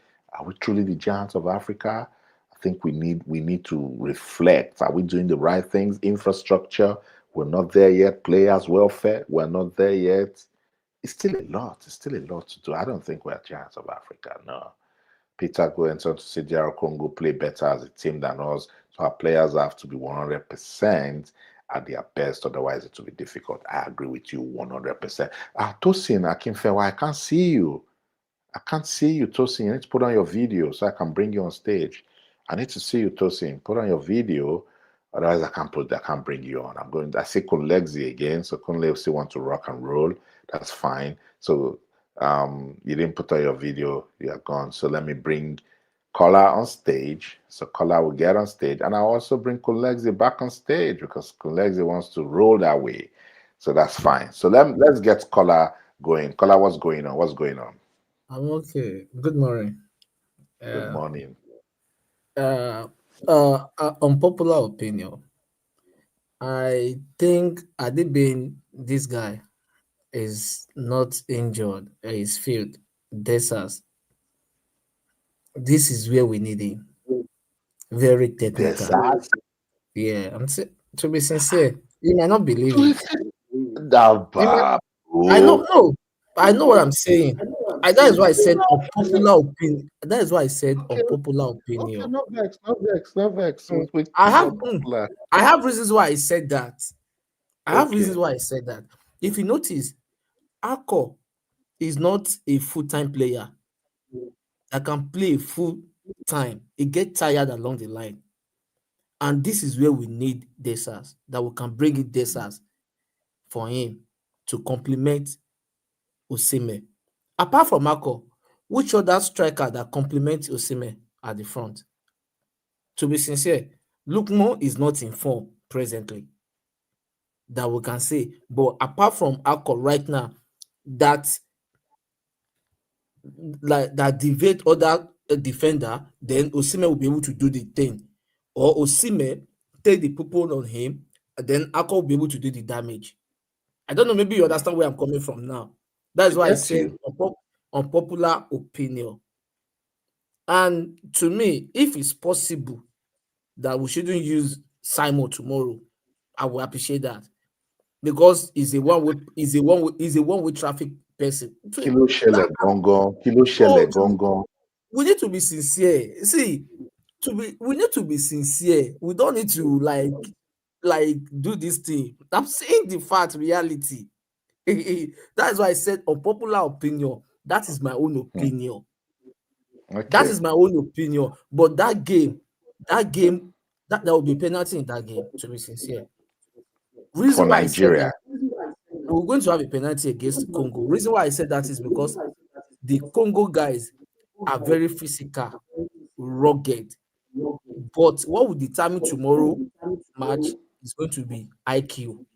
truly the giants of Africa? I think we need to reflect. Are we doing the right things? Infrastructure, we're not there yet. Players' welfare, we're not there yet. It's still a lot. It's still a lot to do. I don't think we're giants of Africa. No. Peter went on to say DR Congo play better as a team than us, so our players have to be 100% at their best, otherwise it will be difficult. I agree with you 100%. Tosin Akinfewa, I can't see you. I can't see you, Tosin. You need to put on your video so I can bring you on stage. I need to see you, Tosin. Put on your video, otherwise I can't bring you on. I see Kunlexi again, so Kunle still want to rock and roll. That's fine. So you didn't put on your video, you are gone. So let me bring Kola on stage. So Kola will get on stage, and I'll also bring Kunlexi back on stage because Kunlexi wants to roll that way. So that's fine. So let's get Kola going. Kola, what's going on? What's going on? I'm okay. Good morning. Good morning. Unpopular opinion. I think Adibin, this guy, is not injured. He's filled. Desas. This is where we need him. Very technical. Desas? Yeah, to be sincere, you might not believe it. I know, no, I know what I'm saying. That is why I said unpopular opinion. That is why I said unpopular opinion. Okay, no vex. I have reasons why I said that. If you notice, Akko is not a full-time player that can play full time. He gets tired along the line. And this is where we need Desas, that we can bring in Desas for him to complement Osimhen. Apart from Akko, which other striker that complements Osimhen at the front? To be sincere, Lukman is not in form presently, that we can say. But apart from Akko right now, that deviate other defender, then Osimhen will be able to do the thing. Or Osimhen take the people on him, and then Akko will be able to do the damage. I don't know, maybe you understand where I'm coming from now. That's why I said unpopular opinion. And to me, if it's possible that we shouldn't use Simon tomorrow, I will appreciate that. Because he's a one-way traffic person. Kilo shele gongon. We need to be sincere. See, we need to be sincere. We don't need to like do this thing. I'm saying the fact, reality. That's why I said unpopular opinion. That is my own opinion. Okay. That is my own opinion. But that game, there will be penalty in that game, to be sincere. Reason for why Nigeria. I said that, we're going to have a penalty against Congo. Reason why I said that is because the Congo guys are very physical, rugged. But what will determine tomorrow match is going to be IQ.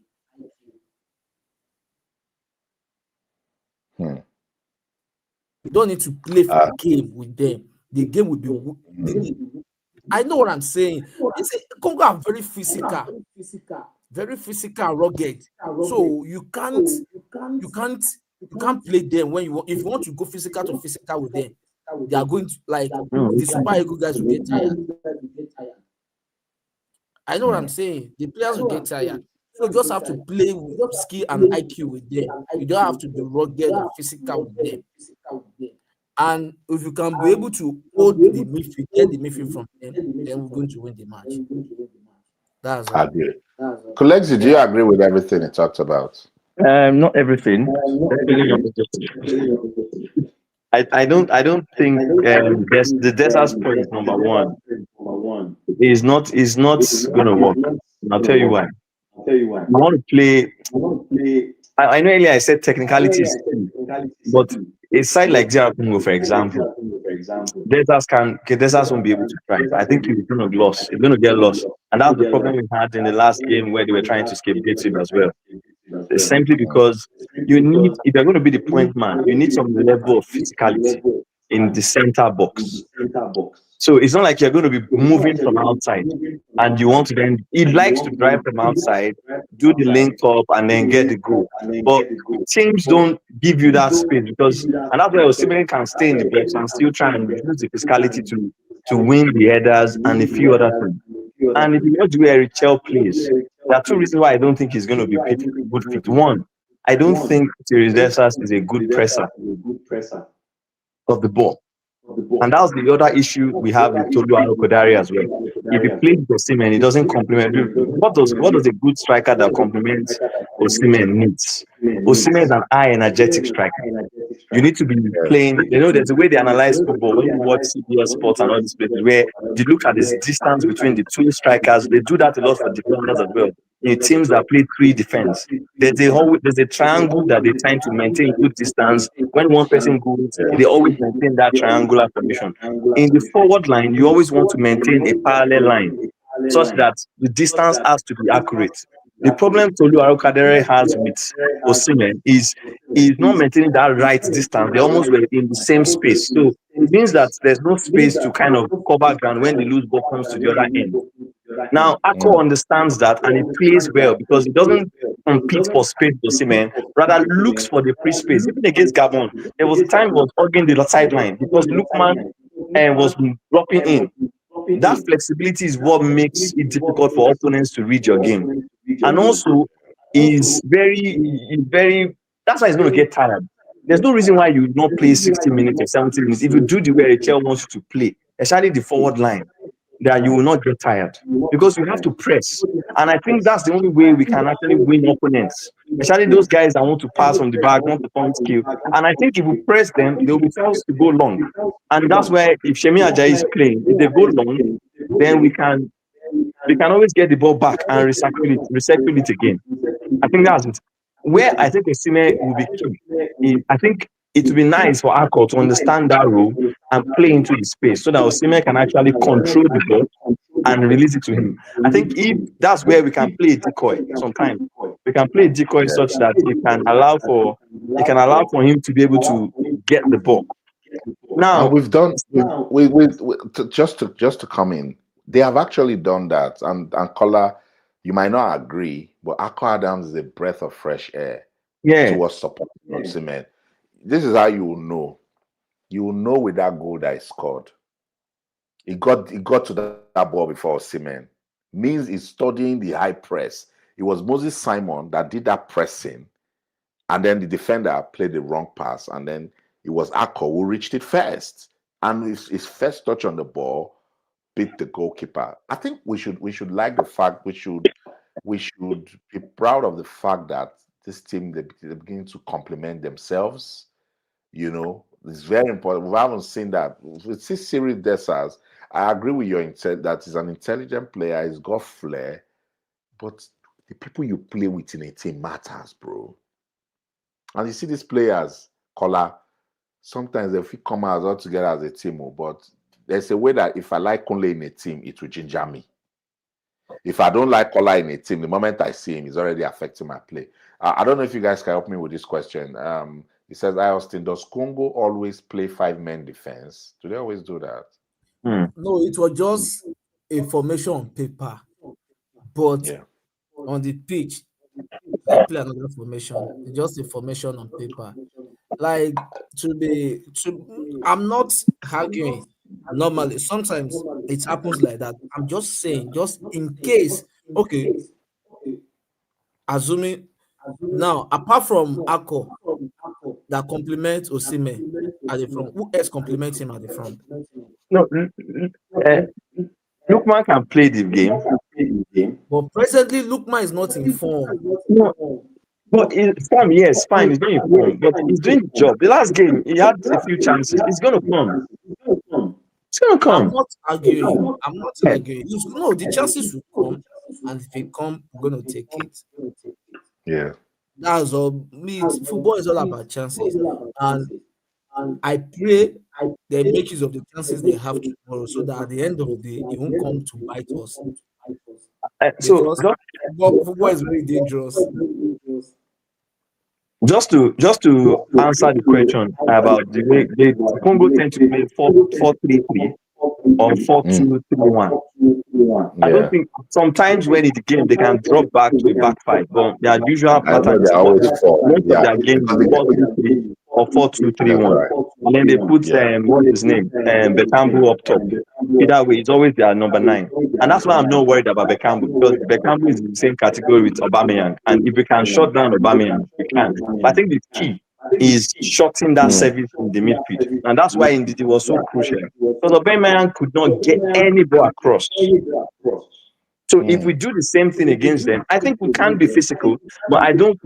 You don't need to play for the game with them. The game will be. I know what I'm saying. Congo are very physical, rugged. So you can't play them when you want. If you want to go physical to physical with them, they are going to the Super Eagles guys will get tired. I know what I'm saying. The players will get tired. So you just have to play with skill and IQ with them. You don't have to be rugged or physical with them. And if you can be able to hold the midfield, get the midfield from them, then we're going to win the match. That's all. I agree. Colexi, do you agree with everything he talked about? Not everything. I don't think the desert point is number one. Is not gonna work. I'll tell you why. You want to play. I know earlier I said technicality is key, but a side like DR Congo, for example, Desas won't be able to try. I think he's going to lose. He's going to get lost. And that's the problem we had in the last game where they were trying to scapegoat him as well. It's simply because you need, if you're going to be the point man, you need some level of physicality in the center box. So it's not like you're going to be moving from outside and you want to then, he likes to drive from outside, do the link up and then get the goal. But teams don't give you that space because, and that's why Osimhen can stay in the box and still try and use the physicality to win the headers and a few other things. And if you watch where Richel plays, there are two reasons why I don't think he's going to be good fit. One, I don't think Thierry Desas is a good presser of the ball. And that's the other issue we have with Tolu Arokodare as well. If he plays Osimhen, he doesn't complement. What does a good striker that complements Osimhen needs? Osimhen is an high energetic striker. You need to be playing. You know, there's a way they analyze football when you watch CBS Sports and all these places where you look at this distance between the two strikers. They do that a lot for defenders as well. In teams that play three defense, there's a triangle that they're trying to maintain good distance. When one person goes, they always maintain that triangular formation. In the forward line, you always want to maintain a parallel line such that the distance has to be accurate. The problem Tolu Arokodare has with Osimhen is not maintaining that right distance. They almost were in the same space. So it means that there's no space to kind of cover ground when the loose ball comes to the other end. Now, Ako understands that and he plays well because he doesn't compete for space with Osimhen, rather looks for the free space. Even against Gabon, there was a time he was hugging the sideline because Lookman was dropping in. That flexibility is what makes it difficult for opponents to read your game. And also, is very, that's why he's going to get tired. There's no reason why you not play 60 minutes or 70 minutes. If you do the way Richel wants you to play, especially the forward line, that you will not get tired because you have to press. And I think that's the only way we can actually win opponents, especially those guys that want to pass from the back, want to point skill. And I think if we press them, they'll be forced to go long. And that's where if Shemi Ajayi is playing, if they go long, then we can always get the ball back and recycle it again. I think that's it. Where I think Osimhen will be key, I think it would be nice for Ako to understand that role and play into the space so that Osimhen can actually control the ball and release it to him. I think if that's where we can play a decoy sometimes. We can play a decoy such that it can allow for him to be able to get the ball. Now we've done just to come in. They have actually done that, and Kola, you might not agree, but Ako Adams is a breath of fresh air towards supporting Osimhen. This is how you will know. You will know with that goal that he scored. He got to that ball before Osimhen. Means he's studying the high press. It was Moses Simon that did that pressing, and then the defender played the wrong pass, and then it was Ako who reached it first. And his first touch on the ball beat the goalkeeper. I think we should like the fact we should be proud of the fact that this team they're beginning to complement themselves. You know, it's very important. We haven't seen that. We see Cyril Desas. I agree with your intent that he's an intelligent player. He's got flair, but the people you play with in a team matters, bro. And you see these players, Kola, sometimes they come out all together as a team, but there's a way that if I like Kunle in a team, it will ginger me. If I don't like Kola in a team, the moment I see him, he's already affecting my play. I don't know if you guys can help me with this question. He says, Austin, does Congo always play 5-man defense? Do they always do that? No, it was just a formation on paper. But on the pitch, they play another formation. It's just a formation on paper. Like, I'm not arguing. Normally, sometimes it happens like that. I'm just saying, just in case, okay, assuming now, apart from Ako that complements Osimhen at the front, who else complements him at the front? No, Lookman can play the game. But presently, Lookman is not in form. No, but form, yes, fine, he's not in form, but he's doing the job. The last game, he had a few chances. He's going to come. It's going to come. I'm not arguing. No, the chances will come, and if they come, I'm going to take it. Yeah. That's all. Football is all about chances. And I pray they make use of the chances they have tomorrow, so that at the end of the day, it won't come to bite us. So Because football is very dangerous. just to answer the question about the way Congo tend to play 4-3-3 or 4-2-3-1. I don't think sometimes when in the game they can drop back to a back five, but their usual I know pattern is they're always four. most of Yeah, their games because is 4-3-3 or 4-2-3-1. right. And then they put Yeah. what is his name? Bekambu up top. Either way, it's always their number 9. And that's why I'm not worried about Bekambu, because Bekambu is in the same category with Aubameyang. And if we can shut down Aubameyang, we can. But I think the key is shutting that service in the midfield. And that's why indeed it was so crucial. Because Aubameyang could not get any ball across. So if we do the same thing against them, I think we can be physical, but I don't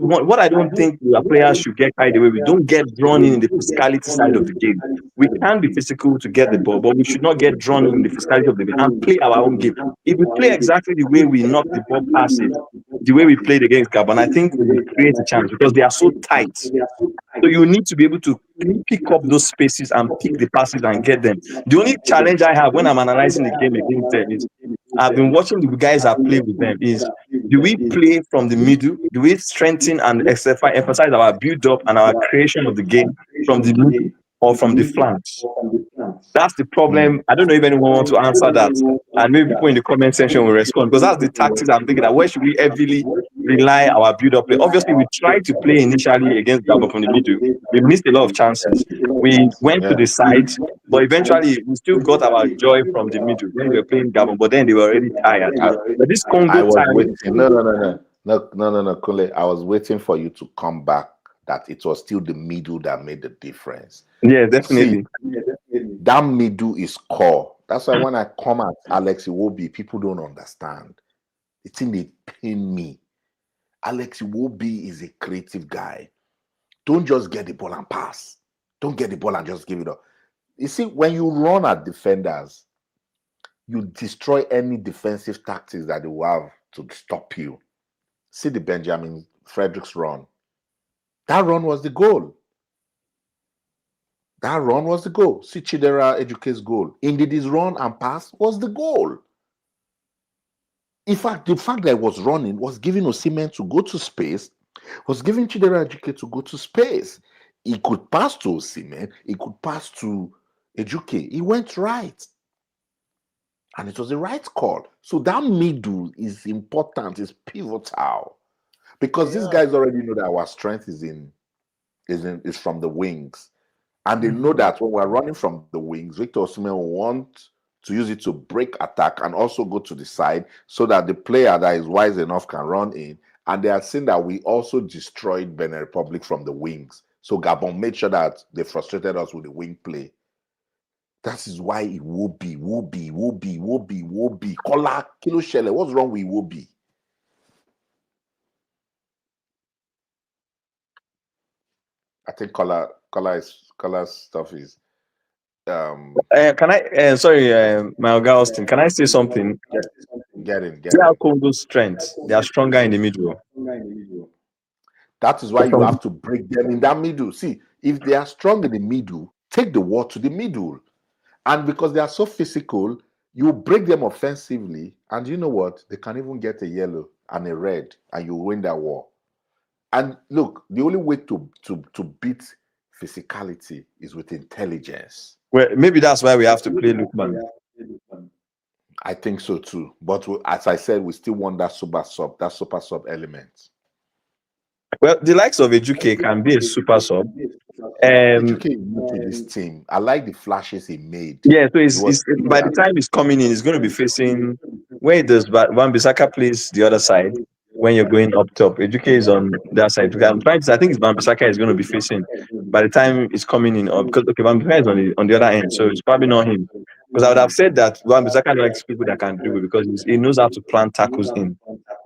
think our players should get carried away. We don't get drawn in the physicality side of the game. We can be physical to get the ball, but we should not get drawn in the physicality of the game and play our own game. If we play exactly the way we knock the ball past it, the way we played against Gabon, I think we will create a chance because they are so tight. So you need to be able to pick up those spaces and pick the passes and get them. The only challenge I have when I'm analyzing the game against them is I've been watching the guys that play with them is, do we play from the middle? Do we strengthen and emphasize our build-up and our creation of the game from the middle or from the flanks? That's the problem. I don't know if anyone wants to answer that. And maybe people in the comment section will respond, because that's the tactics I'm thinking that where should we heavily rely our build-up play? Obviously, we tried to play initially against Gabon from the middle. We missed a lot of chances. We went to the side, but eventually we still got our joy from the middle when we were playing Gabon, but then they were already tired. But this Congo I was time... waiting. No, Kule. I was waiting for you to come back that it was still the middle that made the difference. Yeah, definitely. See, that middle is core. That's why when I come at Alex Iwobi, people don't understand. The thing they pain me. Alex Iwobi is a creative guy. Don't just get the ball and pass. Don't get the ball and just give it up. You see, when you run at defenders, you destroy any defensive tactics that they will have to stop you. See the Benjamin Fredericks run. That run was the goal. That run was the goal. See Chidera Ejuke's goal. Indeed, his run and pass was the goal. In fact, the fact that he was running was giving Osimhen to go to space, was giving Chidera Ejuke to go to space. He could pass to Osimhen, he could pass to Ejuke. He went right. And it was the right call. So that middle is important, is pivotal. Because these guys already know that our strength is from the wings. And they know that when we're running from the wings, Victor Osimhen will want to use it to break attack and also go to the side so that the player that is wise enough can run in. And they are saying that we also destroyed Benin Republic from the wings. So Gabon made sure that they frustrated us with the wing play. That is why it will be. Kola Kilo Shele, what's wrong with Iwobi? I think Kola's stuff is. Can I? Sorry, my Oga Austin. Can I say something? Get in. See how Congo's strength. They are stronger in the middle. That is why you have to break them in that middle. See, if they are strong in the middle, take the war to the middle. And because they are so physical, you break them offensively, and you know what? They can even get a yellow and a red, and you win that war. And look, the only way to beat physicality is with intelligence. Well, maybe that's why we have to play Lukman. I think so too. But as I said, we still want that super sub element. Well, the likes of Ejuke can be a super sub. Ejuke is new to this team. I like the flashes he made. Yeah, so by the time he's coming in, he's going to be facing where does Wan-Bissaka plays the other side. When you're going up top, Ejuke is on that side. I think it's Wan-Bissaka is going to be facing by the time it's coming in. Because Wan-Bissaka is on the other end, so it's probably not him. Because I would have said that Wan-Bissaka likes people that can dribble because he knows how to plant tackles in.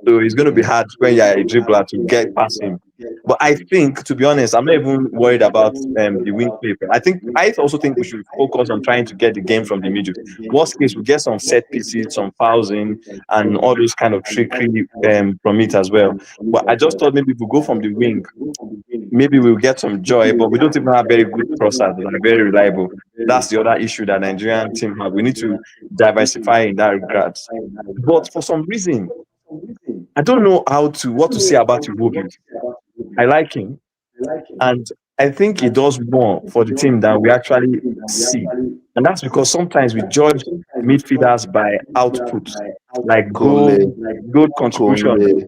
So it's going to be hard when you're a dribbler to get past him. But I think, to be honest, I'm not even worried about the wing play. I also think we should focus on trying to get the game from the middle. Worst case, we get some set pieces, some fouls in, and all those kind of trickery from it as well. But I just thought maybe if we go from the wing, maybe we'll get some joy. But we don't even have very good crossers that are very reliable. That's the other issue that Nigerian team have. We need to diversify in that regard. But for some reason, I don't know what to say about Iwobi. I like him, and I think he does more for the team than we actually see. And that's because sometimes we judge midfielders by output, like Kunle, goal contribution.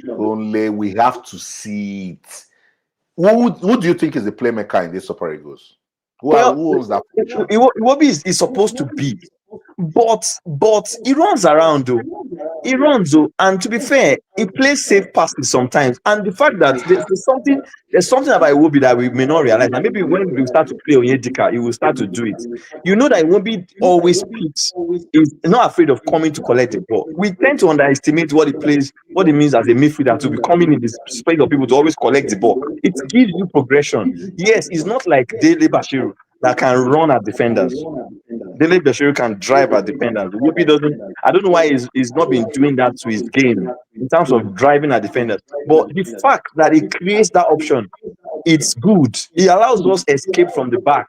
Kunle, we have to see it. Who do you think is the playmaker in this Super Eagles? Who owns that position? Iwobi is supposed to be, but he runs around though. He runs though, and to be fair, he plays safe passes sometimes. And the fact that there's something about Iwobi that we may not realize. And maybe when we start to play Onyedika, he will start to do it. You know that Iwobi always picks. He's not afraid of coming to collect the ball. We tend to underestimate what he means as a midfielder to be coming in the space of people to always collect the ball. It gives you progression. Yes, it's not like Dele Bashiru that can run at defenders. Dele Bashiru can drive at defenders. Iwobi doesn't. I don't know why he's not been doing that to his game in terms of driving at defenders. But the fact that he creates that option, it's good. He allows us escape from the back.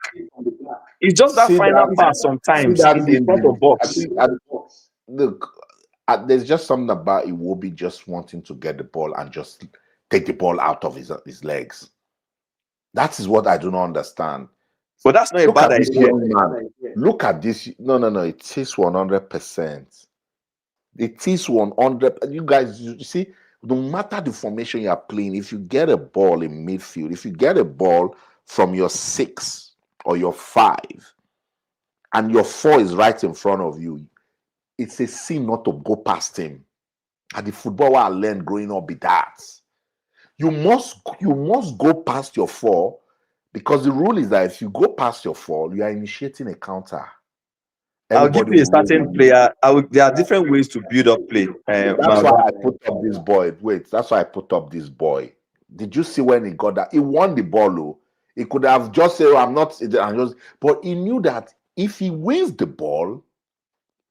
It's just that final pass sometimes in the front of box. Look, there's just something about Iwobi just wanting to get the ball and just take the ball out of his legs. That is what I do not understand. But that's not a bad idea. Look at this. No. It is 100%. It is 100. You guys, you see, no matter the formation you are playing, if you get a ball in midfield, if you get a ball from your 6 or your 5, and your 4 is right in front of you, it's a sin not to go past him. And the football I learned growing up be that. You must go past your 4. Because the rule is that if you go past your 4, you are initiating a counter. I'll give you a certain player. There are different ways to build up play. That's why I put up this boy. Wait, that's why I put up this boy. Did you see when he got that? He won the ball. Oh. He could have just said, I'm not. But he knew that if he wins the ball,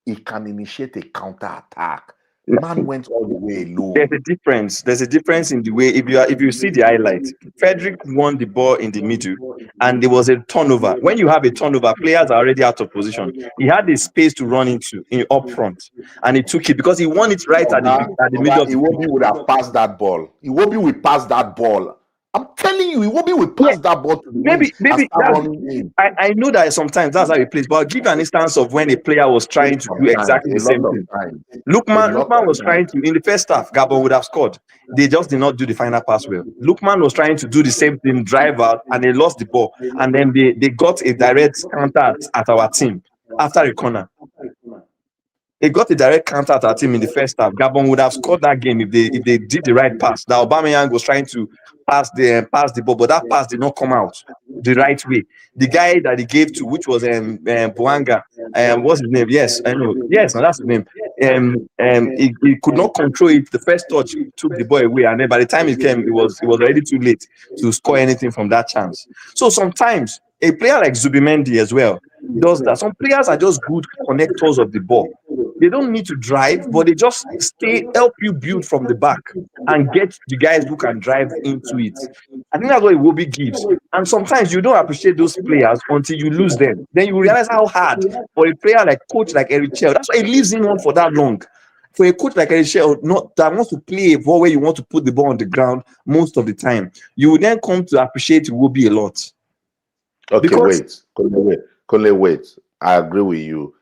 he can initiate a counter attack. Man went all the way alone. There's a difference. There's a difference in the way if you see the highlight, Frederick won the ball in the middle, and there was a turnover. When you have a turnover, players are already out of position. He had the space to run into up front, and he took it because he won it right at the middle. Iwobi would have passed that ball. Iwobi will pass that ball. I'm telling you, Iwobi will pass that ball to the maybe I know that sometimes that's how he plays, but I'll give you an instance of when a player was trying to do exactly the same thing. Lukman was trying to, in the first half, Gabon would have scored. They just did not do the final pass well. Lukman was trying to do the same thing, drive out, and they lost the ball. And then they got a direct counter at our team after a corner. They got a direct counter at our team in the first half. Gabon would have scored that game if they did the right pass. That Aubameyang was trying to pass the ball, but that pass did not come out the right way. The guy that he gave to, which was Boanga, what's his name? Yes, I know. Yes, no, that's his name. He could not control it. The first touch took the ball away, and then by the time it came, it was already too late to score anything from that chance. So sometimes a player like Zubimendi as well does that. Some players are just good connectors of the ball. They don't need to drive, but they just help you build from the back and get the guys who can drive into it. I think that's what Iwobi gives. And sometimes you don't appreciate those players until you lose them. Then you realize how hard for a player like coach like Eric Chell. That's why he leaves him on for that long. For a coach like Eric Chell, that wants to play a ball where you want to put the ball on the ground most of the time, you will then come to appreciate Iwobi a lot. Okay, wait. I agree with you.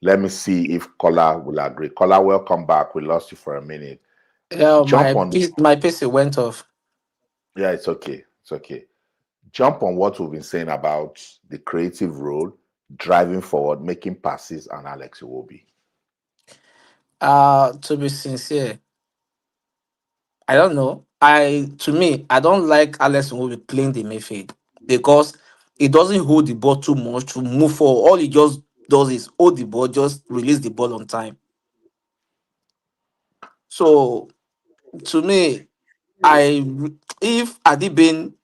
Let me see if Kola will agree. Kola, welcome back. We lost you for a minute. Yeah, my PC went off. Yeah, it's okay. Jump on what we've been saying about the creative role, driving forward, making passes, and Alex Iwobi. To be sincere, I don't know. To me, I don't like Alex Iwobi playing the midfield because he doesn't hold the ball too much to move forward. All he just does is hold the ball, just release the ball on time. So to me, if Adibin,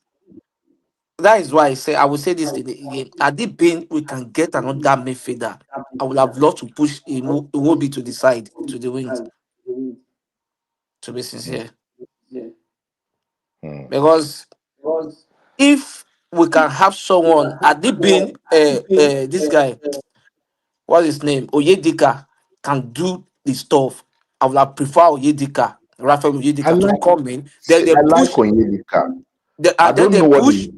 that is why I would say this again. Adibin, we can get another midfielder. I would have loved to push Iwobi to the side, to the wings. To be sincere, because if we can have someone, had it been this guy, what's his name, Oyedika, can do the stuff, I would have preferred Oyedika, Rafael I Oyedika, to like come in. Then see, they I like push, Onyedika. I then don't they know what push, he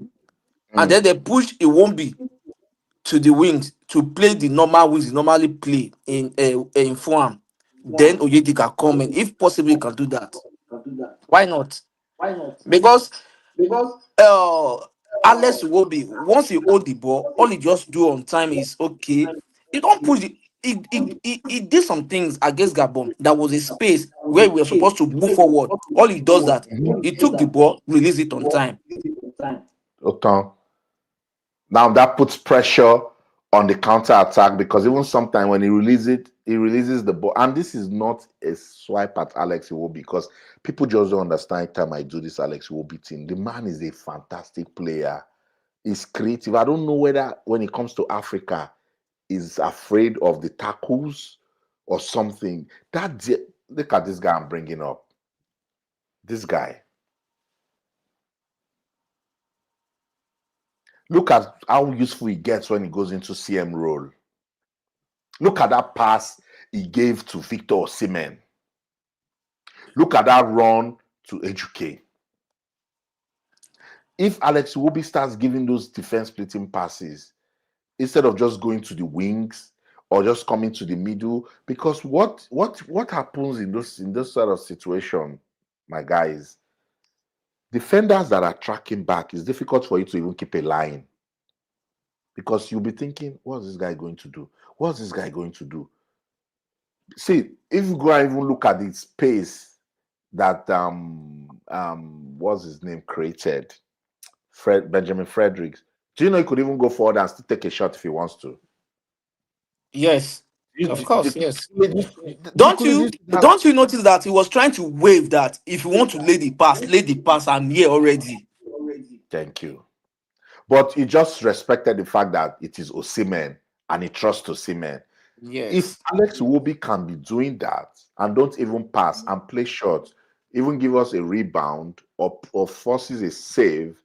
and then they push Iwombi to the wings to play the normal wings he normally play in Fulham. Then Oyedika come in. If possible, he can do that. Why not? Because uh Alex Iwobi, once he hold the ball, all he just do on time is okay. He don't push it. He did some things against Gabon. There was a space where we were supposed to move forward. All he does that he took the ball, release it on time. okay. Now that puts pressure on the counter attack because even sometimes when he releases the ball. And this is not a swipe at Alex Iwobi because people just don't understand time I do this Alex Iwobi thing. The man is a fantastic player. He's creative. I don't know whether when it comes to Africa, he's afraid of the tackles or something. Look at this guy I'm bringing up. This guy. Look at how useful he gets when he goes into CM role. Look at that pass he gave to Victor Osimhen. Look at that run to Ejuke. If Alex Iwobi starts giving those defense splitting passes, instead of just going to the wings or just coming to the middle, because what happens in those sort of situation, my guys, defenders that are tracking back, it's difficult for you to even keep a line. Because you'll be thinking, what's this guy going to do? What's this guy going to do? See, if you go and even look at the space that what's his name created, Benjamin Fredericks, do you know he could even go forward and still take a shot if he wants to? Yes, You, of you, course, you, yes. you couldn't even have. Don't you notice that he was trying to wave that if you want to lay the pass, I'm here already. Thank you. But he just respected the fact that it is Osimhen and he trusts Osimhen. If Yes. Alex Iwobi can be doing that and don't even pass and play short, even give us a rebound or forces a save,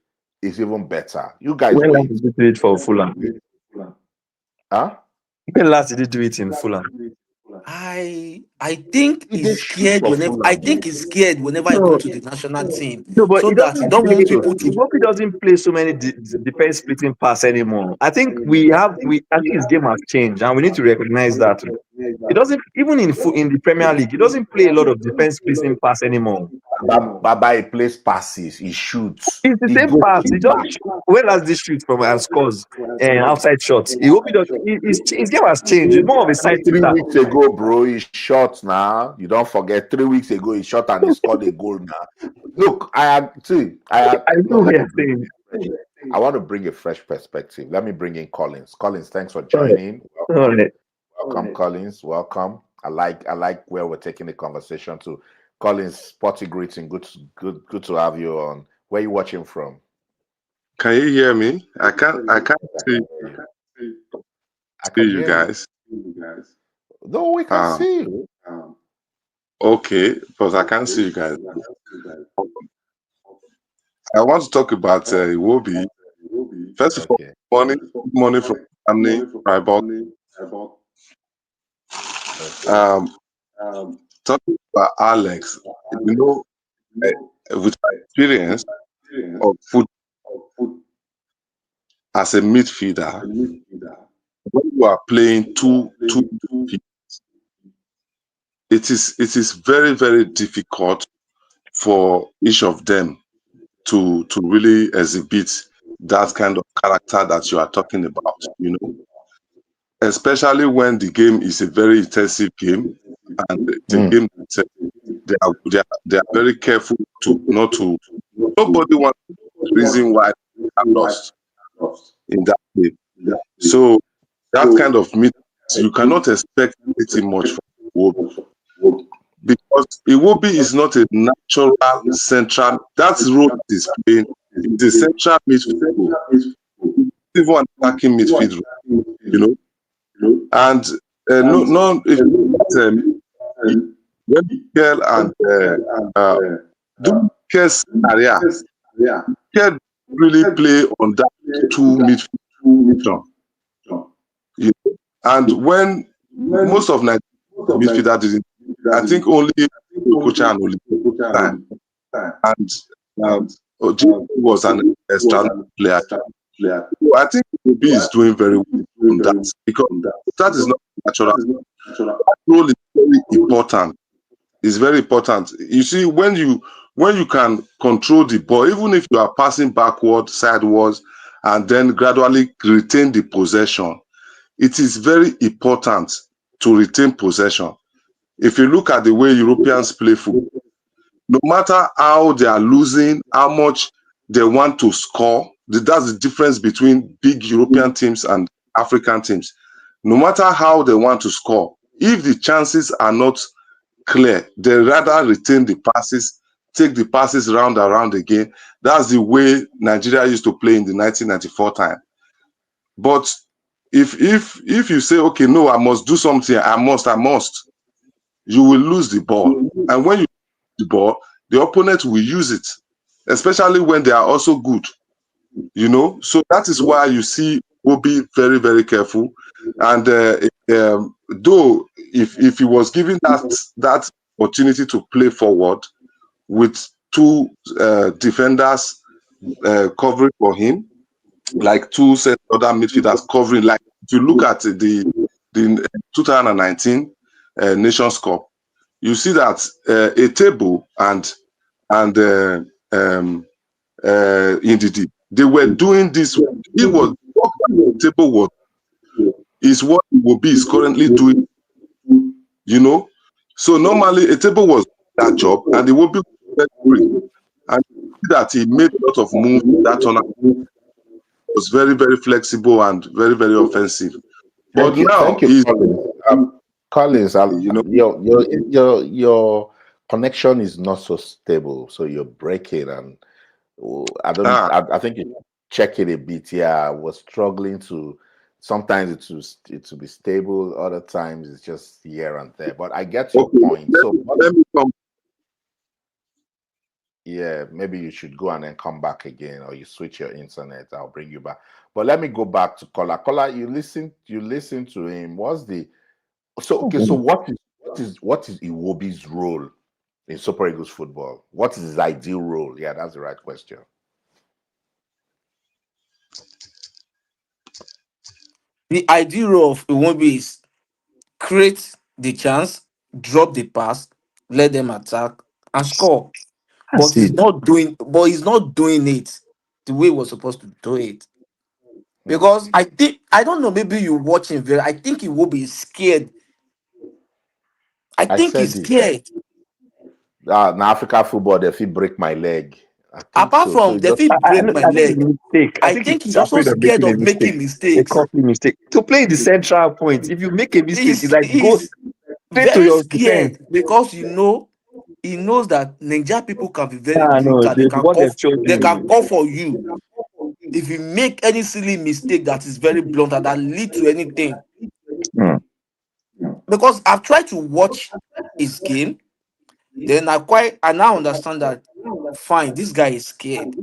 is even better. You guys When last wait. did you do it for Fulham? Huh? When last did you do it in Fulham? I think He he's did shoot scared for whenever I Fulham. think he's scared whenever he go No, to the national team, no, but so it that he doesn't don't play. want people to. Iwobi doesn't play so many defense splitting pass anymore. I think I think his game has changed, and we need to recognize that. It doesn't even in the Premier League. He doesn't play a lot of defense splitting pass anymore. Baba, he plays passes, he shoots, It's the he same goes pass. to He the just back. well as this shoot from and scores and outside shots. Iwobi does his game has changed. It's more of a side Three shooter. weeks ago, bro, he shot now. You don't forget, 3 weeks ago, he shot and he scored a goal now. Look, I know what you're saying. I want to bring a fresh perspective. Let me bring in Collins. Collins, thanks for joining. All right. Welcome, Collins. Welcome. I like where we're taking the conversation to. Collins, sporty greeting. Good to have you on. Where are you watching from? Can you hear me? I can't see I can you hear guys. No, we can Um, see you. okay, but I can't see you guys. I want to talk about Iwobi. First of all, Okay. morning from Germany, Freiburg. Talking about Alex, with my experience of football as a midfielder, when you are playing two midfielders, it is very, very difficult for each of them to really exhibit that kind of character that you are talking about, especially when the game is a very intensive game and the game that they are very careful to not to. Nobody wants the reason why they are lost in that game. So that kind of meet, you cannot expect anything much from Iwobi because Iwobi is not a natural central. That's role that is playing. It's a central midfield, even an attacking midfield, And no, if when Mikel and Mikel's area, Mikel really play on that two midfield. You know? And when most of Nigeria midfielder didn't, I think only Okocha and Oli time. And Oji was an extra player. So I think Obi is doing very well on that because that is not natural. That role is very important. It's very important. You see, when you can control the ball, even if you are passing backward, sideways, and then gradually retain the possession, it is very important to retain possession. If you look at the way Europeans play football, no matter how they are losing, how much they want to score, that's the difference between big European teams and African teams. No matter how they want to score, if the chances are not clear, they rather retain the passes, take the passes round and round again. That's the way Nigeria used to play in the 1994 time. But if you say, okay, no, I must do something, I must, you will lose the ball. And when you lose the ball, the opponent will use it, especially when they are also good. You know, so that is why you see will be very, very careful. And though if he was given that opportunity to play forward with two defenders covering for him, like two set other midfielders covering, like if you look at the 2019 Nations Cup, you see that a table and Ndidi, they were doing this. It was what the table was is what Iwobi is currently doing. You know, so normally a table was that job, and Iwobi was very free, and that he made a lot of moves. That tournament was very, very flexible and very, very offensive. But Thank you, Collins. You know, your connection is not so stable, so you're breaking, and I think you check it a bit. Yeah, I was struggling to. Sometimes it to be stable. Other times it's just here and there. But I get your point. So let me come. Yeah, maybe you should go and then come back again, or you switch your internet. I'll bring you back. But let me go back to Kola. Kola, you listen to him. What's the so what is Iwobi's role in Super Eagles football? What is his ideal role? Yeah, that's the right question. The ideal role of Iwobi is create the chance, drop the pass, let them attack and score. But he's not doing it the way he was supposed to do it. Because I don't know, maybe you watch him very. I think he will be scared. I think he's scared. In Africa football, they feel break my leg. Apart from they feel break my leg, I think he's also scared of making mistakes. A costly mistake. To play the central point, if you make a mistake, it's like go He's straight to very your scared defense. because he knows that Nigeria people can be very No, brutal. They can call for you. you. If you make any silly mistake that is very blunt and that lead to anything. Because I've tried to watch his game, then I now understand that fine, this guy is scared.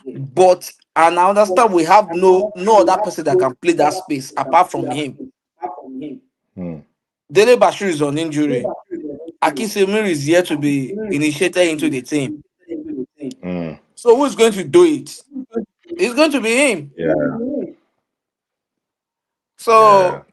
But and I understand we have no other person that can play that space apart from him. Dele Bashir is on injury. Akisemir is yet to be initiated into the team. So who's going to do it? It's going to be him. So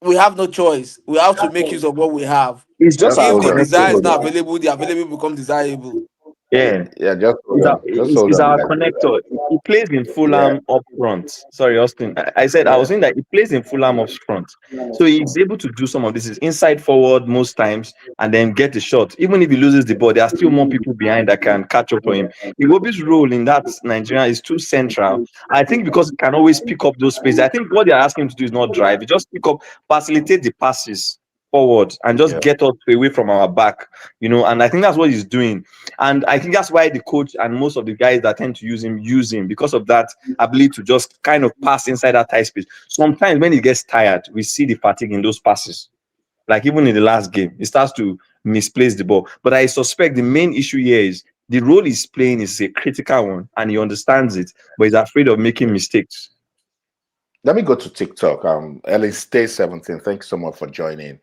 we have no choice. We have to make use of what we have. It's just if the desire is not available, the available become desirable. Yeah, he's our connector. He plays in Fulham up front. Sorry, Austin. I said I was saying that he plays in Fulham up front, so he's able to do some of this. Is inside forward most times, and then get the shot. Even if he loses the ball, there are still more people behind that can catch up for him. Iwobi's role in that Nigeria is too central. I think because he can always pick up those spaces. I think what they're asking him to do is not drive. He just pick up, facilitate the passes forward and just get us away from our back, and I think that's what he's doing. And I think that's why the coach and most of the guys that tend to use him because of that ability to just kind of pass inside that tight space. Sometimes when he gets tired, we see the fatigue in those passes. Like even in the last game, he starts to misplace the ball. But I suspect the main issue here is the role he's playing is a critical one, and he understands it, but he's afraid of making mistakes. Let me go to TikTok. Ellie Stay 17. Thanks so much for joining.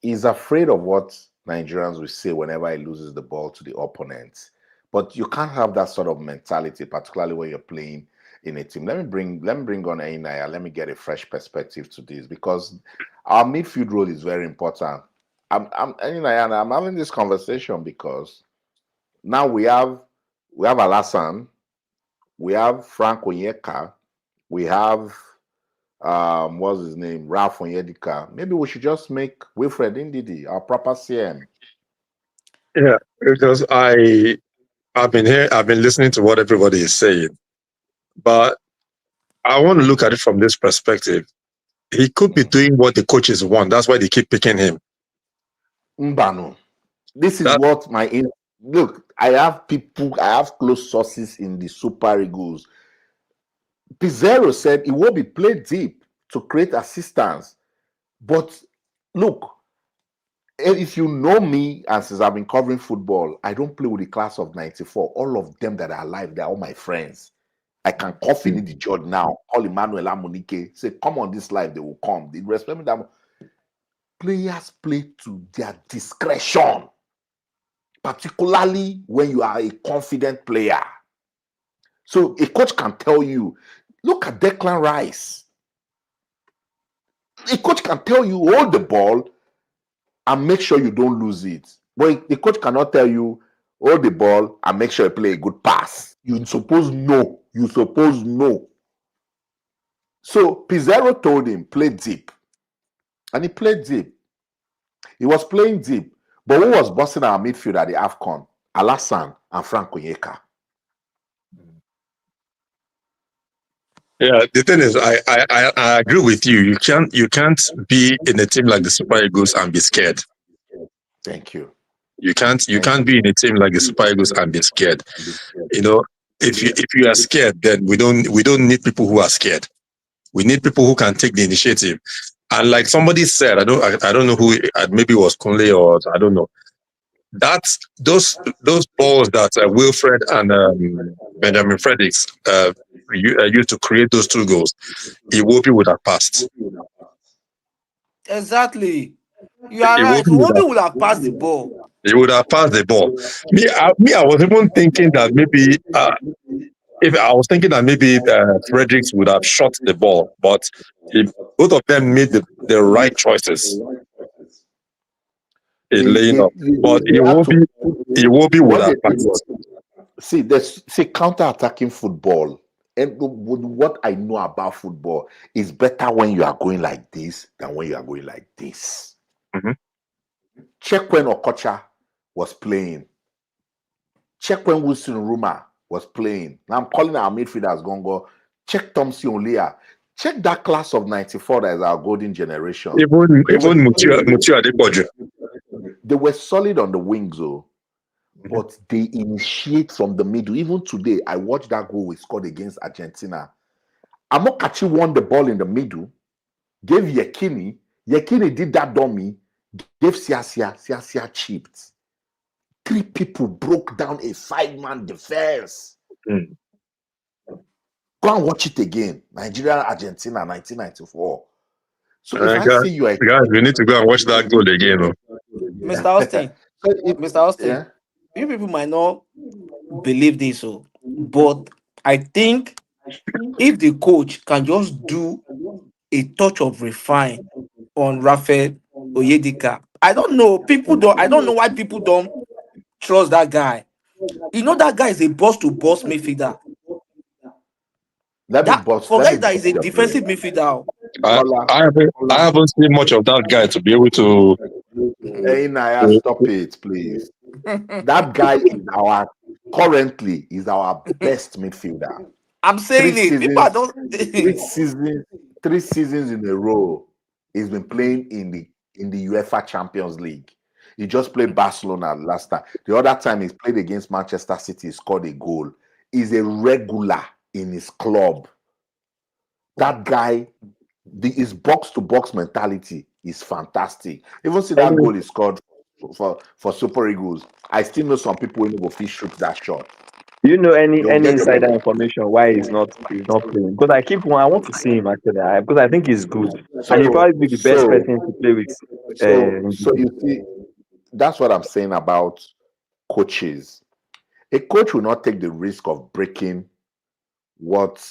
He's afraid of what Nigerians will say whenever he loses the ball to the opponent. But you can't have that sort of mentality, particularly when you're playing in a team. Let me bring on Ainaya. Let me get a fresh perspective to this, because our midfield role is very important. I'm having this conversation because now we have Al Hassan, we have Frank Onyeka, we have what's his name, Ralph Onyedika. Maybe we should just make Wilfred Ndidi our proper CM. Yeah, because I've been listening to what everybody is saying, but I want to look at it from this perspective. He could be doing what the coaches want. That's why they keep picking him. Mbano. This is what look. I have close sources in the Super Eagles. Pizarro said he will be played deep to create assistance. But look, if you know me, and since I've been covering football, I don't play with the class of 94. All of them that are alive, they're all my friends. I can cough in the judge now, call Emmanuel Amunike, say, come on this live, they will come. They respect me that players play to their discretion, particularly when you are a confident player. So a coach can tell you, look at Declan Rice. A coach can tell you, hold the ball and make sure you don't lose it. But the coach cannot tell you, hold the ball and make sure you play a good pass. You suppose no. So Pizarro told him, play deep. And he played deep. He was playing deep. But who was bossing our midfield at the AFCON? Al Hassan and Frank Onyeka. Yeah, the thing is, I agree with you. You can't be in a team like the Super Eagles and be scared. Thank you. You can't be in a team like the Super Eagles and be scared. You know, if you are scared, then we don't need people who are scared. We need people who can take the initiative. And like somebody said, I don't know who, maybe it was Kunle or I don't know. That's those balls that Wilfred and Benjamin Fredericks used to create those 2 goals. Iwobi would have passed. Exactly. You are right. Iwobi would have passed the ball. He would have passed the ball. I was even thinking that maybe Fredericks would have shot the ball, but both of them made the right choices in laying up. But Iwobi would have passed. See, counter-attacking football, and what I know about football is better when you are going like this than when you are going like this. Mm-hmm. Check when Okocha was playing. Check when Wilson Ruma was playing. Now I'm calling our midfielders Gongo. Check Thompson Olia. Check that class of 94 that is our golden generation. Even Mutiu Adepoju. They were solid on the wings, though. But they initiate from the middle. Even today, I watched that goal we scored against Argentina. Amokachi won the ball in the middle, gave Yekini. Yekini did that dummy, gave Siasia chipped. 3 people broke down a 5-man defense. Mm. Go and watch it again. Nigeria, Argentina, 1994. So if guys, I see you, we need to go and watch that goal again. Mr. Austin, Mr. Austin, you people might not believe this, but I think if the coach can just do a touch of refine on Raphael Oyedika, I don't know why people don't trust that guy. You know that guy is a boss-to-boss midfielder. Forget that he's a defensive midfielder. I haven't seen much of that guy to be able to. Hey, Naya, stop it, please. That guy is currently our best midfielder. I'm saying people don't. 3 seasons in a row, he's been playing in the UEFA Champions League. He just played Barcelona last time. The other time he played against Manchester City, he scored a goal. He's a regular in his club. That guy, his box-to-box mentality is fantastic. Even see that goal he scored for Super Eagles. I still know some people who go fit shoot that shot. Do you know any They'll get insider information why he's not playing? Because I want to see him actually, because I think he's good, and he'll probably be the best person to play with. So you see, that's what I'm saying about coaches. A coach will not take the risk of breaking what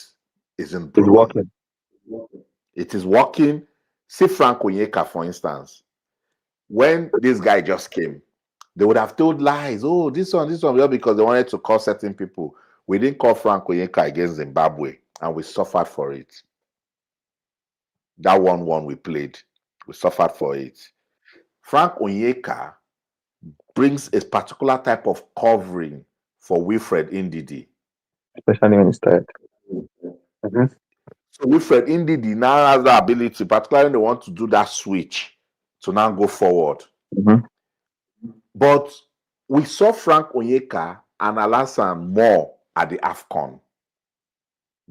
isn't It's broken. working. It is working. See Frank Onyeka, for instance. When this guy just came, they would have told lies. Oh, this one, well, because they wanted to call certain people. We didn't call Frank Onyeka against Zimbabwe, and we suffered for it. That 1-1 we played, we suffered for it. Frank Onyeka brings a particular type of covering for Wilfred Ndidi. Especially when he's tired. So Wilfred Ndidi now has the ability, particularly when they want to do that switch, to now go forward. But we saw Frank Onyeka and Al Hassan more at the AFCON.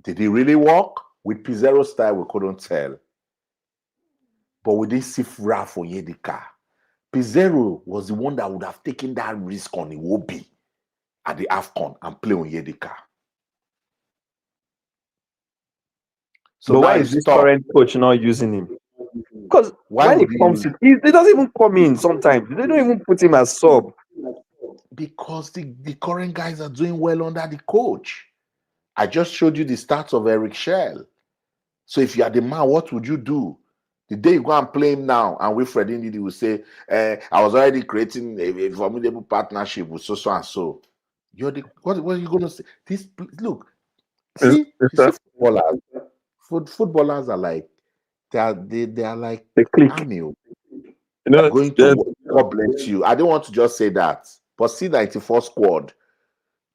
Did he really work? With Pizarro style, we couldn't tell. But we didn't see Ralph Onyedika. Pizarro was the one that would have taken that risk on Iwobi at the AFCON and play Onyedika. So but why is this current coach not using him? Because when he comes in, he doesn't even come in sometimes. They don't even put him as sub. Because the current guys are doing well under the coach. I just showed you the stats of Eric Schell. So if you are the man, what would you do? The day you go and play him now, and Wilfred Ndidi will say, I was already creating a formidable partnership with so and so. You're the what are you gonna say? This look, see, footballers are like they are like army. Going to God bless you. I don't want to just say that, but see 94 squad.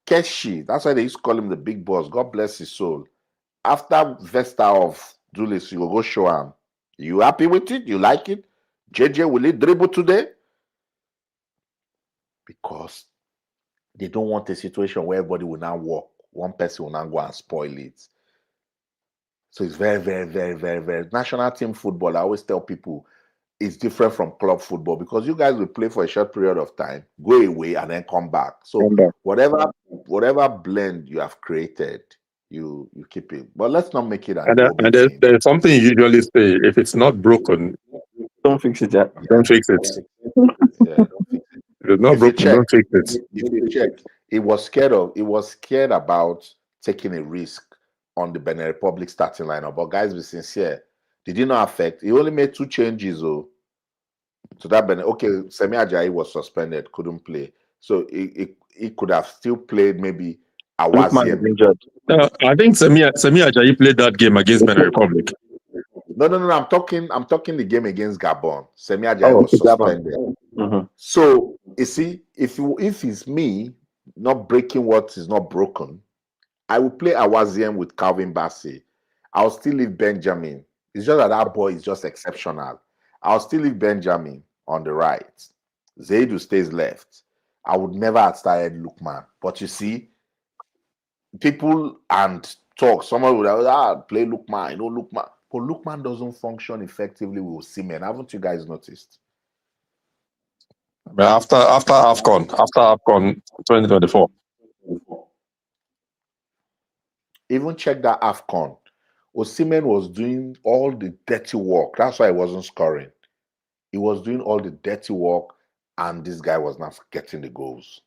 Keshi, that's why they used to call him the big boss. God bless his soul. After Vesta of Julius, you will go show him. You happy with it? You like it? JJ, will he dribble today? Because they don't want a situation where everybody will now walk. One person will now go and spoil it. So it's very, very, very, very, very. National team football, I always tell people, it's different from club football because you guys will play for a short period of time, go away, and then come back. So whatever blend you have created, you keep it. But let's not make it an and there's something you usually say: if it's not broken, don't fix it, Jack. Don't fix it. Yeah. If it's not broken, don't fix it. If you check, it was scared about taking a risk on the Benin Republic starting lineup. But guys, be sincere, did it not affect? He only made 2 changes, to that Benin. Okay, Semi Ajayi was suspended, couldn't play, so he could have still played maybe Awaziem. I think Semi Ajayi played that game against Benin Republic. No. I'm talking the game against Gabon. Semi Ajayi was suspended. So you see, if it's me not breaking what is not broken, I will play Awaziem with Calvin Bassey. I'll still leave Benjamin. It's just that boy is just exceptional. I'll still leave Benjamin on the right. Zaidu stays left. I would never have started Lookman. But you see, people and talk, someone would have play Lookman, Lookman. But Lookman doesn't function effectively with Osimhen. Haven't you guys noticed? After AFCON 2024. Even check that AFCON. Osimhen was doing all the dirty work. That's why he wasn't scoring. He was doing all the dirty work, and this guy was not getting the goals.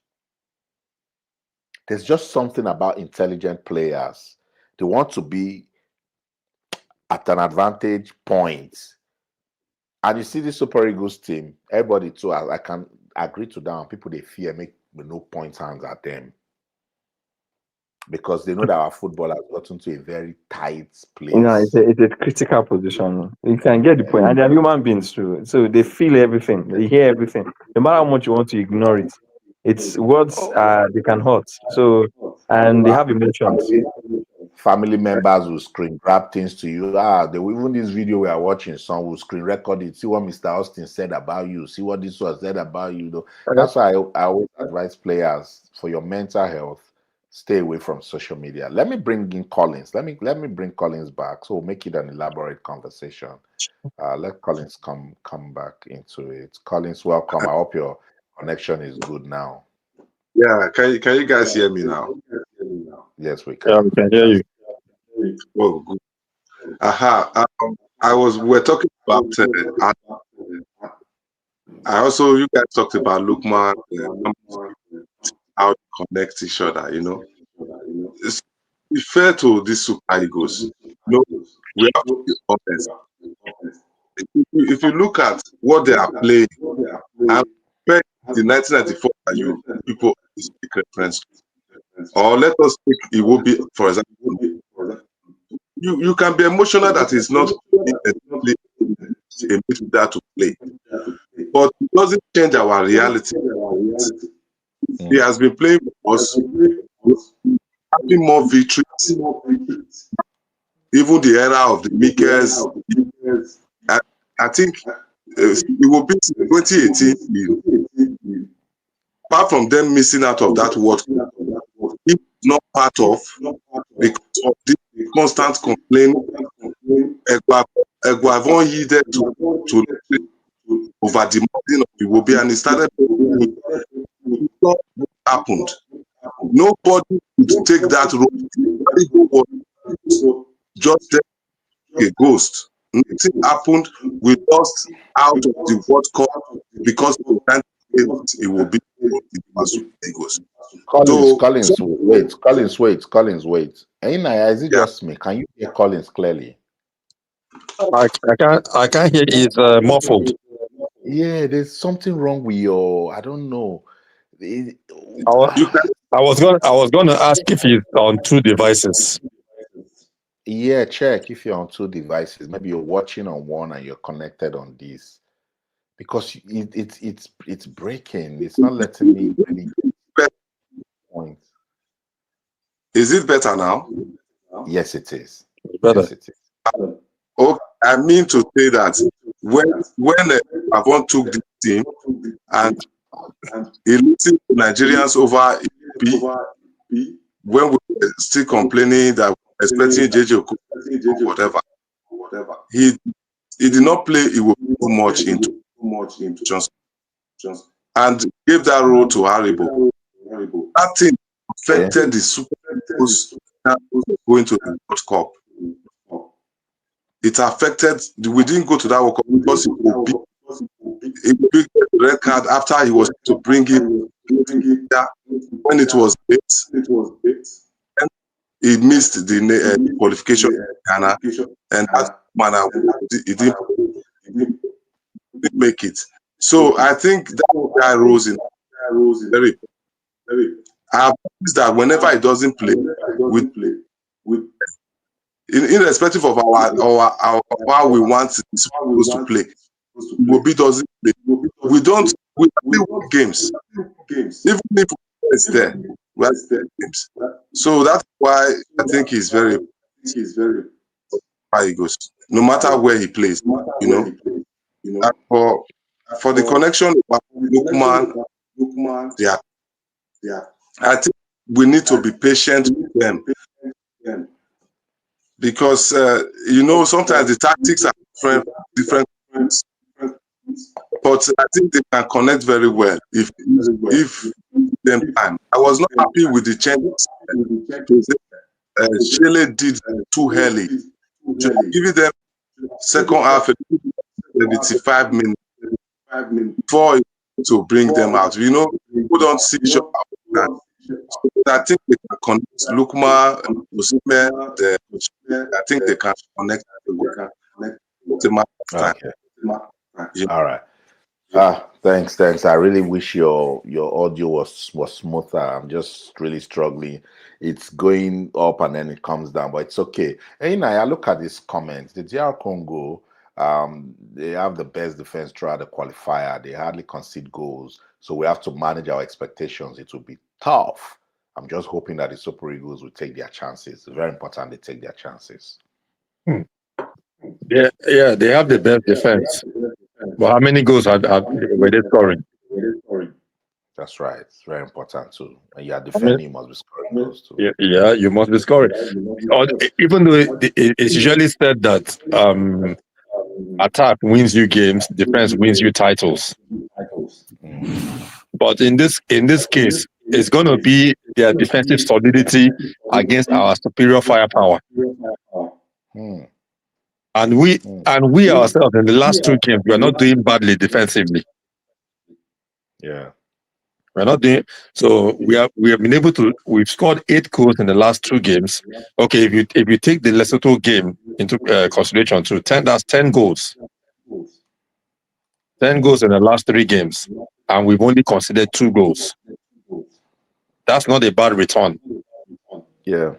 There's just something about intelligent players. They want to be at an advantage point. And you see the Super Eagles team, everybody too, I can agree to that. People they fear make no points hands at them. Because they know that our football has gotten to a very tight place. It's a critical position. You can get the point. And they're human beings too. So they feel everything. They hear everything. No matter how much you want to ignore it. It's words they can hurt. So, and they have emotions. Family members will screen grab things to you. Even this video we are watching, some will screen record it. See what Mr. Austin said about you. See what this was said about you. That's why I always advise players, for your mental health, stay away from social media. Let me bring in Collins. Let me bring Collins back. So we'll make it an elaborate conversation. Let Collins come back into it. Collins, welcome. I hope your connection is good now. Yeah, can you guys hear me now? Yes, we can. Yeah, we can hear you. Oh, good. We're talking about. I also, you guys talked about Lukman, how to connect each other. It's fair to these Super Eagles. We have to be honest. If you look at what they are playing, and compare the 1994 that you people speak reference to, or let us take it will be, for example, you can be emotional that is not a midfielder to play, but it doesn't change our reality. He has been playing for us, having more victories, even the era of the Makers. I think it will be 2018. Apart from them missing out of that World Cup, he's not part of because of the constant complaining. Eguavon heeded to over demanding of the Iwobi, and he started. What happened? Nobody could take that role. Just a ghost. Nothing happened. We lost out of the World Cup because of that. It will be Collins, wait. Aina, is it just me? Can you hear Collins clearly? I can't hear. It's muffled. Yeah, there's something wrong with your. I don't know. I was going to ask if he's on 2 devices. Yeah, check if you're on 2 devices. Maybe you're watching on one and you're connected on this, because it's breaking. It's not letting me really point. Is it better now? Yes, it is. Better. Yes, it is. Okay, I mean to say that when Avon took the team and he listened to Nigerians over EP, when we were still complaining that we were expecting JJ or whatever, he did not play. He would too much into Johnson and gave that role to Haribo. That thing affected the Super Eagles going to the World Cup. It affected. We didn't go to that World Cup because it would be a red card after he was to bring him when it was late. And he missed the qualification in Ghana, and that manner he didn't make it. So I think that guy rose in very. I have noticed that whenever he doesn't play, irrespective of our how we want supposed to play, Mobi doesn't play. We play games. Even if it's there, we are games. So that's why I think he's very high. He goes, no matter where he plays, And for the connection with Lukman, I think we need to be patient with them. Because sometimes the tactics are different, but I think they can connect very well if them time. I was not happy with the changes Shele did too early. Give them second half 75 minutes before to bring them out. People don't see each other. I think they can connect Lukma and Usime. I think they can connect. Okay. All right. Thanks. I really wish your audio was smoother. I'm just really struggling. It's going up and then it comes down, but it's okay. And I look at these comments. The DR Congo, they have the best defense throughout the qualifier. They hardly concede goals, so we have to manage our expectations. It will be tough. I'm just hoping that the Super Eagles will take their chances. It's very important they take their chances. Yeah, they have the best defense. But how many goals were they scoring? That's right. It's very important too. When you are I mean, defending, you must be scoring goals too. yeah, you must be scoring. Even though it's usually said that attack wins you games, defense wins you titles. But in this case, it's going to be their defensive solidity against our superior firepower. Hmm. And we ourselves in the last two games, we are not doing badly defensively. Yeah. We're not doing so. We have been able to. We've scored 8 goals in the last 2 games. Okay, if you take the Lesotho game into consideration, to 10, that's 10 goals. 10 goals in the last 3 games, and we've only conceded 2 goals. That's not a bad return. Yeah.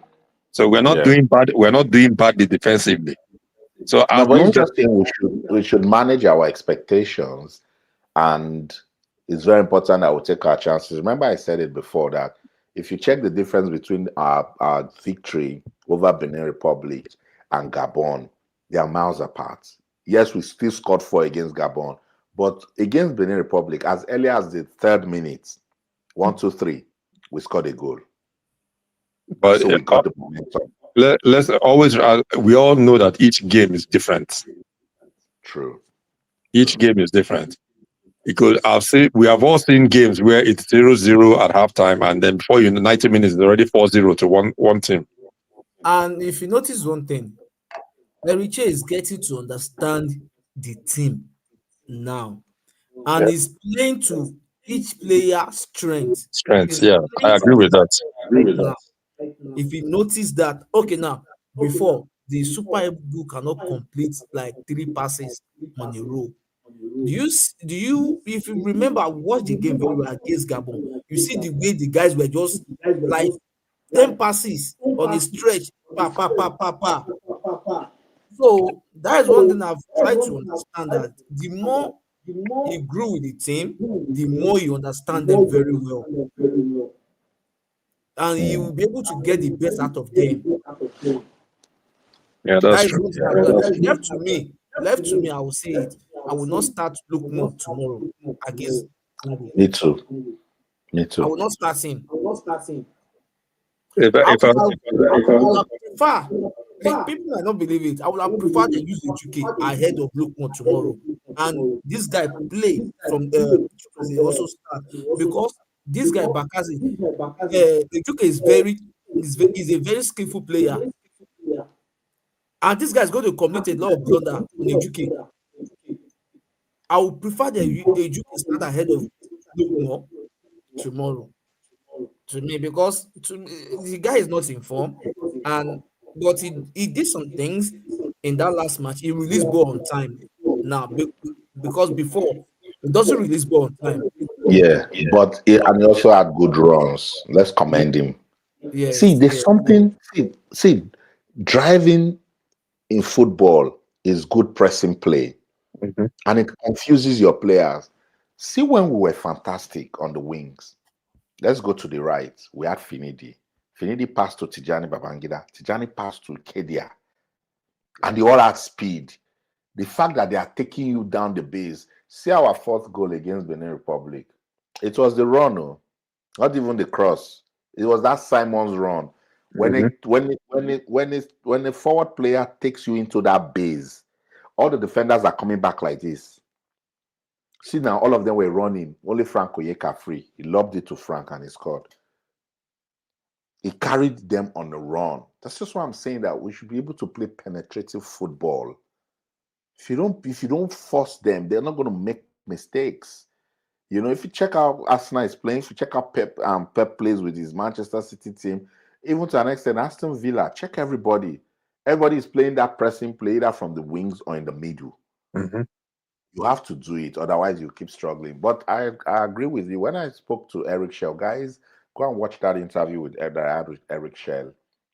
So we're not doing bad. We're not doing badly defensively. So No, as but long it's as just saying we should manage our expectations, and it's very important that we take our chances. Remember, I said it before that if you check the difference between our victory over Benin Republic and Gabon, they are miles apart. Yes, we still scored 4 against Gabon, but against Benin Republic, as early as the 3rd minute, 1, 2, 3, we scored a goal. but So we got the momentum. let's always. We all know that each game is different. True. Each game is different. Because we have all seen games where it's 0-0 at halftime, and then before 90 minutes, it's already 4-0 to one team. And if you notice one thing, Eriche is getting to understand the team now, and he's playing to each player's strength. Strengths, He's yeah, playing I to agree with that. right now. If you notice that, okay, now before the Super Eagle cannot complete like 3 passes on a row. If you remember, watch the game very well against Gabon. You see the way the guys were just like 10 passes on a stretch, pa pa pa pa pa. So that is one thing I've tried to understand, that the more he grew with the team, the more you understand them very well, and he will be able to get the best out of them. Yeah, That that's is true. one thing I've done. Left to me, I will say it. I will not start Lookman tomorrow against Congo. Me too. Me I too. will not start him. If I I, would have prefer. People might not believe it. I would have preferred they use Ejuke ahead of Lookman tomorrow, and this guy play from they also start, because this guy Bakazi, Ejuke is a very skillful player, and this guy is going to commit a lot of blunder on Ejuke. I would prefer the Ejuke start ahead of Lookman tomorrow, to me, because to me, the guy is not in form, but he did some things in that last match. He released ball on time now, because before he doesn't release ball on time. Yeah, but and he also had good runs. Let's commend him. See, Yes, there's yes. something. See, driving in football is good pressing play, and it confuses your players. See, when we were fantastic on the wings, let's go to the right. We had Finidi. Finidi passed to Tijani Babangida. Tijani passed to Kedia, and they all had speed. The fact that they are taking you down the base. See our 4th goal against Benin Republic. It was the run, oh, not even the cross. It was that Simon's run. When a forward player takes you into that base, all the defenders are coming back like this. See now, all of them were running. Only Frank Oyeka free. He lobbed it to Frank and he scored. He carried them on the run. That's just why I'm saying that we should be able to play penetrative football. If you don't force them, they're not going to make mistakes. You know, if you check out Arsenal is playing, if you check out Pep plays with his Manchester City team, even to an extent, Aston Villa, check everybody. Everybody is playing that pressing play either from the wings or in the middle. You have to do it, otherwise you keep struggling. But I agree with you. When I spoke to Eric Shell, guys, go and watch that interview with Eric Shell.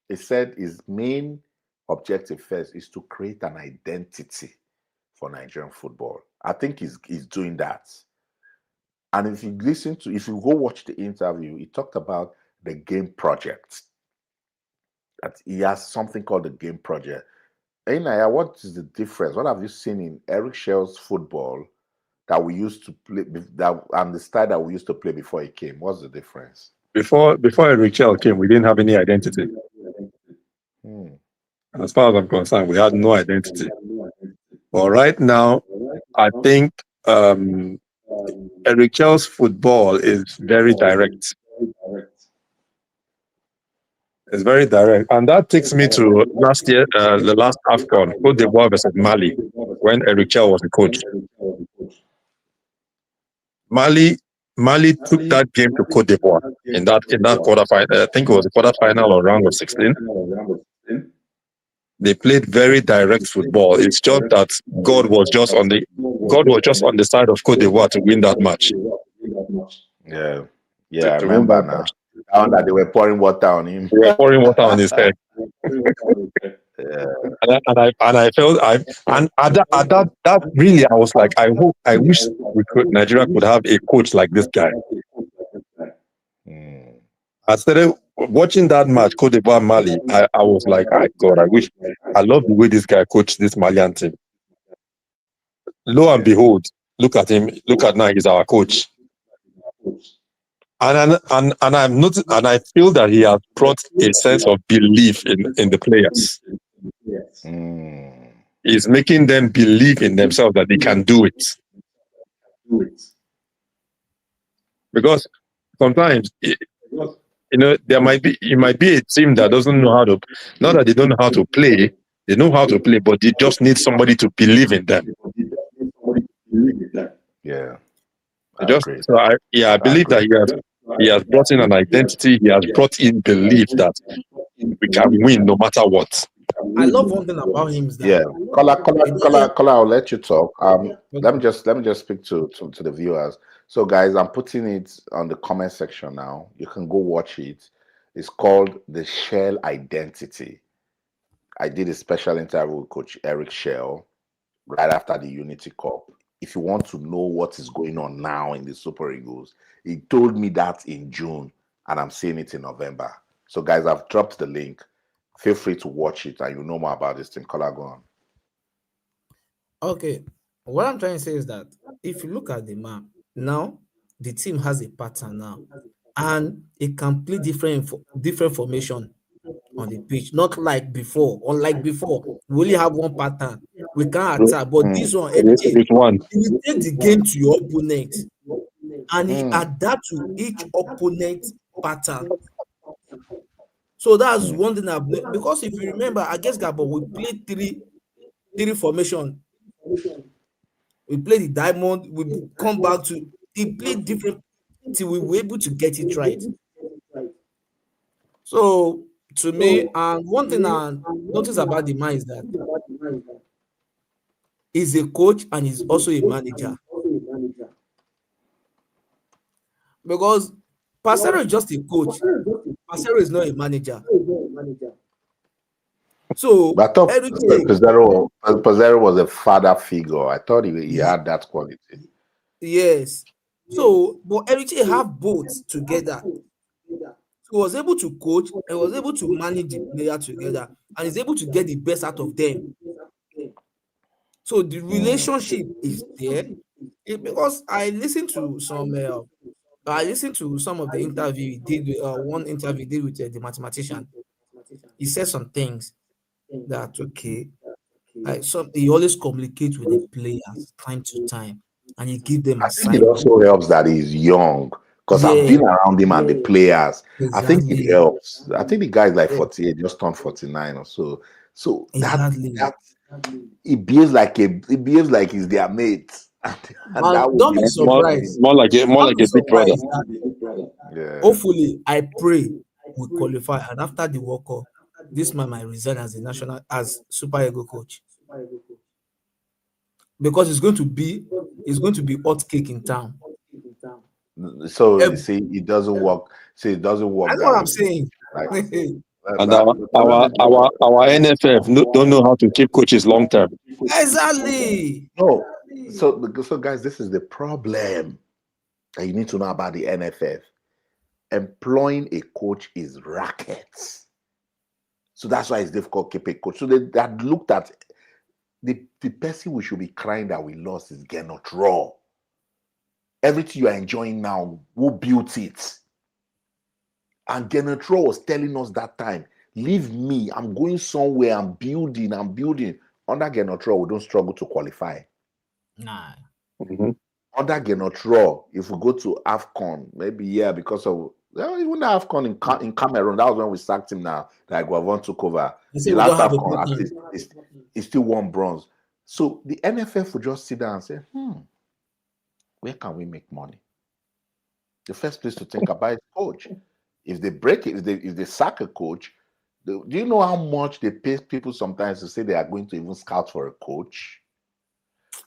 He said his main objective first is to create an identity for Nigerian football. I think he's doing that. And if you go watch the interview, he talked about the game project. That he has something called the game project. Hey Naya, what is the difference? What have you seen in Eric Shell's football that we used to play that and the style that we used to play before he came? What's the difference? Before Eric Chell came, we didn't have any identity. As far as I'm concerned, we had no identity. But right now, I think Eric Chell's football is very direct. It's very direct. And that takes me to last year, the last AFCON, Cote d'Ivoire versus Mali, when Eric Chell was the coach. Mali took that game to Cote d'Ivoire in that quarterfinal. I think it was a quarterfinal or round of 16. They played very direct football. It's just that God was just on the side of Cote d'Ivoire to win that match. Yeah, I remember now. That they were pouring water on him. They were pouring water on his head. And I felt that really I was like, I wish Nigeria could have a coach like this guy. I started watching that match, Cote d'Ivoire Mali. I was like, God, I love the way this guy coached this Malian team. Lo and behold, look at him. Look at now, he's our coach. And I'm not, and I feel that he has brought a sense of belief in the players. He's making them believe in themselves that they can do it. Because sometimes, it might be a team that doesn't know how to, not that they don't know how to play, they know how to play, but they just need somebody to believe in them. Yeah. I believe that he has brought in an identity, he has brought in belief that we can win no matter what. I love one thing about him is that Kola, I'll let you talk. Let me just speak to the viewers. So guys, I'm putting it on the comment section now. You can go watch it. It's called The Shell Identity. I did a special interview with Coach Eric Shell right after the Unity Cup. If you want to know what is going on now in the Super Eagles, he told me that in June, and I'm seeing it in November. So guys, I've dropped the link. Feel free to watch it, and you know more about this thing. Kola, go on. Okay, what I'm trying to say is that if you look at the map now, the team has a pattern now, and it can play different formation on the pitch, not like before. Unlike before, we only have one pattern. We can't attack, but this one, he take the game to your opponent, and he adapt to each opponent pattern. So that's one thing because if you remember, against Gabon, we played three formation. We played the diamond. We come back to he played different till we were able to get it right. So to me, and one thing I notice about the man is that he's a coach and he's also a manager. Because Parcero is just a coach. Parcero is not a manager. So but I thought Pizarro was a father figure. I thought he had that quality. Yes. So, but Eric have both together. He was able to coach and was able to manage the player together, and is able to get the best out of them. So the relationship is there. Because I listened to some of the interview he did. One interview he did with the mathematician. He said some things that he always communicates with the players time to time, and he give them assignments. It also helps that he's young, because I've been around him and the players. Exactly. I think it helps. I think the guy is like 48, just turned 49 or so. So that he behaves like he's their mate. And don't be surprised. More like a big brother. Yeah. Hopefully, I pray we qualify, and after the World Cup, this man might resign as Super Eagle coach, because it's going to be hot cake in town. So you see, it doesn't work. See, it doesn't work. That's what I'm saying. And our NFF don't know how to keep coaches long term. Exactly. No. So guys, this is the problem that you need to know about the NFF. Employing a coach is rackets. So that's why it's difficult to keep a coach. So they had looked at the person we should be crying that we lost is Gernot Raw. Everything you are enjoying now, who built it? And Genetro was telling us that time, leave me, I'm going somewhere, I'm building. Under Genetro, we don't struggle to qualify. Nah. Under Genotro, if we go to AFCON, maybe because of even the AFCON in Cameroon, that was when we sacked him now. Like Guavon took over. The last AFCON, at least, he still won bronze. So the NFF would just sit down and say, where can we make money? The first place to think about is coach. If they break it, if they sack a coach, do you know how much they pay people sometimes to say they are going to even scout for a coach?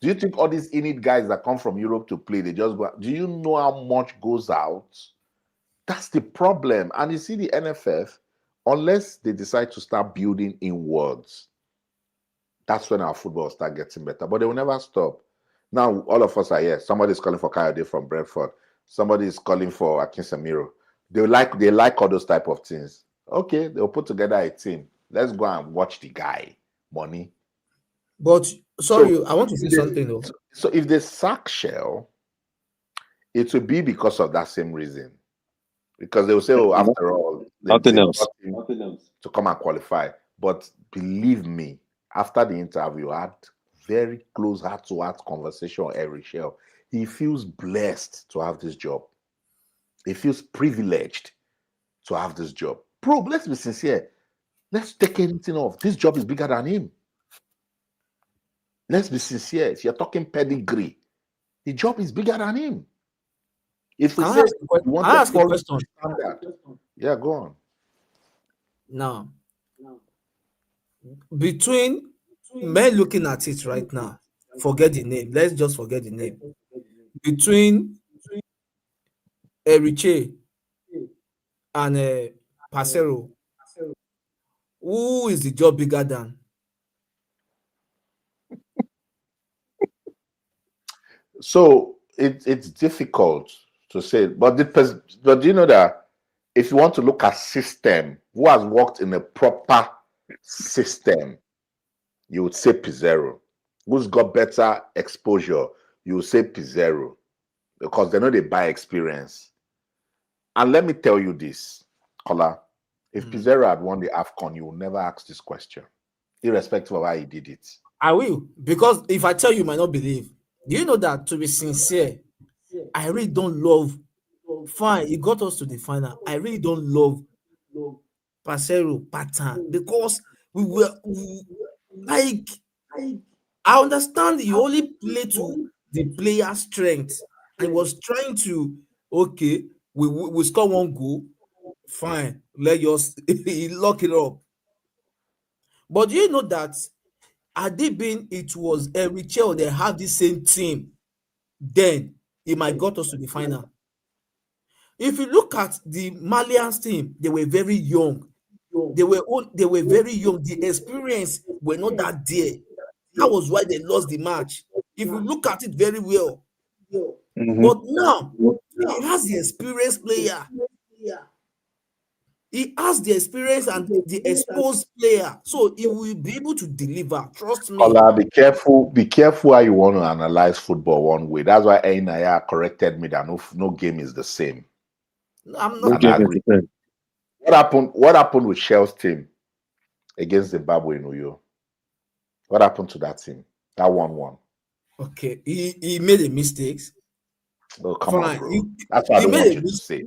Do you think all these in-it guys that come from Europe to play, they just go? Do you know how much goes out? That's the problem. And you see the NFF, unless they decide to start building inwards, that's when our football start getting better. But they will never stop. Now, all of us are here. Somebody's calling for Kayode from Brentford. Somebody is calling for Akin Samiro. They like all those type of things. Okay, they'll put together a team. Let's go and watch the guy. Money. But sorry, I want to say something though. So if they sack Shell, it will be because of that same reason. Because they will say, oh, after all, nothing else to come and qualify. But believe me, after the interview, I had very close heart-to-heart conversation with Eric Shell. He feels blessed to have this job. He feels privileged to have this job. Bro, let's be sincere. Let's take anything off. This job is bigger than him. Let's be sincere. If you're talking pedigree, the job is bigger than him. If we say we want to follow standard, yeah, go on. Now, between men looking at it right now, forget the name. Let's just forget the name. Between Eriche and Pasero, who is the job bigger than? So it's difficult to say, but do you know that if you want to look at system, who has worked in a proper system, you would say Pizarro. Who's got better exposure, you would say Pizarro, because they know they buy experience. And let me tell you this, Kola, if Pizarro had won the AFCON, you will never ask this question, irrespective of how he did it. I will, because if I tell you, you might not believe. Do you know that, to be sincere, I really don't love. Fine, he got us to the final. I really don't love Pasero pattern because we were like, I understand he only played to the player's strength and was trying to, okay, we score one goal, fine, let us lock it up. But do you know that had it been it was Erichel they have the same team, then he might got us to the final. If you look at the Malians team, they were very young. They were very young. The experience were not that there. That was why they lost the match. If you look at it very well. But now he has the experienced player. He has the experience and the exposed player, so he will be able to deliver. Trust me. Ola, be careful how you want to analyze football one way. That's why Ainaya corrected me that no game is the same. I'm not. What happened with Shell's team against Zimbabwe in Uyo? What happened to that team? That 1-1. Okay, he made a mistake. Oh, come on, bro. That's what I don't want you to say.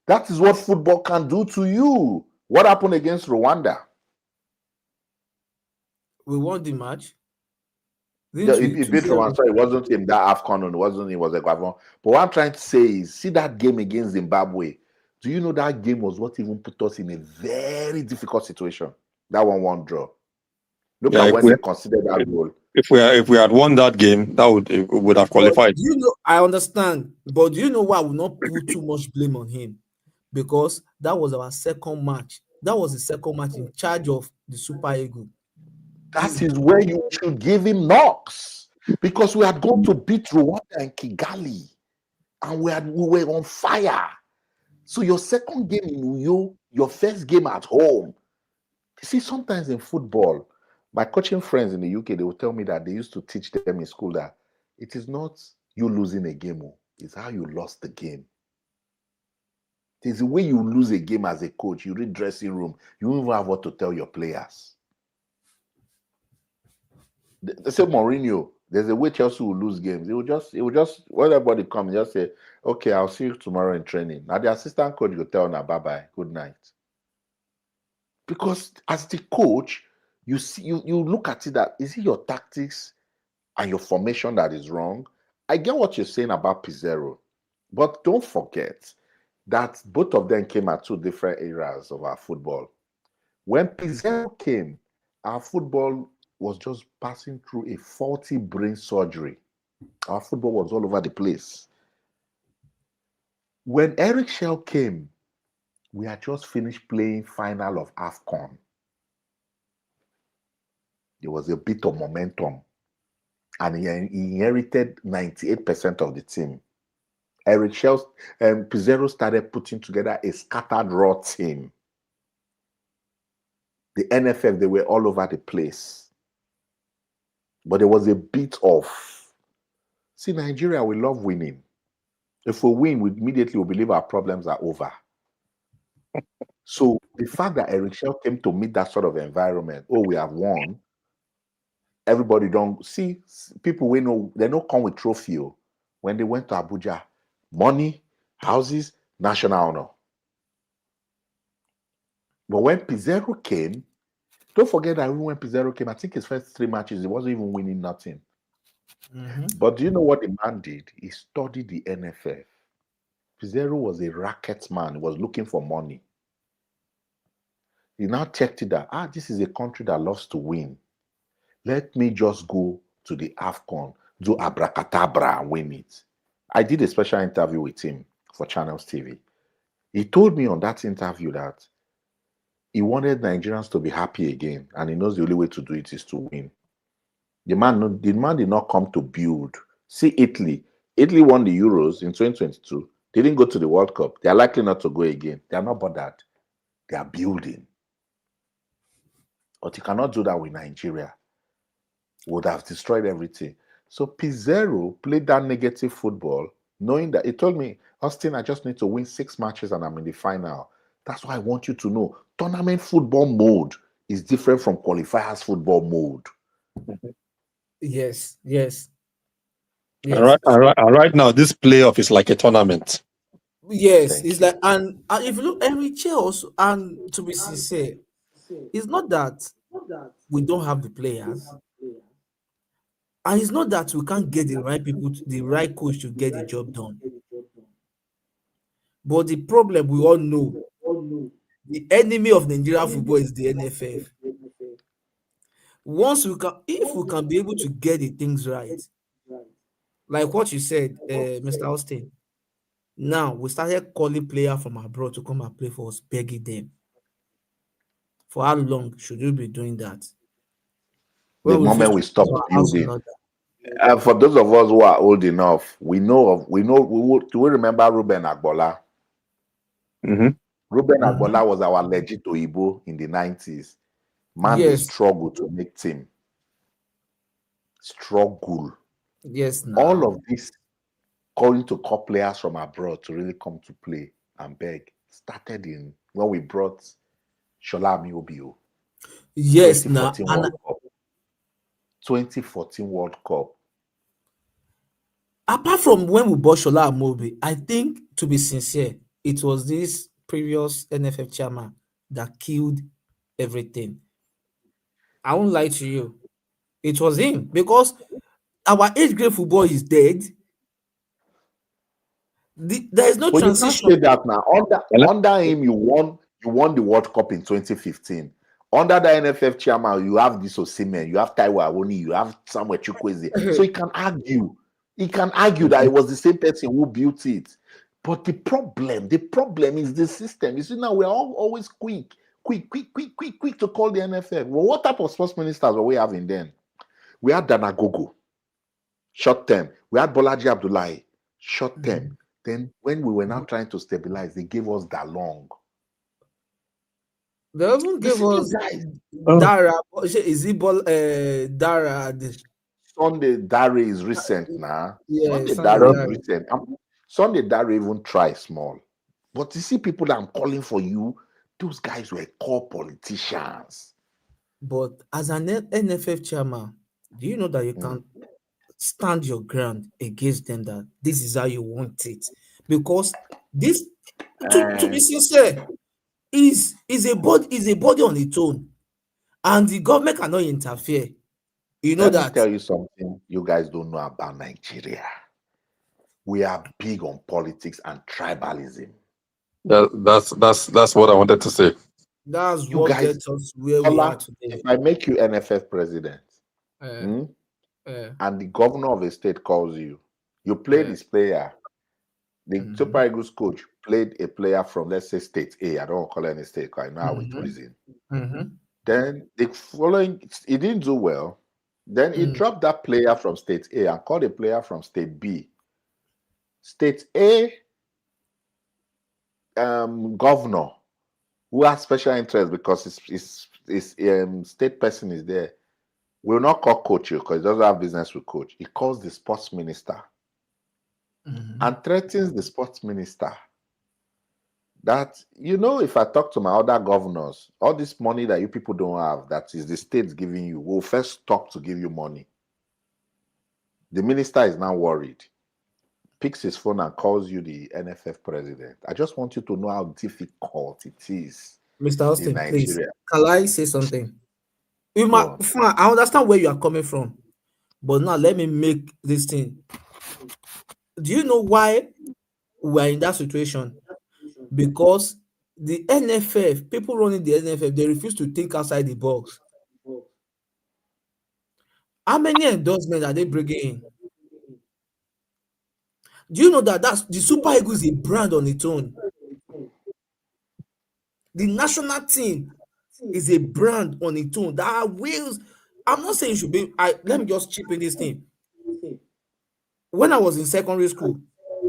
That is what football can do to you. What happened against Rwanda? We won the match. It beat Rwanda. Sorry, it wasn't him that AFCON. It wasn't him. It was a Guavon. But what I'm trying to say is, see that game against Zimbabwe. Do you know that game was what even put us in a very difficult situation? That 1-1 draw. Look at when they considered that goal. If we had won that game, that would have qualified. But you know, I understand, but do you know why I will not put too much blame on him? Because that was our second match. That was the second match in charge of the Super Eagles. That is where you should give him knocks, because we had gone to beat Rwanda and Kigali, and we were on fire. So your second game in Uyo, your first game at home. You see, sometimes in football, my coaching friends in the UK, they will tell me that they used to teach them in school that It is not you losing a game, it's how you lost the game. It is the way you lose a game as a coach. You read dressing room, you don't even have what to tell your players. They say Mourinho, there's a way Chelsea will lose games. It will just when everybody comes, just say, okay, I'll see you tomorrow in training. Now the assistant coach will tell now, bye-bye, good night. Because as the coach, you see, you look at it that is it your tactics and your formation that is wrong? I get what you're saying about Pizarro, but don't forget that both of them came at two different eras of our football. When Pizarro came, our football was just passing through a faulty brain surgery. Our football was all over the place. When Eric Shell came, we had just finished playing final of AFCON. There was a bit of momentum, and he inherited 98% of the team. Eric Shell and Pizarro started putting together a scattered raw team. The NFF, they were all over the place. But there was a bit of, see, Nigeria, we love winning. If we win, we immediately will believe our problems are over. So the fact that Eric Shell came to meet that sort of environment, oh, we have won, everybody don't see, people we know, they don't come with trophy. When they went to Abuja, money, houses, national honor. But when Pizarro came, don't forget that when Pizarro came, I think his first 3 matches, he wasn't even winning nothing. But do you know what the man did? He studied the NFF. Pizarro was a racket man. He was looking for money. He now checked it that, this is a country that loves to win. Let me just go to the AFCON, do abracadabra and win it. I did a special interview with him for Channels TV. He told me on that interview that he wanted Nigerians to be happy again, and he knows the only way to do it is to win. The man did not come to build. See Italy. Italy won the Euros in 2022. They didn't go to the World Cup. They are likely not to go again. They are not bothered. They are building. But you cannot do that with Nigeria. Would have destroyed everything. So Pizarro played that negative football, knowing that he told me, Austin, I just need to win 6 matches and I'm in the final. That's why I want you to know tournament football mode is different from qualifiers football mode. Yes. And right now, this playoff is like a tournament. Yes, it's like, and if you look every Chelsea, and to be sincere, it's not that we don't have the players, and it's not that we can't get the right people, the right coach to get the job done. But the problem we all know, the enemy of Nigerian football is the NFF. If we can be able to get the things right, like what you said, Mr. Austin. Now we started calling players from abroad to come and play for us, begging them. For how long should we be doing that? The moment we stop building. For those of us who are old enough, we remember Ruben Agbola? Ruben Agbola was our legit Oyibo in the 90s. Man, they struggle to make team. Struggle. Yes. All of this calling to call players from abroad to really come to play and beg started in when we brought Shola Amiobio. Yes, 2014 World Cup. Apart from when we bought Shola Amobi, I think, to be sincere, it was this previous NFF chairman that killed everything. I won't lie to you. It was him, because our age grade football is dead. There is no transition. You can't say that now. Under him, you won the World Cup in 2015. Under the NFF chairman, you have this Osimhen, you have Taiwo Awoni, you have Samuel Chukwueze. So he can argue. He can argue that it was the same person who built it. But the problem is the system. You see, now we're always quick to call the NFF. Well, what type of sports ministers were we having then? We had Danagogo, short term. We had Bolaji Abdullahi, short term. Then when we were now trying to stabilize, they gave us Dalong. They even gave us Dara. Is it Dara? Sunday Dare is recent now. Yeah, Sunday Sunday Dare is Dare. recent. Sunday Dare even try small. But you see, people that I'm calling for you, those guys were core politicians. But as an NFF chairman, do you know that you can stand your ground against them, that this is how you want it? Because this, to be sincere, is a body on its own, and the government cannot interfere. You know Let me that. tell you something you guys don't know about Nigeria. We are big on politics and tribalism. That's what I wanted to say. That's You what guys, gets us where we are today. if I make you NFF president, and the governor of a state calls you, you play this player. The Super Eagles coach played a player from, let's say, state A. I don't want to call any state because I know how it reason. Then the following, he didn't do well. Then he dropped that player from state A and called a player from state B. State A governor who has special interest because his state person is there will not call coach because he doesn't have business with coach. He calls the sports minister and threatens the sports minister that, if I talk to my other governors, all this money that you people don't have, that is the state giving you, will first stop to give you money. The minister is now worried, picks his phone and calls you the NFF president. I just want you to know how difficult it is. Mr. Austin, please, can I say something? I understand where you are coming from, but now let me make this thing. Do you know why we are in that situation? Because the NFF, people running the NFF, they refuse to think outside the box. How many endorsements are they bringing in? Do you know that the Super Eagles is a brand on its own? The national team is a brand on its own. That wills. I'm not saying it should be. Let me just chip in this thing. When I was in secondary school,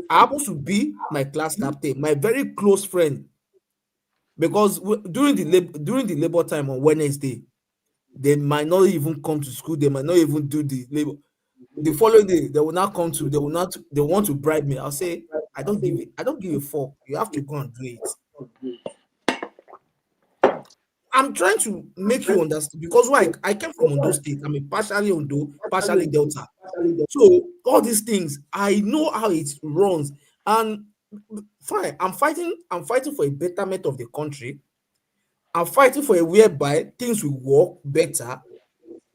I happened to be my class captain, my very close friend. Because during the labor time on Wednesday, they might not even come to school. They might not even do the labor. The following day, they will not come to. They want to bribe me. I'll say, I don't give a fuck. You have to go and do it. I'm trying to make you understand, because I came from Ondo State. I'm partially Ondo, partially Delta. So all these things, I know how it runs. And fine, I'm fighting for a betterment of the country. I'm fighting for a whereby things will work better.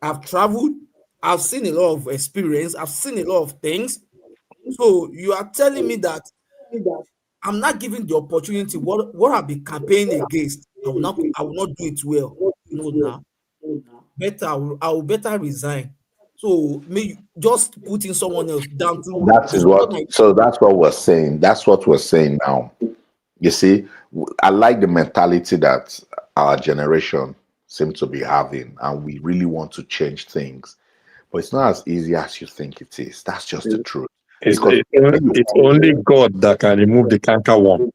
I've traveled, I've seen a lot of experience, I've seen a lot of things. So you are telling me that I'm not giving the opportunity what I've been campaigning against. I will not do it well. No, now. Better, I will better resign. So me just putting someone else down to that's what we're saying. That's what we're saying now. You see, I like the mentality that our generation seems to be having, and we really want to change things. But it's not as easy as you think it is. That's just the truth. It's only God that can remove the canker worm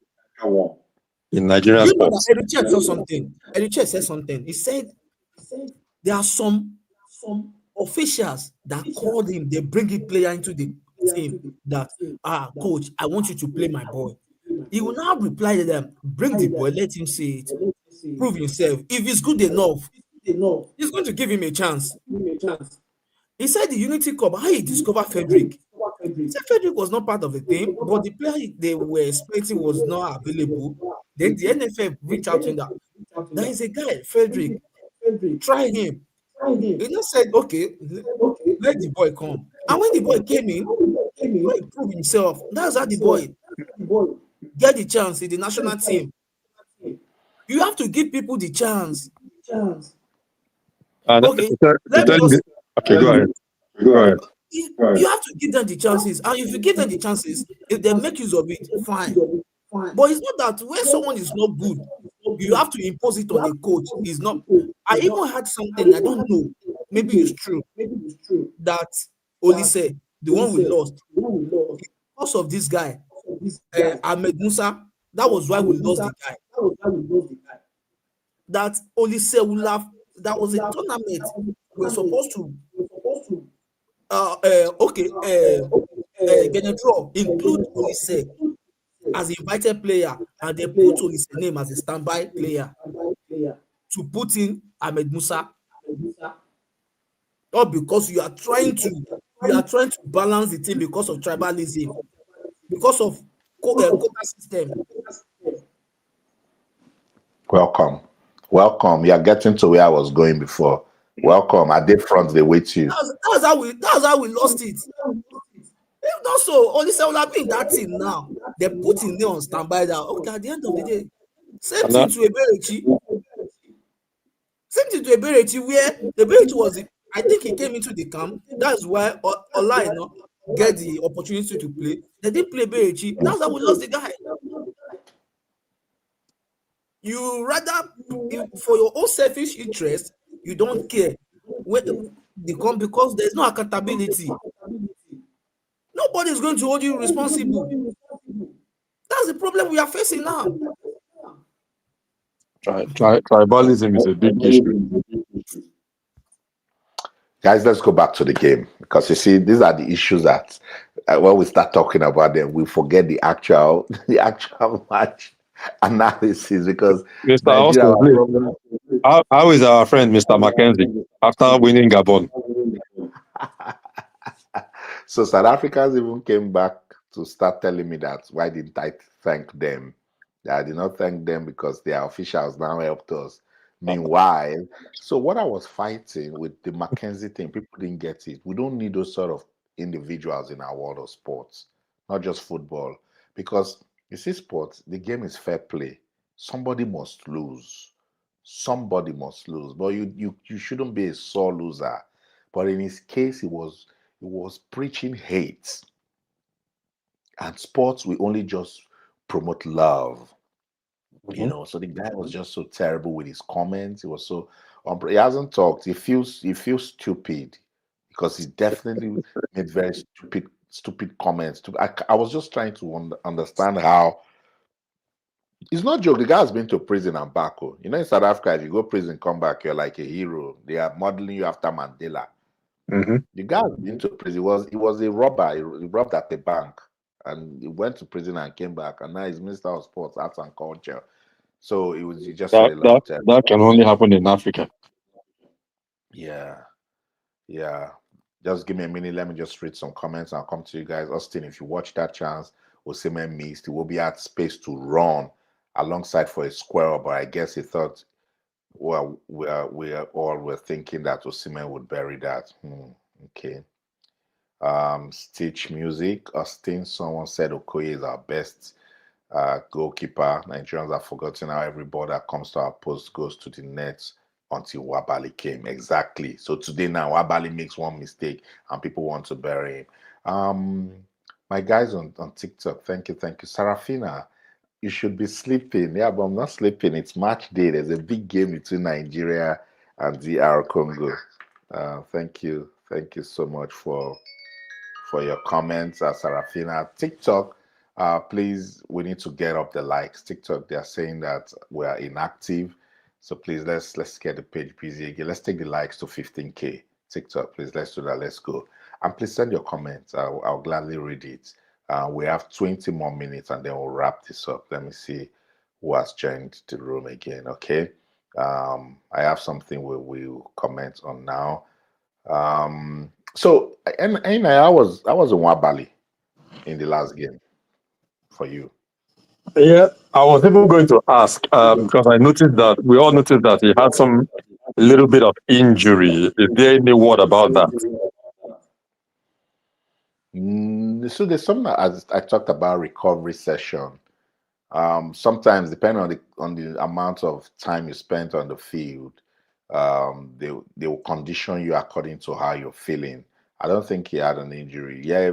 in Nigerian sports. Erichek said something. Erichek said something. He said there are some officials that called him, they bring a player into the team that, coach, I want you to play my boy. He will now reply to them, bring the boy, let him see it, prove himself. If he's good enough, he's going to give him a chance. He said the Unity Cup, how he discovered Frederick. He said Frederick was not part of the team, but the player they were expecting was not available. Then the NFF reached out to him that there is a guy, Frederick, try him. He just said, okay, let the boy come. And when the boy came in, he proved himself. That's how the boy get the chance in the national team. You have to give people the chance. Okay, go ahead. You have to give them the chances. And if you give them the chances, if they make use of it, fine. But it's not that when someone is not good, you have to impose it on a coach. It's not. I even had something, I don't know, maybe it's true, that Oli said, the one we lost, because of this guy, Ahmed Musa, that was why we lost the guy. That Oli said, that was a tournament. We're supposed to Genetro include Olise as invited player, and they put Olise name as a standby player to put in Ahmed Musa. Not because you are trying to balance the team because of tribalism, because of quota system. Welcome. Welcome. You are getting to where I was going before. Welcome. At the front, they wait you. That's how we lost it. If not so, Olise will have been that team now. They put him there on standby now. Okay, at the end of the day, same thing to Eberechi. Same thing to Eberechi, where Eberechi was, I think he came into the camp. That's why Olaina get the opportunity to play. They didn't play Eberechi. That's how we lost the guy. You rather, for your own selfish interest, you don't care when they come because there's no accountability. Nobody is going to hold you responsible. That's the problem we are facing now. Tribalism is a big issue. Guys, let's go back to the game, because you see, these are the issues that when we start talking about them, we forget the actual match analysis, because Mr. Nigeria Austin, how is our friend Mr. Mackenzie after winning Gabon? So South Africans even came back to start telling me that why didn't I thank them? That I did not thank them because their officials now helped us. Meanwhile, so what I was fighting with the Mackenzie thing, people didn't get it. We don't need those sort of individuals in our world of sports, not just football. Because you see, sports, the game is fair play. Somebody must lose. Somebody must lose. But you shouldn't be a sore loser. But in his case, it was preaching hate. And sports will only just promote love. You know, so the guy was just so terrible with his comments. He was so he hasn't talked. He feels stupid because he definitely made very stupid comments. I was just trying to understand how it's not joke. The guy has been to prison and back. Oh. You know, in South Africa, if you go prison, come back, you're like a hero. They are modeling you after Mandela. The guy has been to prison. He was a robber. He robbed at the bank, and he went to prison and came back. And now he's Minister of Sports, Arts and Culture. So he just said a lot of time. That can only happen in Africa. Yeah. Just give me a minute. Let me just read some comments. I'll come to you guys. Austin, if you watch that chance, Osimhen missed. He will be at space to run alongside for a square, but I guess he thought, well, we all were thinking that Osimhen would bury that. Okay. Stitch Music, Austin, someone said Okoye is our best goalkeeper. Nigerians have forgotten how every ball that comes to our post goes to the net until Wabali came. Exactly. So today now, Wabali makes one mistake and people want to bury him. My guys on TikTok, thank you. Sarafina, you should be sleeping. Yeah, but I'm not sleeping. It's match day. There's a big game between Nigeria and DR Congo. Thank you so much for your comments, Sarafina. TikTok, please, we need to get up the likes. TikTok, they are saying that we are inactive. So please, let's get the page busy again. Let's take the likes to 15K. TikTok, please, let's do that. Let's go. And please send your comments. I'll gladly read it. We have 20 more minutes and then we'll wrap this up. Let me see who has joined the room again. Okay. I have something we'll comment on now. So, and I was in Wabali in the last game for you. Yeah, I was even going to ask because I noticed that we all noticed that he had some little bit of injury. Is there any word about that? So there's something as I talked about recovery session. Sometimes depending on the amount of time you spent on the field, they will condition you according to how you're feeling. I don't think he had an injury. Yeah,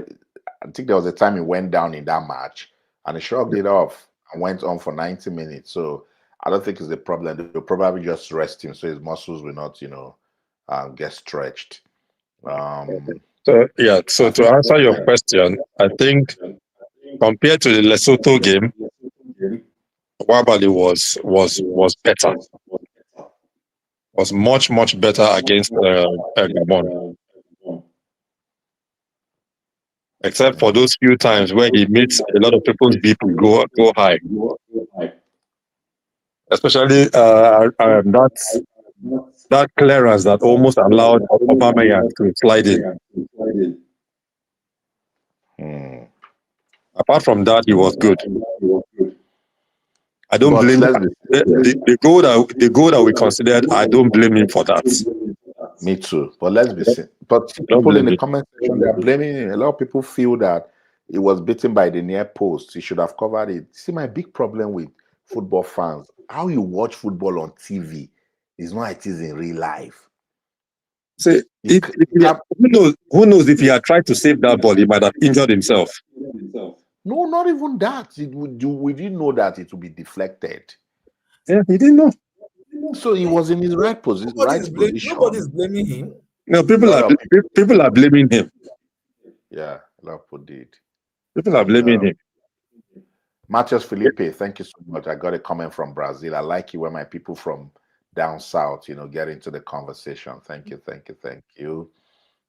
I think there was a time he went down in that match and he shrugged it off and went on for 90 minutes. So I don't think it's a problem. They'll probably just rest him so his muscles will not, get stretched. So to answer your question, I think compared to the Lesotho game, Wabali was better. Was much better against Gabon. except for those few times where he makes a lot of people's BP go high. Especially that clearance that almost allowed Aubameyang to slide in. Apart from that, he was good. I don't blame the goal that we considered. I don't blame him for that. Me too. But let's be sincere. But people in the comment section, they are blaming him. A lot of people feel that he was beaten by the near post. He should have covered it. See, my big problem with football fans, how you watch football on TV is not it is in real life. See, who knows if he had tried to save that ball, he might have injured himself. No, not even that. We didn't know that it would be deflected. Yeah, he didn't know. So he was in his right position. Nobody's blaming him. No, people are blaming him. Yeah, a lot of people did. People are blaming him. Matheus Felipe, thank you so much. I got a comment from Brazil. I like it when my people from down south, get into the conversation. Thank you.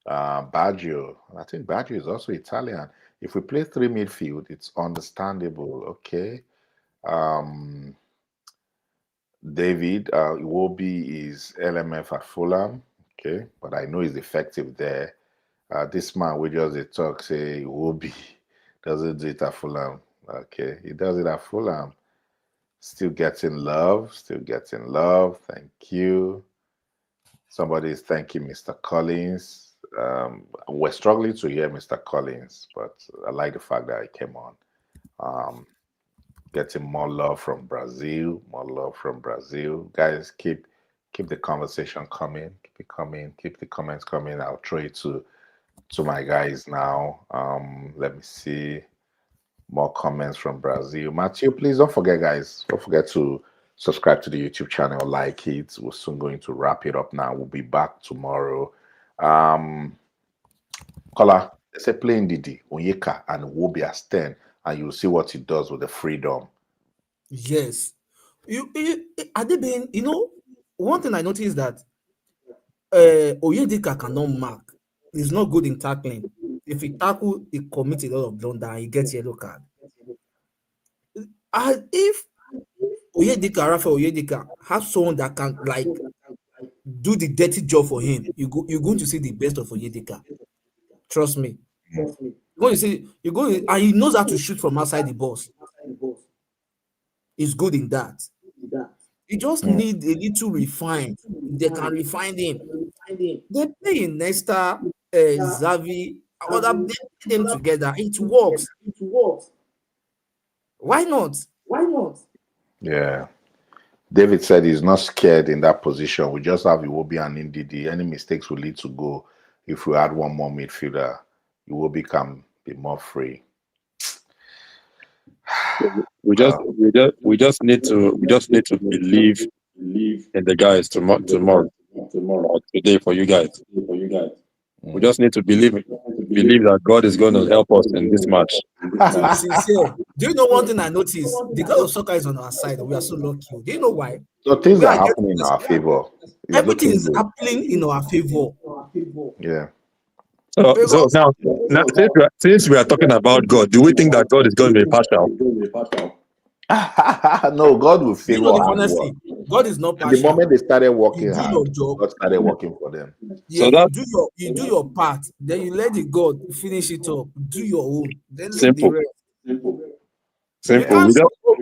Baggio, I think Baggio is also Italian. If we play 3 midfield, it's understandable. Okay. David Iwobi is LMF at Fulham. Okay, but I know he's effective there. This man we just talk say Iwobi doesn't do it at Fulham. Okay, he does it at Fulham. Still getting love. Thank you. Somebody is thanking Mr. Collins. We're struggling to hear Mr. Collins, but I like the fact that he came on. Getting more love from Brazil. Guys, keep the conversation coming. Keep it coming. Keep the comments coming. I'll throw it to my guys now. Let me see. More comments from Brazil. Matthew, please don't forget, guys. Don't forget to subscribe to the YouTube channel, like it. We're soon going to wrap it up now. We'll be back tomorrow. Kola, let's say playing Didi, Onyeka, and Wobi as 10, and you'll see what he does with the freedom. Yes. One thing I noticed that Oyedika cannot mark. He's not good in tackling. If he tackle, he commits a lot of blunder and he gets yellow card. And if Rafael Oyedika has someone that can do the dirty job for him, you're going to see the best of Oyedika. Trust me. You're going to see, and he knows how to shoot from outside the box. He's good in that. He just need a little refine. They can refine him. They play in Nesta, Xavi, they play them together. It works. Why not? Yeah. David said he's not scared in that position. We just have Iwobi and Ndidi. Any mistakes will lead to goal. If we add one more midfielder, Iwobi can be more free. We just need to believe in the guys tomorrow or today for you guys. We just need to believe that God is going to help us in this match. To be sincere, do you know one thing I noticed? The God of soccer is on our side. We are so lucky. Do you know why? So things are happening in our favor. Everything is happening in our favor. Yeah. So now since we are talking about God, do we think that God is going to be partial? No, God will favor hard work. God is not partial. The moment they started working hard, God started working for them. Yeah, so you do your part, then you let the God finish it up. Do your own. Then simple. Simple.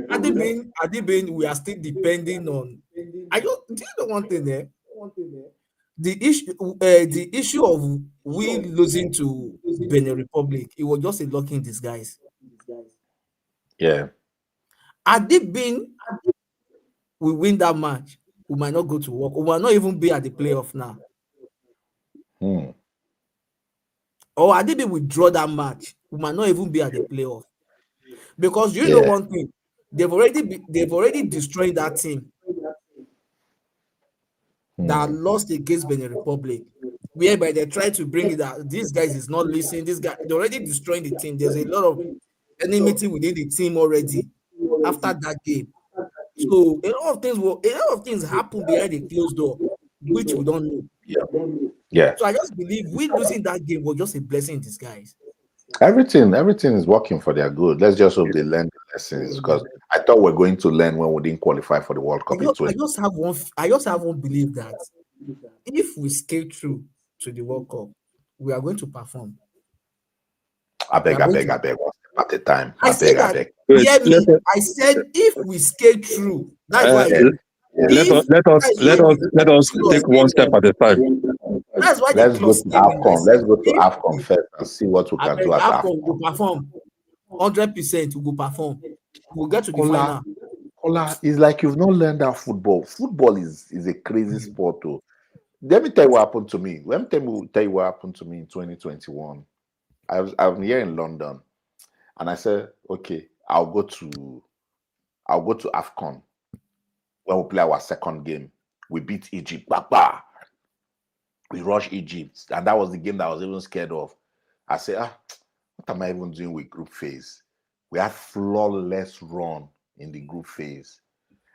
Adibin, we are still depending on. Do you know one thing there? The issue of we losing to Benin Republic, it was just a luck in disguise. Yeah. Adibin, we win that match, we might not go to work. We might not even be at the playoff now. Or Adibin we draw that match, we might not even be at the playoff. Because you know one thing, they've already destroyed that team that lost against Benin Republic, whereby they try to bring it out. These guys is not listening. This guy, they're already destroying the team. There's a lot of enmity within the team already after that game. So a lot of things happen behind the closed door, which we don't know. Yeah. So I just believe we losing that game was just a blessing in disguise. Everything is working for their good. Let's just hope they learn the lessons, because I thought we're going to learn when we didn't qualify for the World Cup in 20. I just have one belief that if we skate through to the World Cup, we are going to perform. I beg, one step at a time. I said that. Beg. Hear me. I said if we skate through, that's why. Let us take one step at a time. That's why let's go to AFCON. Let's go to AFCON first and see what we can do at AFCON. We'll perform 100%. We'll perform. We'll get to the final. Ola, it's like you've not learned that football. Football is a crazy sport, though. Let me tell you what happened to me. Let me tell you what happened to me in 2021. I'm here in London, and I said, okay, I'll go to AFCON when we play our second game. We beat Egypt. We rushed Egypt, and that was the game that I was even scared of. I said, what am I even doing with group phase? We had flawless run in the group phase.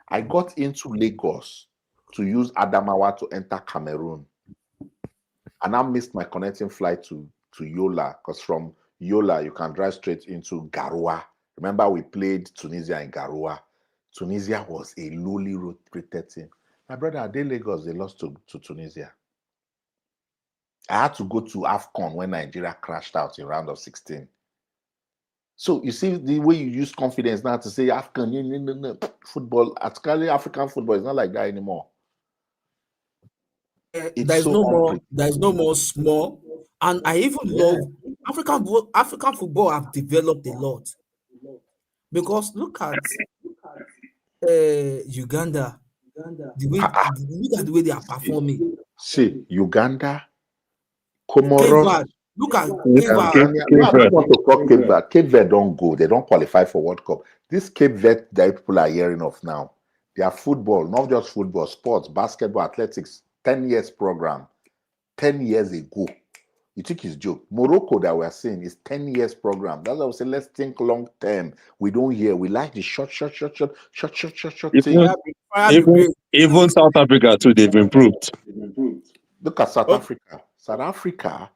I got into Lagos to use Adamawa to enter Cameroon, and I missed my connecting flight to Yola, because from Yola you can drive straight into Garoua. Remember, we played Tunisia in Garoua. Tunisia was a lowly rated team. My brother, at Lagos, they lost to Tunisia. I had to go to AFCON when Nigeria crashed out in round of 16. So you see the way you use confidence now to say AFCON, football, African football is not like that anymore. There's no more small, and I even love African football have developed a lot, because look at Uganda, the way they are performing. See, Uganda, Comoros. Look at Cape Verde. Cape Verde don't go. They don't qualify for World Cup. This Cape Verde that people are hearing of now, they are football, not just football, sports, basketball, athletics, 10 years program. 10 years ago. You think it's joke. Morocco that we're seeing is 10 years program. That's why we say let's think long term. We don't hear. We like the short thing. Even South Africa too, they've improved. Look at South Africa. South Africa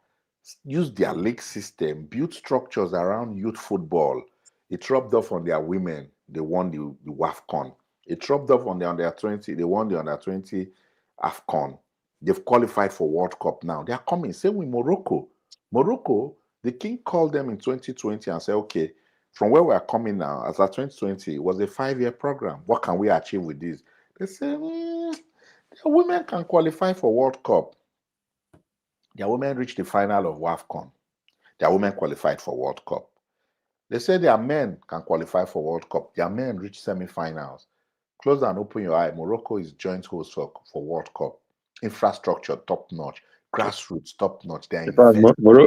used their league system, built structures around youth football. It rubbed off on their women. They won the WAFCON. It rubbed off on the under 20. They won the under 20 AFCON. They've qualified for World Cup now. They are coming. Same with Morocco. Morocco, the king called them in 2020 and said, okay, from where we are coming now, as at 2020, it was a 5-year program. What can we achieve with this? They say, women can qualify for World Cup. Their women reached the final of WAFCON. Their women qualified for World Cup. They say their men can qualify for World Cup. Their men reached semi-finals. Close and open your eye. Morocco is joint host for World Cup. Infrastructure top-notch. Grassroots top-notch.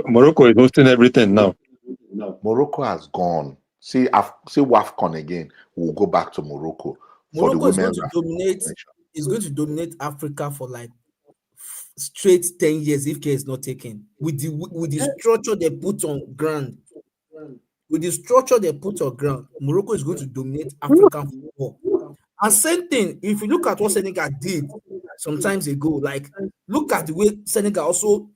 Morocco is hosting everything now. Morocco has gone. See WAFCON again. We'll go back to Morocco. Morocco is going to dominate Africa for like straight 10 years if care is not taken. With the structure they put on ground. With the structure they put on ground, Morocco is going to dominate African football. And same thing, if you look at what Senegal did some times ago, like look at the way Senegal also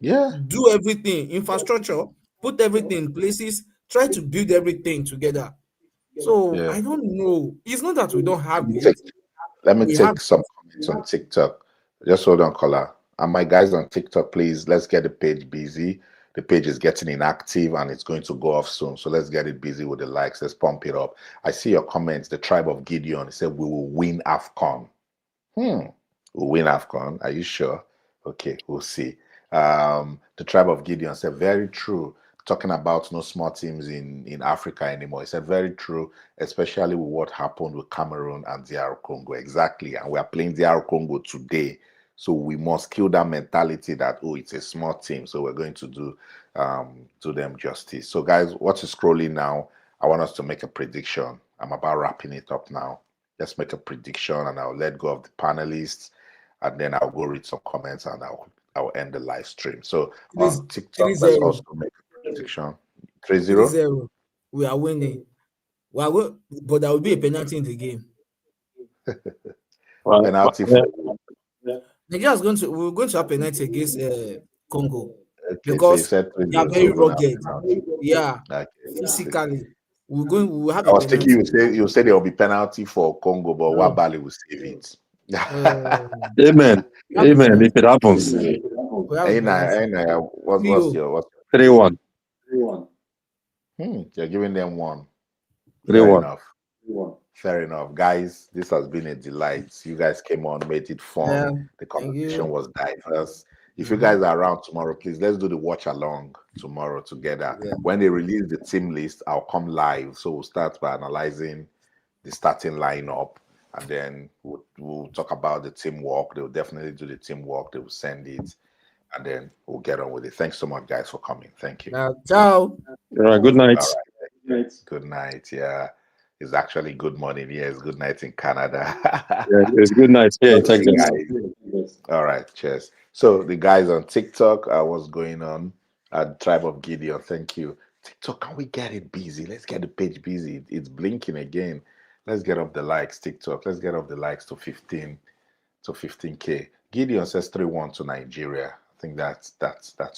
do everything, infrastructure, put everything in places, try to build everything together. So I don't know. It's not that we don't have it. Let me take some comments on TikTok. Just hold on, caller. And my guys on TikTok, please, let's get the page busy. The page is getting inactive and it's going to go off soon. So let's get it busy with the likes. Let's pump it up. I see your comments. The tribe of Gideon, he said, we will win AFCON. We'll win AFCON. Are you sure? Okay, we'll see. The tribe of Gideon said, very true. Talking about no small teams in Africa anymore. He said, very true, especially with what happened with Cameroon and DR Congo. Exactly. And we are playing DR Congo today. So we must kill that mentality that, it's a small team. So we're going to do them justice. So guys, what is scrolling now? I want us to make a prediction. I'm about wrapping it up now. Let's make a prediction and I'll let go of the panelists and then I'll go read some comments and I'll end the live stream. So on TikTok, let's also make a prediction. 3-0? We are winning. Well, but there will be a penalty in the game. Penalty for Nigeria is we're going to have penalty against Congo. Okay, so you because said they are 3-0, so very we're gonna have rugged. penalty. Yeah, Okay. physically, we'll have I a was thinking penalty. you say there will be penalty for Congo, but No, Wabali will save it. Amen. we have a Amen. If penalty. it happens, We have a Aina, penalty. Aina, what's 3-0. your 3-1. You're giving them one. Fair 3-1. enough. Fair enough. Guys, this has been a delight. You guys came on, made it Yeah, fun. The thank competition you. was diverse. If you guys are around tomorrow, please let's do the watch along tomorrow together. Yeah. When they release the team list, I'll come live. So we'll start by analyzing the starting lineup, and then we'll talk about the teamwork. They'll definitely do the teamwork. They will send it, and then we'll get on with it. Thanks so much, guys, for coming. Thank you. Ciao. Good night. All right. Good night. Yeah. It's actually good morning. Yeah, it's good night in Canada. Yeah, it's good night here in Okay, Texas. guys. All right, cheers. So the guys on TikTok, what's going on? Tribe of Gideon, thank you. TikTok, can we get it busy? Let's get the page busy. It's blinking again. Let's get up the likes, TikTok. Let's get up the likes to 15K. Gideon says 3-1 to Nigeria. I think that's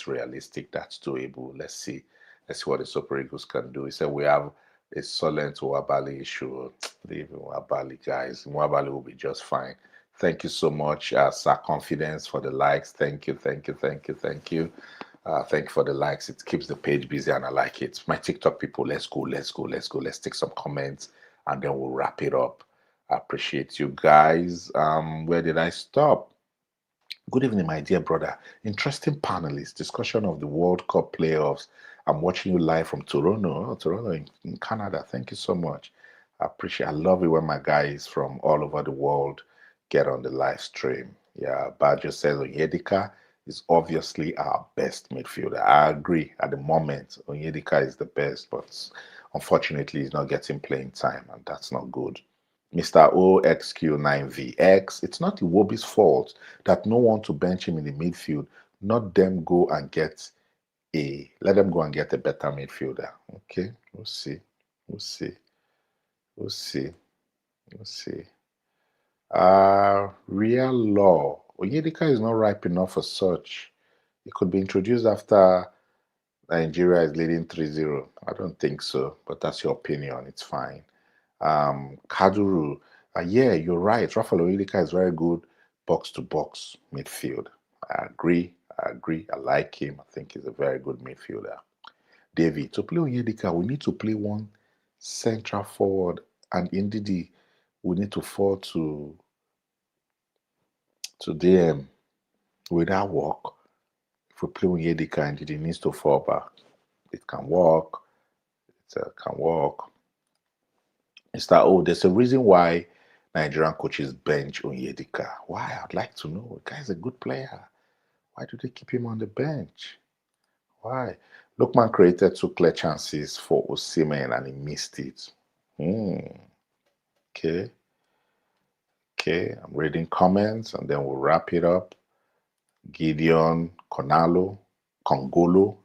realistic. That's doable. Let's see. Let's see what the Super Eagles can do. He said we have a Solent Wabali issue. Leave Wabali, guys. Wabali will be just fine. Thank you so much, Sir Confidence, for the likes. Thank you. Thank you for the likes. It keeps the page busy and I like it. My TikTok people, let's go. Let's take some comments and then we'll wrap it up. I appreciate you guys. Where did I stop? Good evening, my dear brother. Interesting panelist discussion of the World Cup playoffs. I'm watching you live from Toronto. Oh, Toronto in Canada. Thank you so much. I love it when my guys from all over the world get on the live stream. Yeah, Badger says Onyedika is obviously our best midfielder. I agree. At the moment, Onyedika is the best, but unfortunately, he's not getting playing time, and that's not good. Mr. OXQ9VX, it's not Iwobi's fault that no one to bench him in the midfield. Let them go and get a better midfielder. Okay, we'll see. Real law. Onyedika is not ripe enough for such. It could be introduced after Nigeria is leading 3-0. I don't think so, but that's your opinion. It's fine. Kaduru, yeah, you're right. Rafael Onyedika is very good box to box midfield. I agree. I like him. I think he's a very good midfielder. David, to play Onyedika, we need to play one central forward, and indeed, we need to fall to DM. Will that work? If we play Onyedika and he needs to fall back, it can work. It can work. There's a reason why Nigerian coaches bench Onyedika. Why? I'd like to know. The guy's a good player. Why do they keep him on the bench? Why? Lookman created 2 clear chances for Osimhen and he missed it. Okay. I'm reading comments and then we'll wrap it up. Gideon Congolo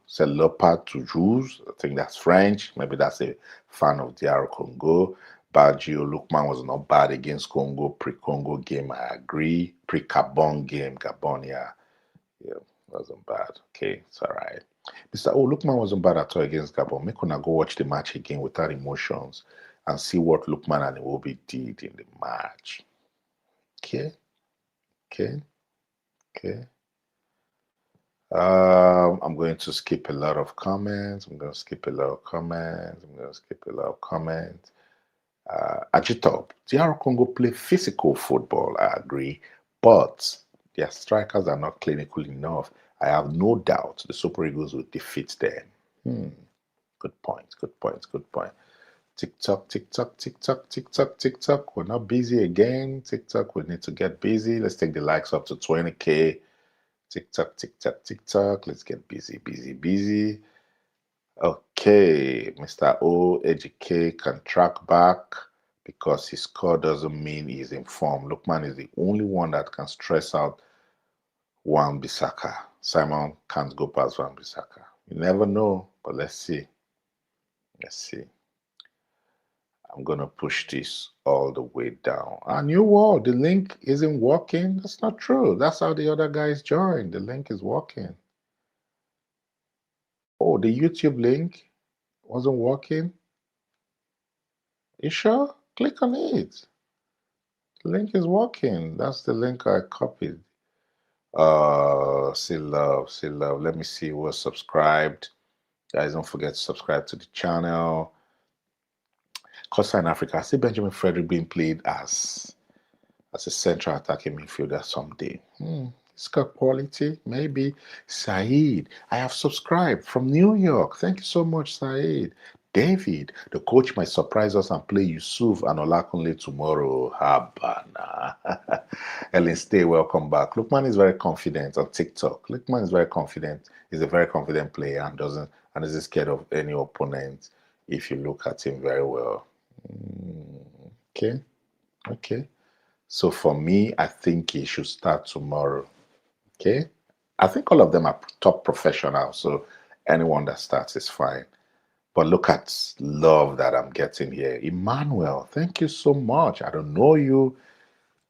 said Leopard to Jews. I think that's French. Maybe that's a fan of DR Congo. Baggio Lukman was not bad against Congo. Pre-Congo game, I agree. Pre-Gabon game, Gabon, yeah, wasn't bad. Okay, it's all right. Lukman wasn't bad at all against Gabon. Make una go watch the match again without emotions and see what Lukman and Iwobi did in the match. Okay. I'm going to skip a lot of comments. Agitop, DR Congo play physical football, I agree, but their strikers are not clinical enough. I have no doubt the Super Eagles will defeat them. Good point. TikTok. We're not busy again. TikTok, we need to get busy. Let's take the likes up to 20K. TikTok. Let's get busy. Okay, Mr. OJK can track back because his score doesn't mean he's informed. Lukman is the only one that can stress out Wan-Bissaka. Simon can't go past Wan-Bissaka. You never know, but let's see. I'm going to push this all the way down. New wall, the link isn't working. That's not true. That's how the other guys joined. The link is working. Oh, the YouTube link wasn't working. You sure? Click on it. The link is working. That's the link I copied. See love, see love. Let me see who was subscribed. Guys, don't forget to subscribe to the channel. Costa in Africa. I see Benjamin Frederick being played as a central attacking midfielder someday. It's got quality, maybe. Saeed, I have subscribed from New York. Thank you so much, Saeed. David, the coach might surprise us and play Yusuf and Olakunle tomorrow. Habana. Ellen, stay, welcome back. Lukman is very confident on TikTok. Lukman is very confident. He's a very confident player and isn't scared of any opponent if you look at him very well. Okay. Okay. So for me, I think he should start tomorrow. Okay. I think all of them are top professionals. So anyone that starts is fine. But look at love that I'm getting here. Emmanuel, thank you so much. I don't know you.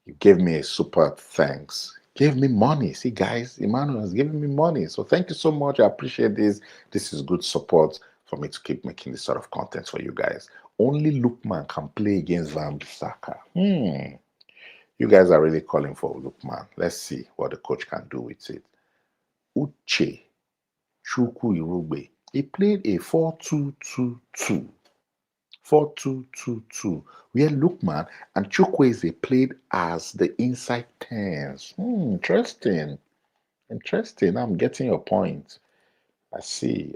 You gave me a super thanks. Gave me money. See, guys, Emmanuel is giving me money. So thank you so much. I appreciate this. This is good support for me to keep making this sort of content for you guys. Only Lukman can play against Van Bissaka. You guys are really calling for Lukman. Let's see what the coach can do with it. Uche Chukwu Irugbe. He played a 4-2-2-2. 4-2-2-2. Where Lukman and Chukwueze played as the inside 10s. Interesting. Interesting. I'm getting your point. I see.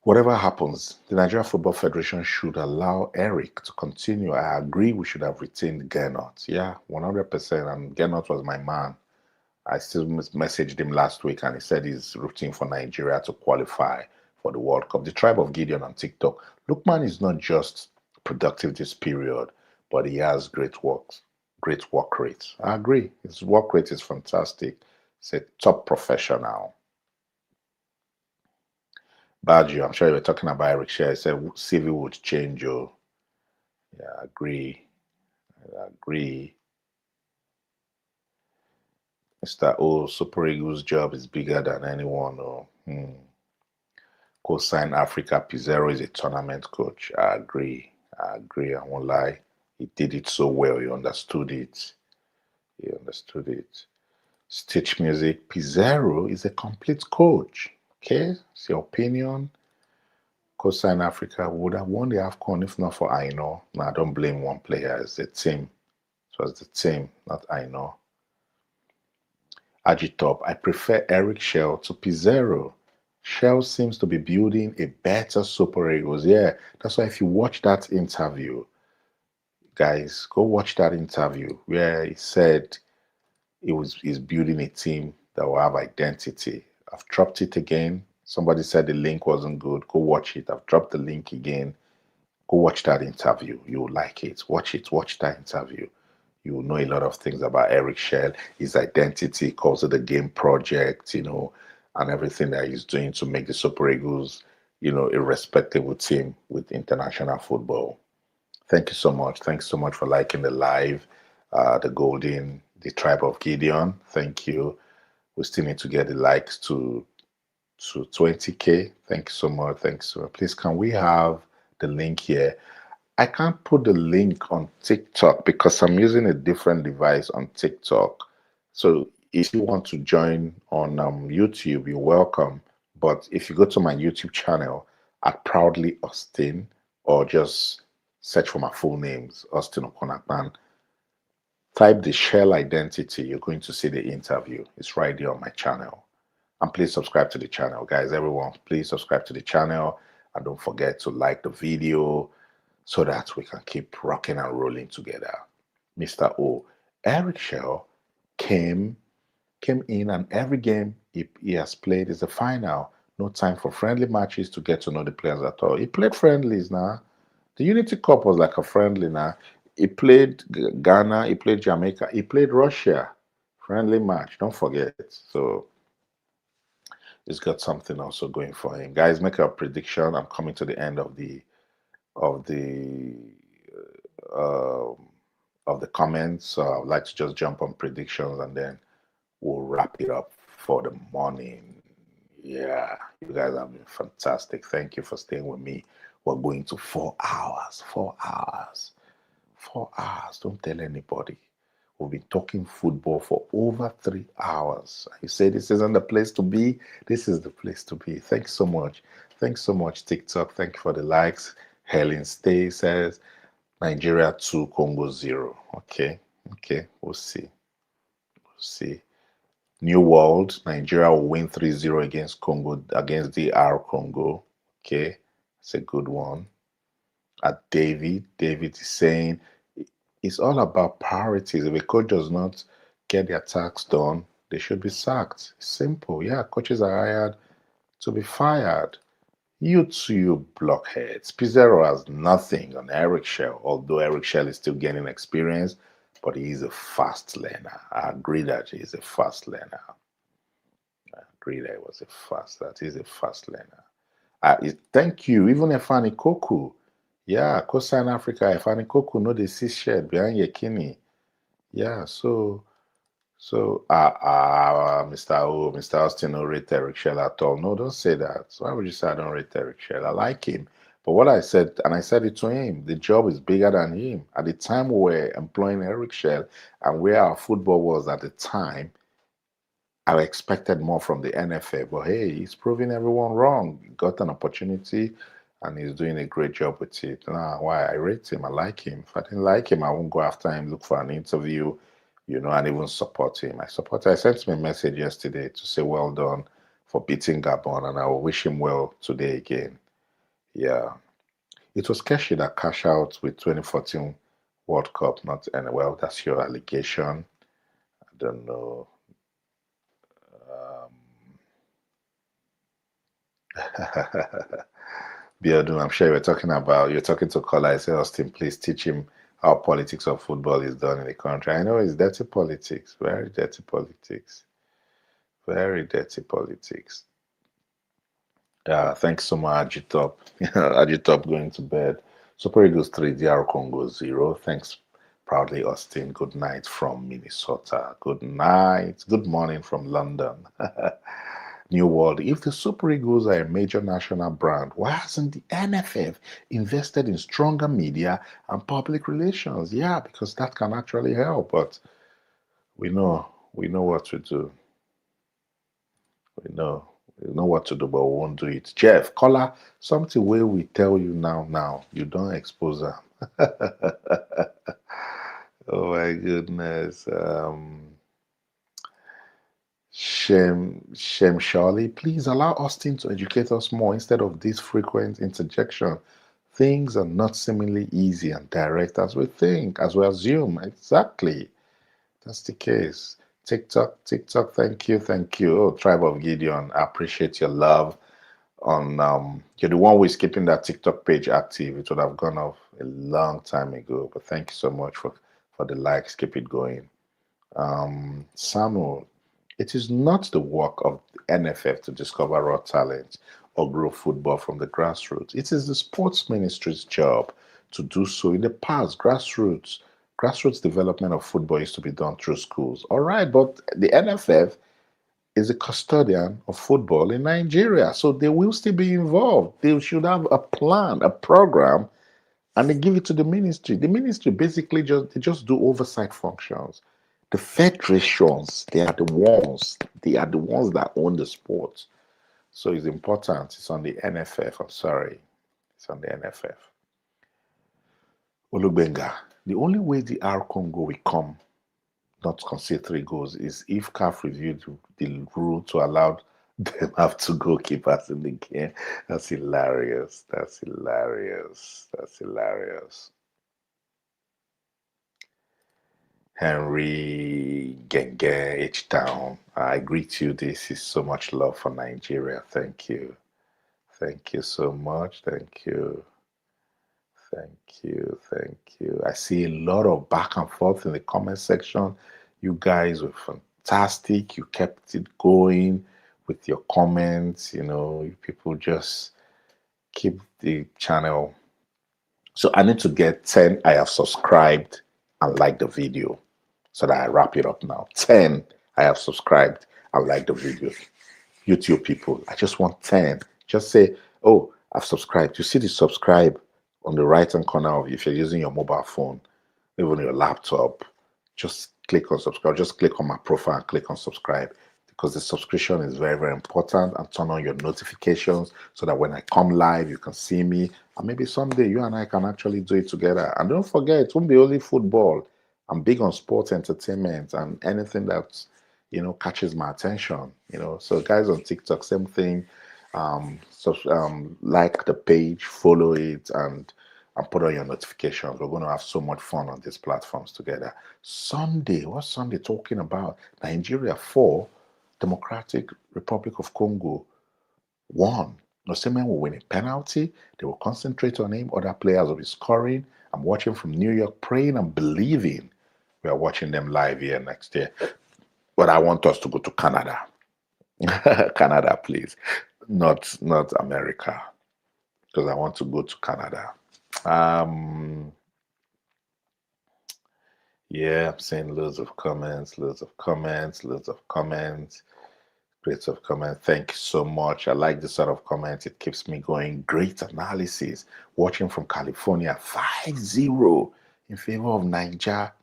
Whatever happens, the Nigeria Football Federation should allow Eric to continue. I agree we should have retained Gernot. Yeah, 100%. And Gernot was my man. I still messaged him last week and he said he's rooting for Nigeria to qualify for the World Cup. The Tribe of Gideon on TikTok. Lukman is not just productive this period, but he has great work rate. I agree. His work rate is fantastic. He's a top professional. Baggio, I'm sure you were talking about Eric Shea. He said CV would change you. Yeah, I agree. Mr. O, Super Eagles' job is bigger than anyone. Co-sign Africa Pizarro is a tournament coach. I agree. I won't lie. He did it so well. He understood it. Stitch Music. Pizarro is a complete coach. Okay? It's your opinion. Co-sign Africa would have won the AFCON if not for Aino. No, I don't blame one player. It's the team. It was the team, not Aino. Agitop. I prefer Eric Shell to Pizarro. Shell seems to be building a better Super Eagles. Yeah, that's why if you watch that interview, guys, go watch that interview where he said he's building a team that will have identity. I've dropped it again. Somebody said the link wasn't good. Go watch it. I've dropped the link again. Go watch that interview. You'll like it. Watch that interview. You will know a lot of things about Eric Shell, his identity, calls it the game project, and everything that he's doing to make the Super Eagles, a respectable team with international football. Thank you so much. Thanks so much for liking the live, the Tribe of Gideon. Thank you. We still need to get the likes to 20K. Thank you so much. Thanks. Please, can we have the link here? I can't put the link on TikTok because I'm using a different device on TikTok. So if you want to join on YouTube, you're welcome. But if you go to my YouTube channel at Proudly Austin, or just search for my full names, Austin OKON-AKPAN, type the Shell identity, you're going to see the interview. It's right there on my channel. And please subscribe to the channel, guys. Everyone, please subscribe to the channel. And don't forget to like the video so that we can keep rocking and rolling together. Mr. O, Eric Shell came in, and every game he has played is the final. No time for friendly matches to get to know the players at all. He played friendlies now. The Unity Cup was like a friendly now. He played Ghana, he played Jamaica, he played Russia. Friendly match, don't forget. So he's got something also going for him. Guys, make a prediction. I'm coming to the end of the comments. So I'd like to just jump on predictions and then we'll wrap it up for the morning. Yeah, you guys have been fantastic. Thank you for staying with me. We're going to 4 hours. 4 hours. 4 hours. Don't tell anybody. We've been talking football for over 3 hours. You say this isn't the place to be? This is the place to be. Thanks so much. Thanks so much, TikTok. Thank you for the likes. Helen Stay says Nigeria 2, Congo 0. Okay. Okay. We'll see. We'll see. New World, Nigeria will win 3-0 against Congo, against DR Congo. Okay. It's a good one. At David is saying it's all about priorities. If a coach does not get their tasks done, they should be sacked. Simple. Yeah, coaches are hired to be fired. You two blockheads. Pizarro has nothing on Eric Shell, although Eric Shell is still gaining experience, but he is a fast learner. I agree that he is a fast learner. I agree that he's a fast learner. Thank you. Even Efani Koku. Yeah, Cosign Africa, Efani Koku, no, they see shed behind Yekini. Yeah, Mr. Austin don't rate Eric Shell at all. No, don't say that. So why would you say I don't rate Eric Shell? I like him. But what I said, and I said it to him, the job is bigger than him. At the time we were employing Eric Shell and where our football was at the time, I expected more from the NFA. But hey, he's proving everyone wrong. He got an opportunity and he's doing a great job with it. Why I rate him, I like him. If I didn't like him, I won't go after him, look for an interview, and even support him. I sent him a message yesterday to say well done for beating Gabon, and I will wish him well today again. Yeah. It was Keshi that cashed out with 2014 World Cup, not well, that's your allegation. I don't know. Biodun, I'm sure you're talking to Kola. I say, Austin, please teach him how politics of football is done in the country. I know it's dirty politics, very dirty politics. Very dirty politics. Thanks so much, Agitop. Agitop going to bed. Super Eagles 3, DR Congo 0. Thanks, proudly, Austin. Good night from Minnesota. Good night. Good morning from London. New World. If the Super Eagles are a major national brand, why hasn't the NFF invested in stronger media and public relations? Yeah, because that can actually help. But we know what to do. We know what to do, but we won't do it. Jeff, caller, something where we tell you now, you don't expose them. Oh my goodness. Shem Charlie, please allow Austin to educate us more instead of this frequent interjection. Things are not seemingly easy and direct as we think, as we assume. Exactly. That's the case. TikTok, thank you. Oh, Tribe of Gideon, I appreciate your love. You're the one who is keeping that TikTok page active. It would have gone off a long time ago, but thank you so much for the likes. Keep it going. Samuel, it is not the work of the NFF to discover raw talent or grow football from the grassroots. It is the sports ministry's job to do so. In the past, grassroots development of football used to be done through schools. All right, but the NFF is a custodian of football in Nigeria, so they will still be involved. They should have a plan, a program, and they give it to the ministry. The ministry basically just do oversight functions. The federations, they are the ones that own the sport. So it's important. It's on the NFF. I'm sorry. It's on the NFF. Olubenga, the only way the R Congo will come not to concede 3 goals is if CAF reviewed the rule to allow them have 2 goalkeepers in the game. That's hilarious. Henry Genge H Town, I greet you. This is so much love for Nigeria. Thank you. Thank you so much. Thank you. I see a lot of back and forth in the comment section. You guys were fantastic. You kept it going with your comments. You people just keep the channel. So I need to get 10 I have subscribed and liked the video so that I wrap it up now. 10 I have subscribed and liked the video. YouTube people. I just want 10. Just say, oh, I've subscribed. You see the subscribe on the right hand corner of, if you're using your mobile phone, even your laptop, just click on subscribe. Just click on my profile and click on subscribe, because the subscription is very, very important, and turn on your notifications so that when I come live, you can see me. And maybe someday you and I can actually do it together. And don't forget, it won't be only football. I'm big on sports entertainment and anything that's, catches my attention. So guys on TikTok, same thing. Like the page, follow it, and put on your notifications. We're going to have so much fun on these platforms together. Sunday, what's Sunday talking about? Nigeria 4, Democratic Republic of Congo 1. Osimhen will win a penalty. They will concentrate on him. Other players will be scoring. I'm watching from New York, praying and believing we are watching them live here next year. But I want us to go to Canada. Canada, please. Not America. Because I want to go to Canada. Yeah, I'm seeing loads of comments. Great of comments. Thank you so much. I like this sort of comments. It keeps me going. Great analysis. Watching from California, 5-0 in favor of Nigeria.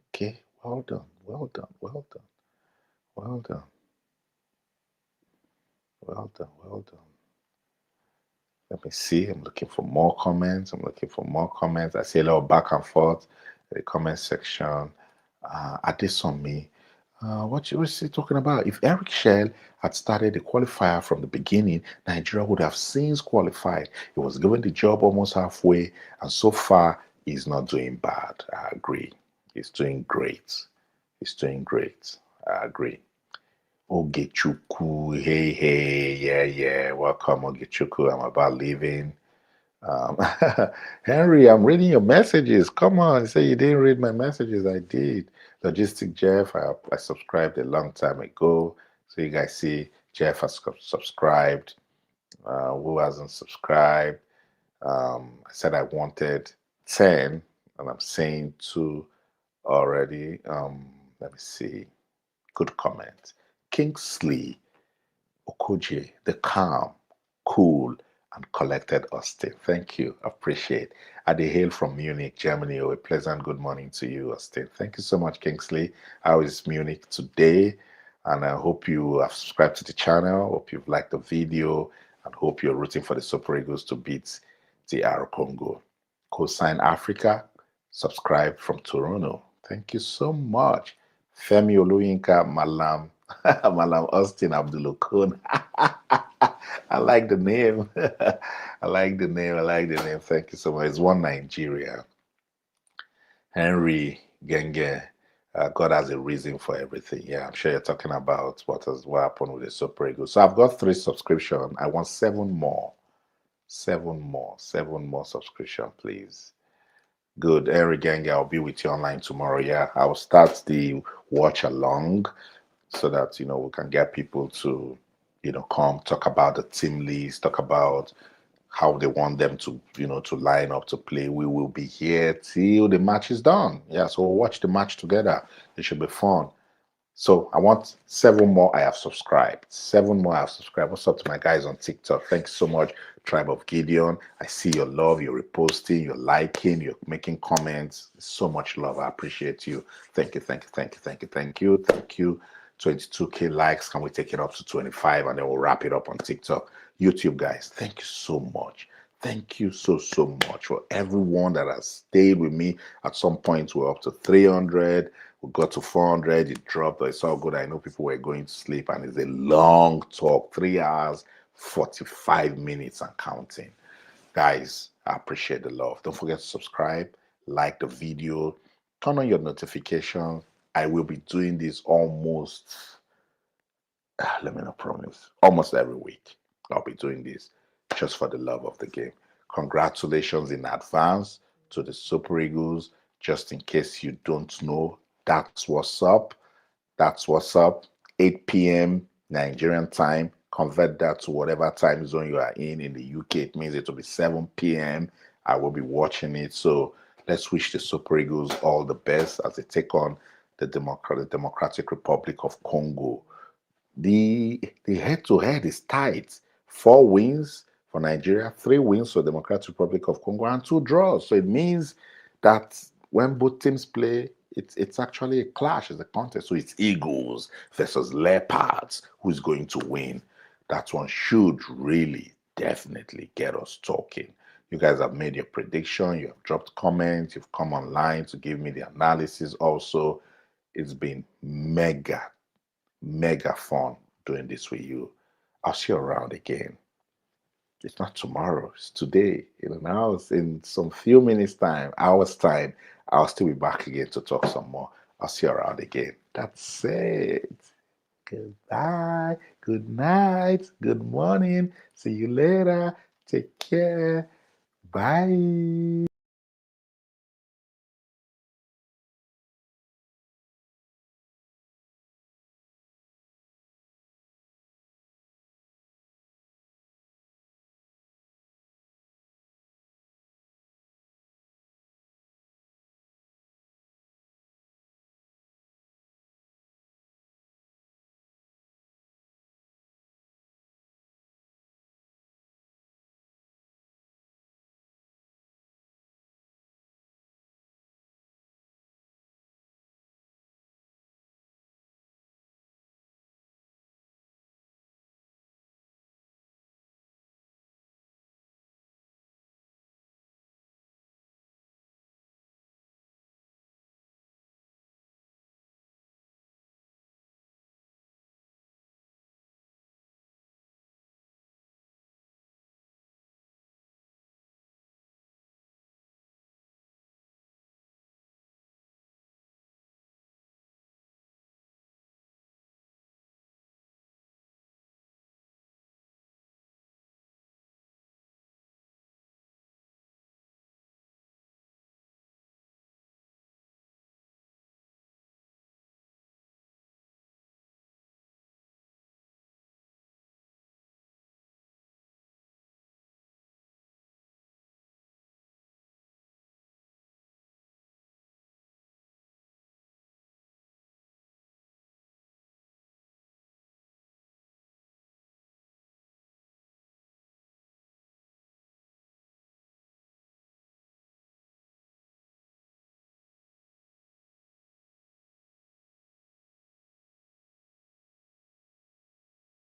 Okay, well done. Let me see. I'm looking for more comments. I see a lot of back and forth in the comment section. Adesomi, what was he talking about? If Eric Shell had started the qualifier from the beginning, Nigeria would have since qualified. He was given the job almost halfway, and so far he's not doing bad. I agree. He's doing great. I agree. Ogechuku, hey, yeah. Welcome, Ogechuku. I'm about leaving. Henry, I'm reading your messages. Come on, say you didn't read my messages. I did. Logistic Jeff, I subscribed a long time ago. So you guys see, Jeff has subscribed. Who hasn't subscribed? I said I wanted 10, and I'm saying 2 already. Let me see. Good comment. Kingsley Okoje, the calm, cool, and collected Austin. Thank you. Appreciate. Ade hail from Munich, Germany. Oh, a pleasant good morning to you, Austin. Thank you so much, Kingsley. How is Munich today? And I hope you have subscribed to the channel. Hope you've liked the video, and hope you're rooting for the Super Eagles to beat DR Congo. Cosign Africa, subscribe from Toronto. Thank you so much. Femi Oluyinka Malam. Malam Austin Abdulokun. I like the name. I like the name. Thank you so much. It's one Nigeria. Henry Genge. God has a reason for everything. Yeah, I'm sure you're talking about what happened with the Super Eagles. So I've got 3 subscriptions. I want 7 more. 7 more subscription, please. Good. Henry Genge, I'll be with you online tomorrow. Yeah, I'll start the watch along, so that we can get people to come talk about the team list, talk about how they want them to to line up to play. We will be here till the match is done. Yeah, so we'll watch the match together. It should be fun. So I want 7 more. I have subscribed. 7 more I have subscribed. What's up to my guys on TikTok? Thanks so much, Tribe of Gideon. I see your love. You're reposting, you're liking, you're making comments. So much love. I appreciate you. Thank you. 22K likes. Can we take it up to 25, and then we'll wrap it up on TikTok? YouTube guys, thank you so much. Thank you so much for everyone that has stayed with me. At some point we're up to 300. We got to 400. It dropped, but it's all good. I know people were going to sleep, and it's a long talk, 3 hours 45 minutes and counting. Guys, I appreciate the love. Don't forget to subscribe, like the video, turn on your notifications. I will be doing this almost, let me not promise, almost every week. I'll be doing this just for the love of the game. Congratulations in advance to the Super Eagles. Just in case you don't know, that's what's up. 8 p.m. Nigerian time. Convert that to whatever time zone you are in. In the UK, it means it will be 7 p.m. I will be watching it. So let's wish the Super Eagles all the best as they take on the Democratic Republic of Congo. the head-to-head is tight. 4 wins for Nigeria, 3 wins for Democratic Republic of Congo, and 2 draws. So it means that when both teams play, it's actually a clash, it's a contest. So it's Eagles versus Leopards. Who's going to win? That one should really definitely get us talking. You guys have made your prediction, you have dropped comments, you've come online to give me the analysis also. It's been mega fun doing this with you. I'll see you around again. It's not tomorrow, it's today. Now it's in some few minutes time, hours time, I'll still be back again to talk some more. I'll see you around again. That's it. Goodbye, good night, good morning. See you later. Take care. Bye.